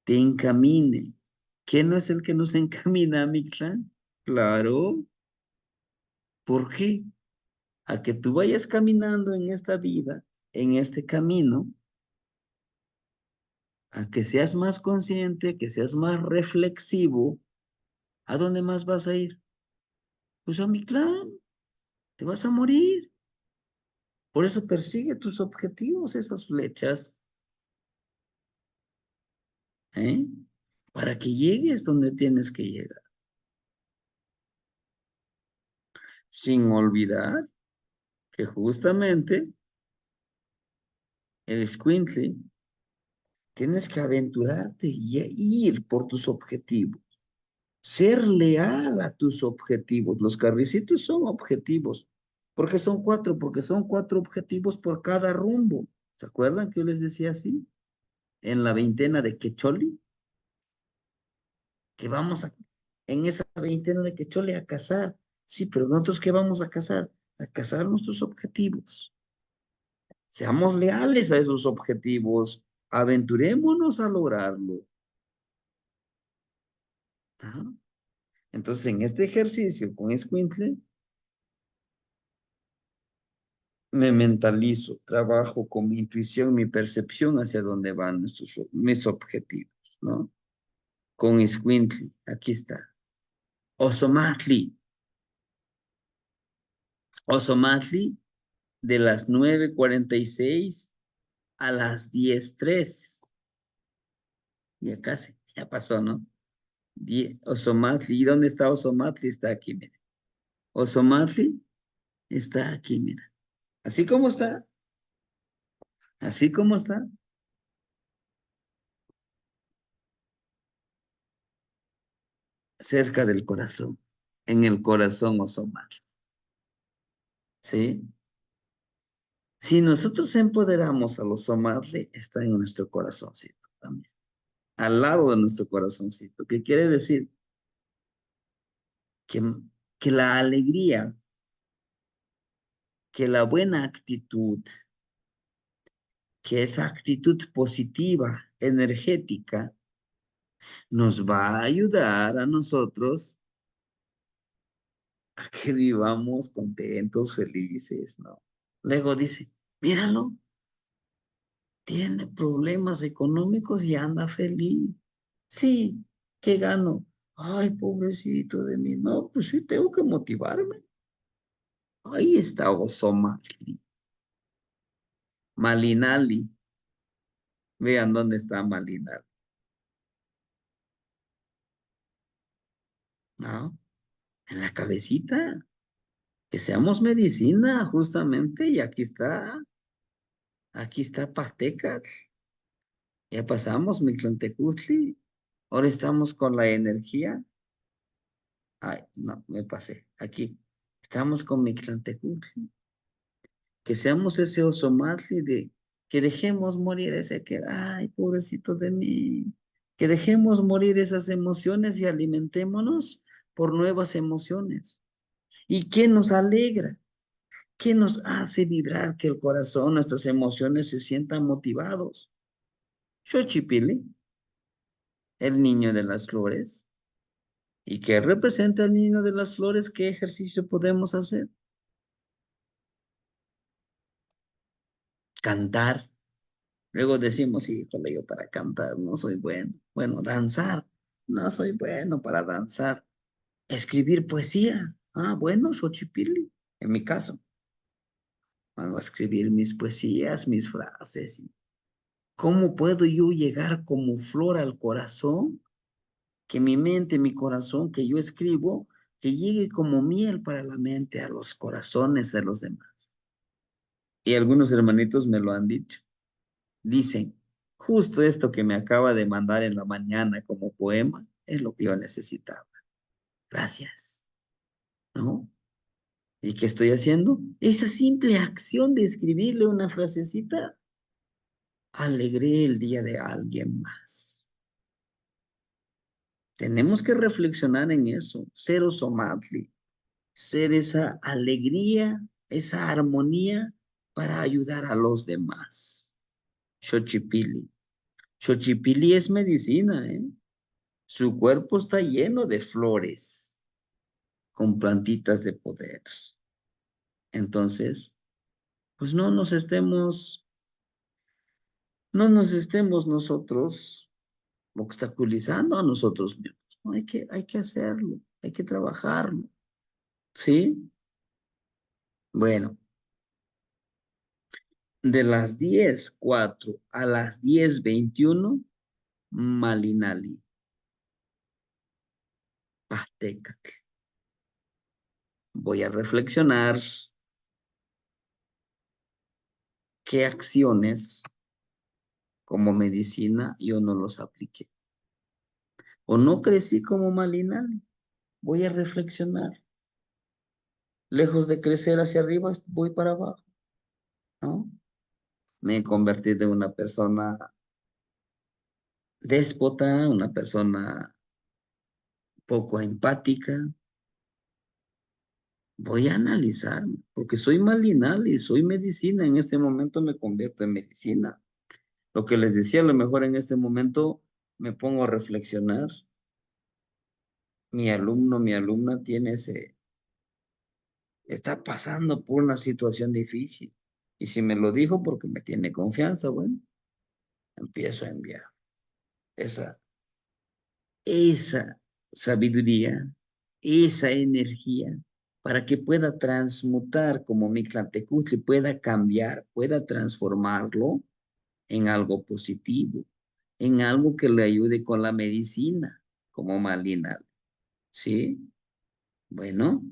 Speaker 1: te encamine. ¿Qué no es el que nos encamina a Mictlán? Claro. ¿Por qué? A que tú vayas caminando en esta vida, en este camino, a que seas más consciente, que seas más reflexivo. ¿A dónde más vas a ir? Pues a Mictlán. te vas a morir. Por eso persigue tus objetivos, esas flechas. ¿Eh? Para que llegues donde tienes que llegar. Sin olvidar que justamente el escuincle tienes que aventurarte y ir por tus objetivos. Ser leal a tus objetivos. Los carricitos son objetivos. ¿Por qué son 4? Porque son 4 objetivos por cada rumbo. ¿Se acuerdan que yo les decía así? En la veintena de Quecholi. Que vamos en esa veintena de Quecholi a cazar. Sí, pero nosotros ¿qué vamos a cazar? A cazar nuestros objetivos. Seamos leales a esos objetivos. Aventurémonos a lograrlo. ¿Ah? Entonces, en este ejercicio con escuincle, me mentalizo, trabajo con mi intuición, mi percepción hacia dónde van mis objetivos, ¿no? Con escuintle, aquí está. Osomatli. Osomatli de las 9:46 a las 10:03. Ya casi, ya pasó, ¿no? Osomatli. ¿Y dónde está Osomatli? Está aquí, mire. Osomatli está aquí, mira. Así como está. Así como está. Cerca del corazón. En el corazón Osomatli. ¿Sí? Si nosotros empoderamos a los Osomatli, está en nuestro corazoncito también. Al lado de nuestro corazoncito. ¿Qué quiere decir? Que la alegría, que la buena actitud, que esa actitud positiva, energética, nos va a ayudar a nosotros a que vivamos contentos, felices, ¿no? Luego dice, míralo, tiene problemas económicos y anda feliz. Sí, ¿qué gano? Ay, pobrecito de mí. No, pues sí, tengo que motivarme. Ahí está Osomatli. Malinali. Vean dónde está Malinali. ¿No? En la cabecita. Que seamos medicina, justamente. Y aquí está. Aquí está Pastecat. Ya pasamos Mictlantecutli. Ahora estamos con la energía. Ay, no, me pasé. Aquí. Estamos con Mictlantecutli. Que seamos ese Osomatli de que dejemos morir ese que, ay, pobrecito de mí. Que dejemos morir esas emociones y alimentémonos por nuevas emociones. ¿Y qué nos alegra? ¿Qué nos hace vibrar que el corazón, nuestras emociones se sientan motivados? Xochipilli, el niño de las flores. ¿Y qué representa el niño de las flores? ¿Qué ejercicio podemos hacer? Cantar. Luego decimos, híjole, yo para cantar no soy bueno. Bueno, danzar. No soy bueno para danzar. Escribir poesía. Ah, bueno, Xochipilli, en mi caso. Bueno, escribir mis poesías, mis frases. ¿Cómo puedo yo llegar como flor al corazón? Que mi mente, mi corazón, que yo escribo, que llegue como miel para la mente a los corazones de los demás. Y algunos hermanitos me lo han dicho. Dicen, justo esto que me acaba de mandar en la mañana como poema es lo que yo necesitaba. Gracias. ¿No? ¿Y qué estoy haciendo? Esa simple acción de escribirle una frasecita, alegré el día de alguien más. Tenemos que reflexionar en eso, ser Osomatli, ser esa alegría, esa armonía para ayudar a los demás. Xochipilli. Xochipilli es medicina, ¿eh? Su cuerpo está lleno de flores con plantitas de poder. Entonces, pues no nos estemos nosotros obstaculizando a nosotros mismos. No, hay que hacerlo, hay que trabajarlo. ¿Sí? Bueno, de las 10:04 a las 10:21, Malinali, Pastecac. Voy a reflexionar qué acciones como medicina yo no los apliqué. O no crecí como Malinali. Voy a reflexionar. Lejos de crecer hacia arriba, voy para abajo, ¿no? Me he convertido en una persona déspota, una persona poco empática. Voy a analizar, porque soy Malinali, soy medicina. En este momento me convierto en medicina. Lo que les decía, a lo mejor en este momento me pongo a reflexionar. Mi alumno, mi alumna está pasando por una situación difícil. Y si me lo dijo porque me tiene confianza, bueno, empiezo a enviar esa sabiduría, esa energía, para que pueda transmutar como Mictlantecutli, pueda cambiar, pueda transformarlo en algo positivo, en algo que le ayude con la medicina, como Malina, ¿sí? Bueno,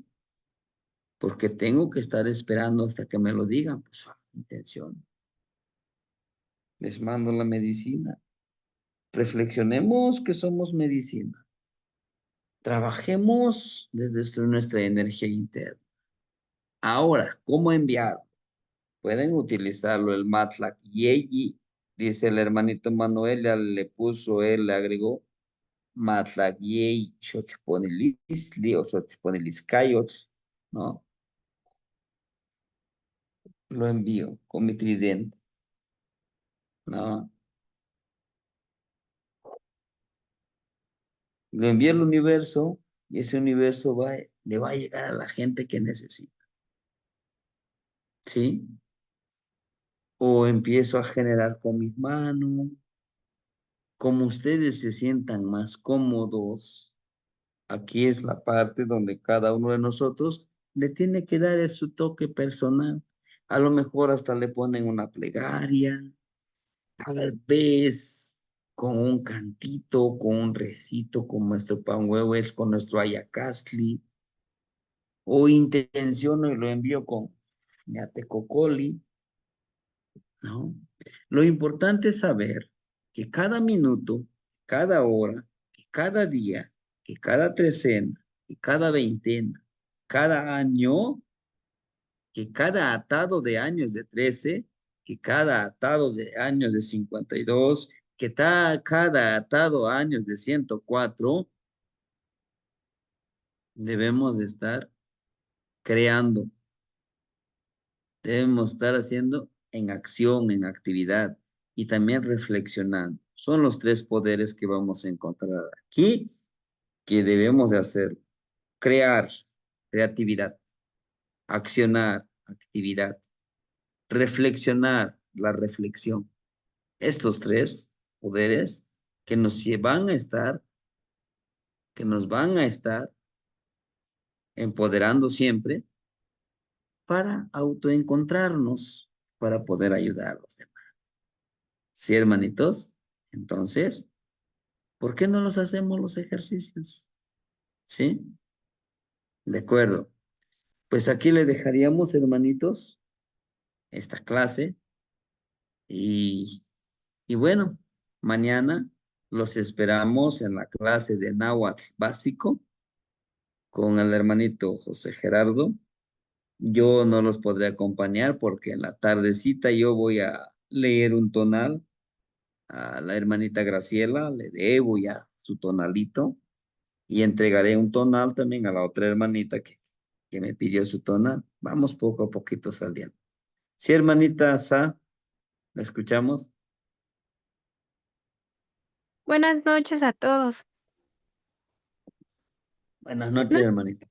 Speaker 1: porque tengo que estar esperando hasta que me lo digan, pues intención. Les mando la medicina. Reflexionemos que somos medicina. Trabajemos desde nuestra energía interna. Ahora, ¿cómo enviar? Pueden utilizarlo el Matlac Yeyi, dice el hermanito Manuel, ya le puso, él le agregó Matlac Yeyi Xochiponilisli o Xochiponiliscayot, ¿no? Lo envío con mi tridente, ¿no? Lo envío al universo y ese universo le va a llegar a la gente que necesita, ¿sí? O empiezo a generar con mis manos, como ustedes se sientan más cómodos. Aquí es la parte donde cada uno de nosotros le tiene que dar su toque personal. A lo mejor hasta le ponen una plegaria, tal vez con un cantito, con un recito, con nuestro pan huehuel, con nuestro ayacastli, o intenciono y lo envío con ñatecocoli, ¿no? Lo importante es saber que cada minuto, cada hora, que cada día, que cada trecena, que cada veintena, cada año, que cada atado de años de 13, que cada atado de años de 52, que cada atado años de 104, debemos de estar creando, debemos estar haciendo en acción, en actividad y también reflexionando. Son los tres poderes que vamos a encontrar aquí que debemos de hacer. Crear, creatividad, accionar, actividad, reflexionar, la reflexión. Estos tres poderes que nos van a estar, que nos van a estar empoderando siempre para autoencontrarnos, para poder ayudar a los demás. ¿Sí, hermanitos? Entonces, ¿por qué no los hacemos los ejercicios? ¿Sí? De acuerdo. Pues aquí le dejaríamos, hermanitos, esta clase y bueno, mañana los esperamos en la clase de náhuatl básico con el hermanito José Gerardo. Yo no los podré acompañar porque en la tardecita yo voy a leer un tonal a la hermanita Graciela, le debo ya su tonalito y entregaré un tonal también a la otra hermanita que me pidió su tonal. Vamos poco a poquito saliendo. Sí, hermanita Sa, ¿la escuchamos?
Speaker 9: Buenas noches a todos.
Speaker 1: Buenas
Speaker 9: Na-
Speaker 1: noches, hermanita.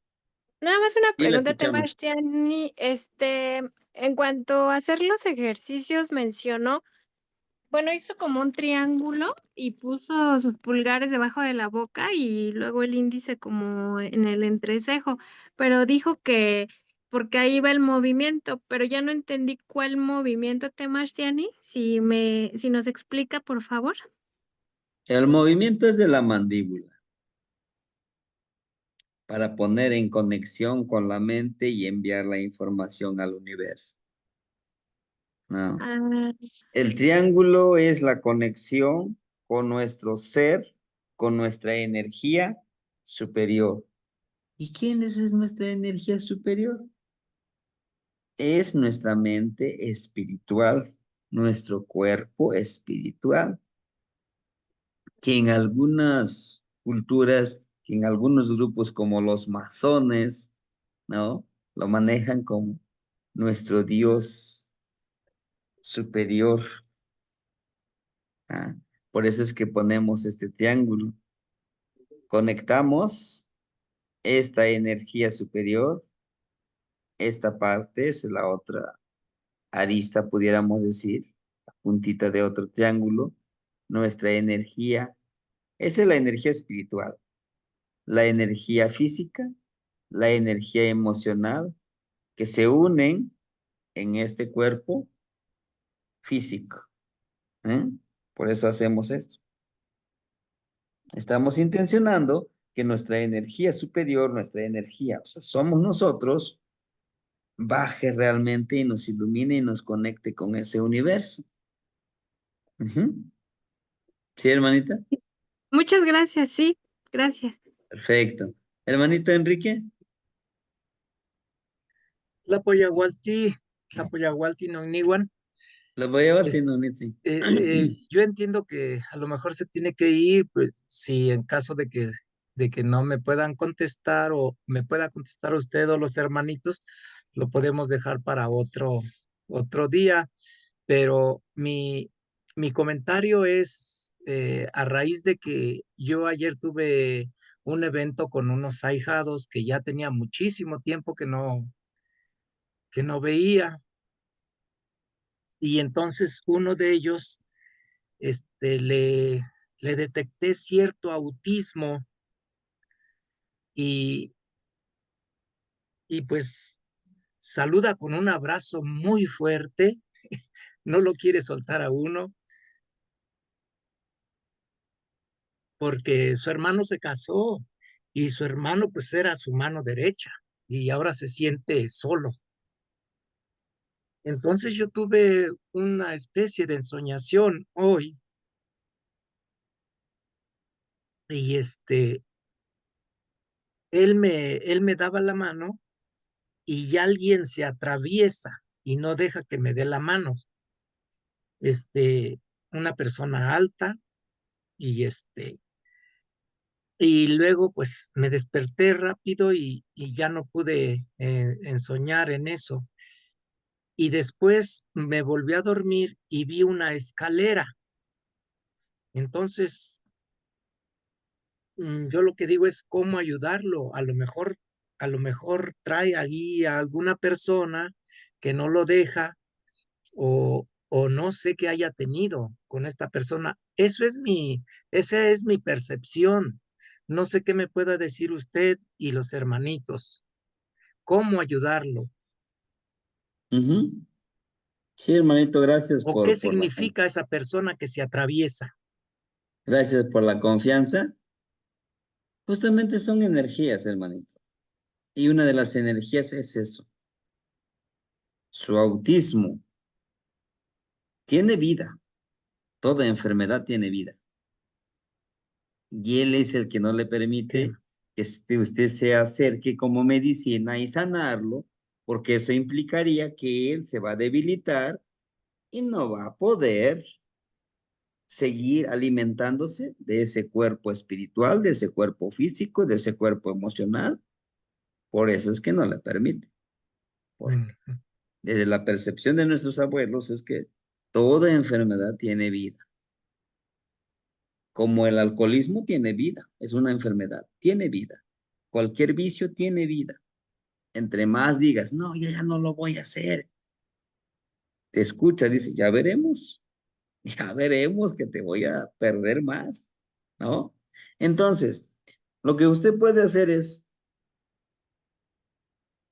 Speaker 9: Nada más una
Speaker 1: Sí, la
Speaker 9: pregunta,
Speaker 1: escuchamos.
Speaker 9: Sebastián. En cuanto a hacer los ejercicios, mencionó, bueno, hizo como un triángulo y puso sus pulgares debajo de la boca y luego el índice como en el entrecejo, pero dijo que porque ahí va el movimiento, pero ya no entendí cuál movimiento, Marciani. Si nos explica, por favor.
Speaker 1: El movimiento es de la mandíbula para poner en conexión con la mente y enviar la información al universo. ¿No?
Speaker 9: Ah,
Speaker 1: El triángulo es la conexión con nuestro ser, con nuestra energía superior. ¿Y quién es nuestra energía superior? Es nuestra mente espiritual, nuestro cuerpo espiritual, que en algunas culturas, que en algunos grupos como los masones, ¿no? Lo manejan como nuestro Dios superior. ¿Ah? Por eso es que ponemos este triángulo. Conectamos esta energía superior, esta parte es la otra arista, pudiéramos decir, la puntita de otro triángulo, nuestra energía. Esa es la energía espiritual, la energía física, la energía emocional, que se unen en este cuerpo físico. ¿Eh? Por eso hacemos esto. Estamos intencionando que nuestra energía superior, nuestra energía, o sea, somos nosotros, baje realmente y nos ilumine y nos conecte con ese universo. Ujú. ¿Sí, hermanita?
Speaker 9: muchas gracias, sí, gracias.
Speaker 1: Perfecto. Hermanito Enrique,
Speaker 10: Tlapoyahualti noniwan.
Speaker 1: lo voy a llevar,
Speaker 10: Es-
Speaker 1: sí.
Speaker 10: Yo entiendo que a lo mejor se tiene que ir, pues, si en caso de que no me puedan contestar o me pueda contestar usted o los hermanitos, lo podemos dejar para otro día. Pero mi comentario es a raíz de que yo ayer tuve un evento con unos ahijados que ya tenía muchísimo tiempo que no veía. Y entonces uno de ellos, este, le detecté cierto autismo y, y pues saluda con un abrazo muy fuerte, no lo quiere soltar a uno porque su hermano se casó y su hermano pues era su mano derecha y ahora se siente solo. Entonces yo tuve una especie de ensoñación hoy y él me daba la mano y alguien se atraviesa y no deja que me dé la mano. Este, una persona alta y y luego pues me desperté rápido y ya no pude ensoñar en eso. Y después me volví a dormir y vi una escalera. Entonces, yo lo que digo es cómo ayudarlo. A lo mejor trae ahí a alguna persona que no lo deja o no sé qué haya tenido con esta persona. Esa es mi percepción. No sé qué me pueda decir usted y los hermanitos. ¿Cómo ayudarlo?
Speaker 1: Ujú. Sí, hermanito, gracias
Speaker 10: ¿O qué
Speaker 1: por
Speaker 10: significa esa persona que se atraviesa?
Speaker 1: gracias por la confianza. Justamente son energías, hermanito. Y una de las energías es eso. Su autismo tiene vida. Toda enfermedad tiene vida. Y él es el que no le
Speaker 10: Que,
Speaker 1: permite que usted se acerque como medicina y sanarlo, porque eso implicaría que él se va a debilitar y no va a poder seguir alimentándose de ese cuerpo espiritual, de ese cuerpo físico, de ese cuerpo emocional. Por eso es que no le permite. Porque
Speaker 10: mm,
Speaker 1: desde la percepción de nuestros abuelos es que toda enfermedad tiene vida. Como el alcoholismo tiene vida, es una enfermedad, tiene vida. Cualquier vicio tiene vida. Entre más digas, no, ya no lo voy a hacer. Te escucha, dice, ya veremos que te voy a perder más, ¿no? Entonces, lo que usted puede hacer es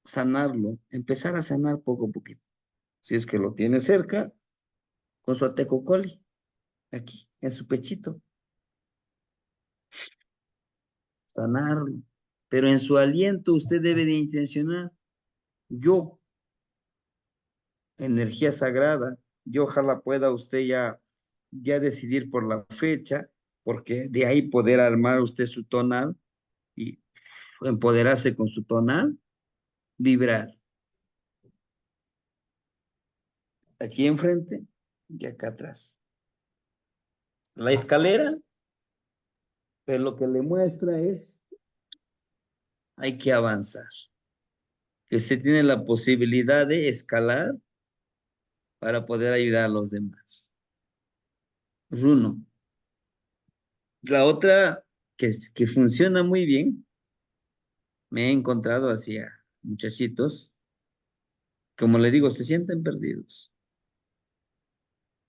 Speaker 1: sanarlo, empezar a sanar poco a poquito. Si es que lo tiene cerca, con su atecocoli, aquí, en su pechito. Sanarlo. Pero en su aliento usted debe de intencionar, yo, energía sagrada, yo ojalá pueda usted ya decidir por la fecha, porque de ahí poder armar usted su tonal y empoderarse con su tonal, vibrar. Aquí enfrente y acá atrás. La escalera, pero lo que le muestra es, hay que avanzar. Que usted tiene la posibilidad de escalar para poder ayudar a los demás. Uno. La otra que funciona muy bien, me he encontrado hacia muchachitos, como le digo, se sienten perdidos.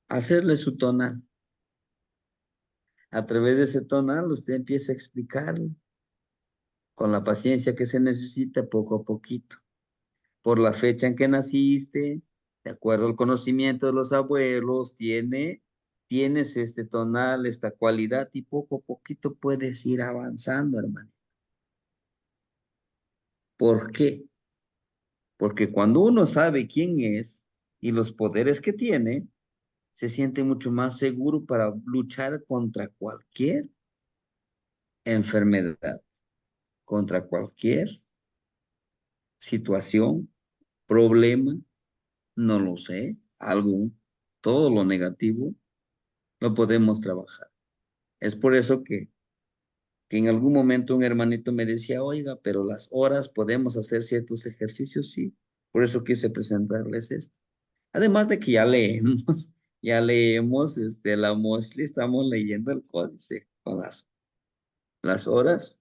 Speaker 1: Hacerle su tonal. A través de ese tonal usted empieza a explicarle con la paciencia que se necesita poco a poquito. Por la fecha en que naciste, de acuerdo al conocimiento de los abuelos, tienes este tonal, esta cualidad y poco a poquito puedes ir avanzando, hermano. ¿Por qué? Porque cuando uno sabe quién es y los poderes que tiene, se siente mucho más seguro para luchar contra cualquier enfermedad, contra cualquier situación, problema, no lo sé, algo, todo lo negativo, lo podemos trabajar. Es por eso que en algún momento un hermanito me decía, oiga, pero las horas podemos hacer ciertos ejercicios, sí. Por eso quise presentarles esto. Además de que ya leemos la Moshli, estamos leyendo el códice con las horas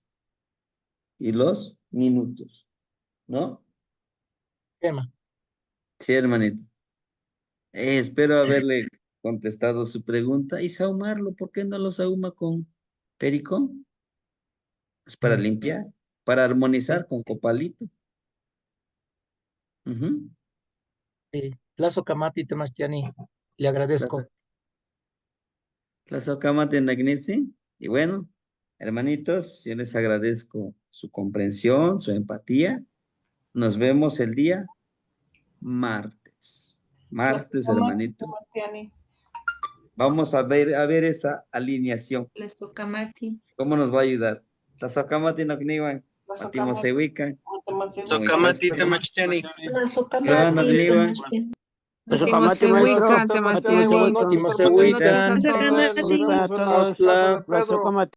Speaker 1: y los minutos, ¿no?
Speaker 10: Tema.
Speaker 1: Sí, hermanito. Espero haberle contestado su pregunta y sahumarlo. ¿Por qué no lo sahuma con pericón? Es para limpiar, para armonizar con copalito. Ujú.
Speaker 10: Sí. Lazo Kamati Temachtiani, le agradezco.
Speaker 1: La socama tenagnitsi. Y bueno, hermanitos, yo les agradezco su comprensión, su empatía. Nos vemos el día martes. Martes, hermanitos. Vamos a ver esa alineación. ¿Cómo nos va a ayudar? La socamati nogniwan. Matimosewican.
Speaker 2: Sokamati Temachtiani.
Speaker 4: Timosehuican,
Speaker 5: Para todos.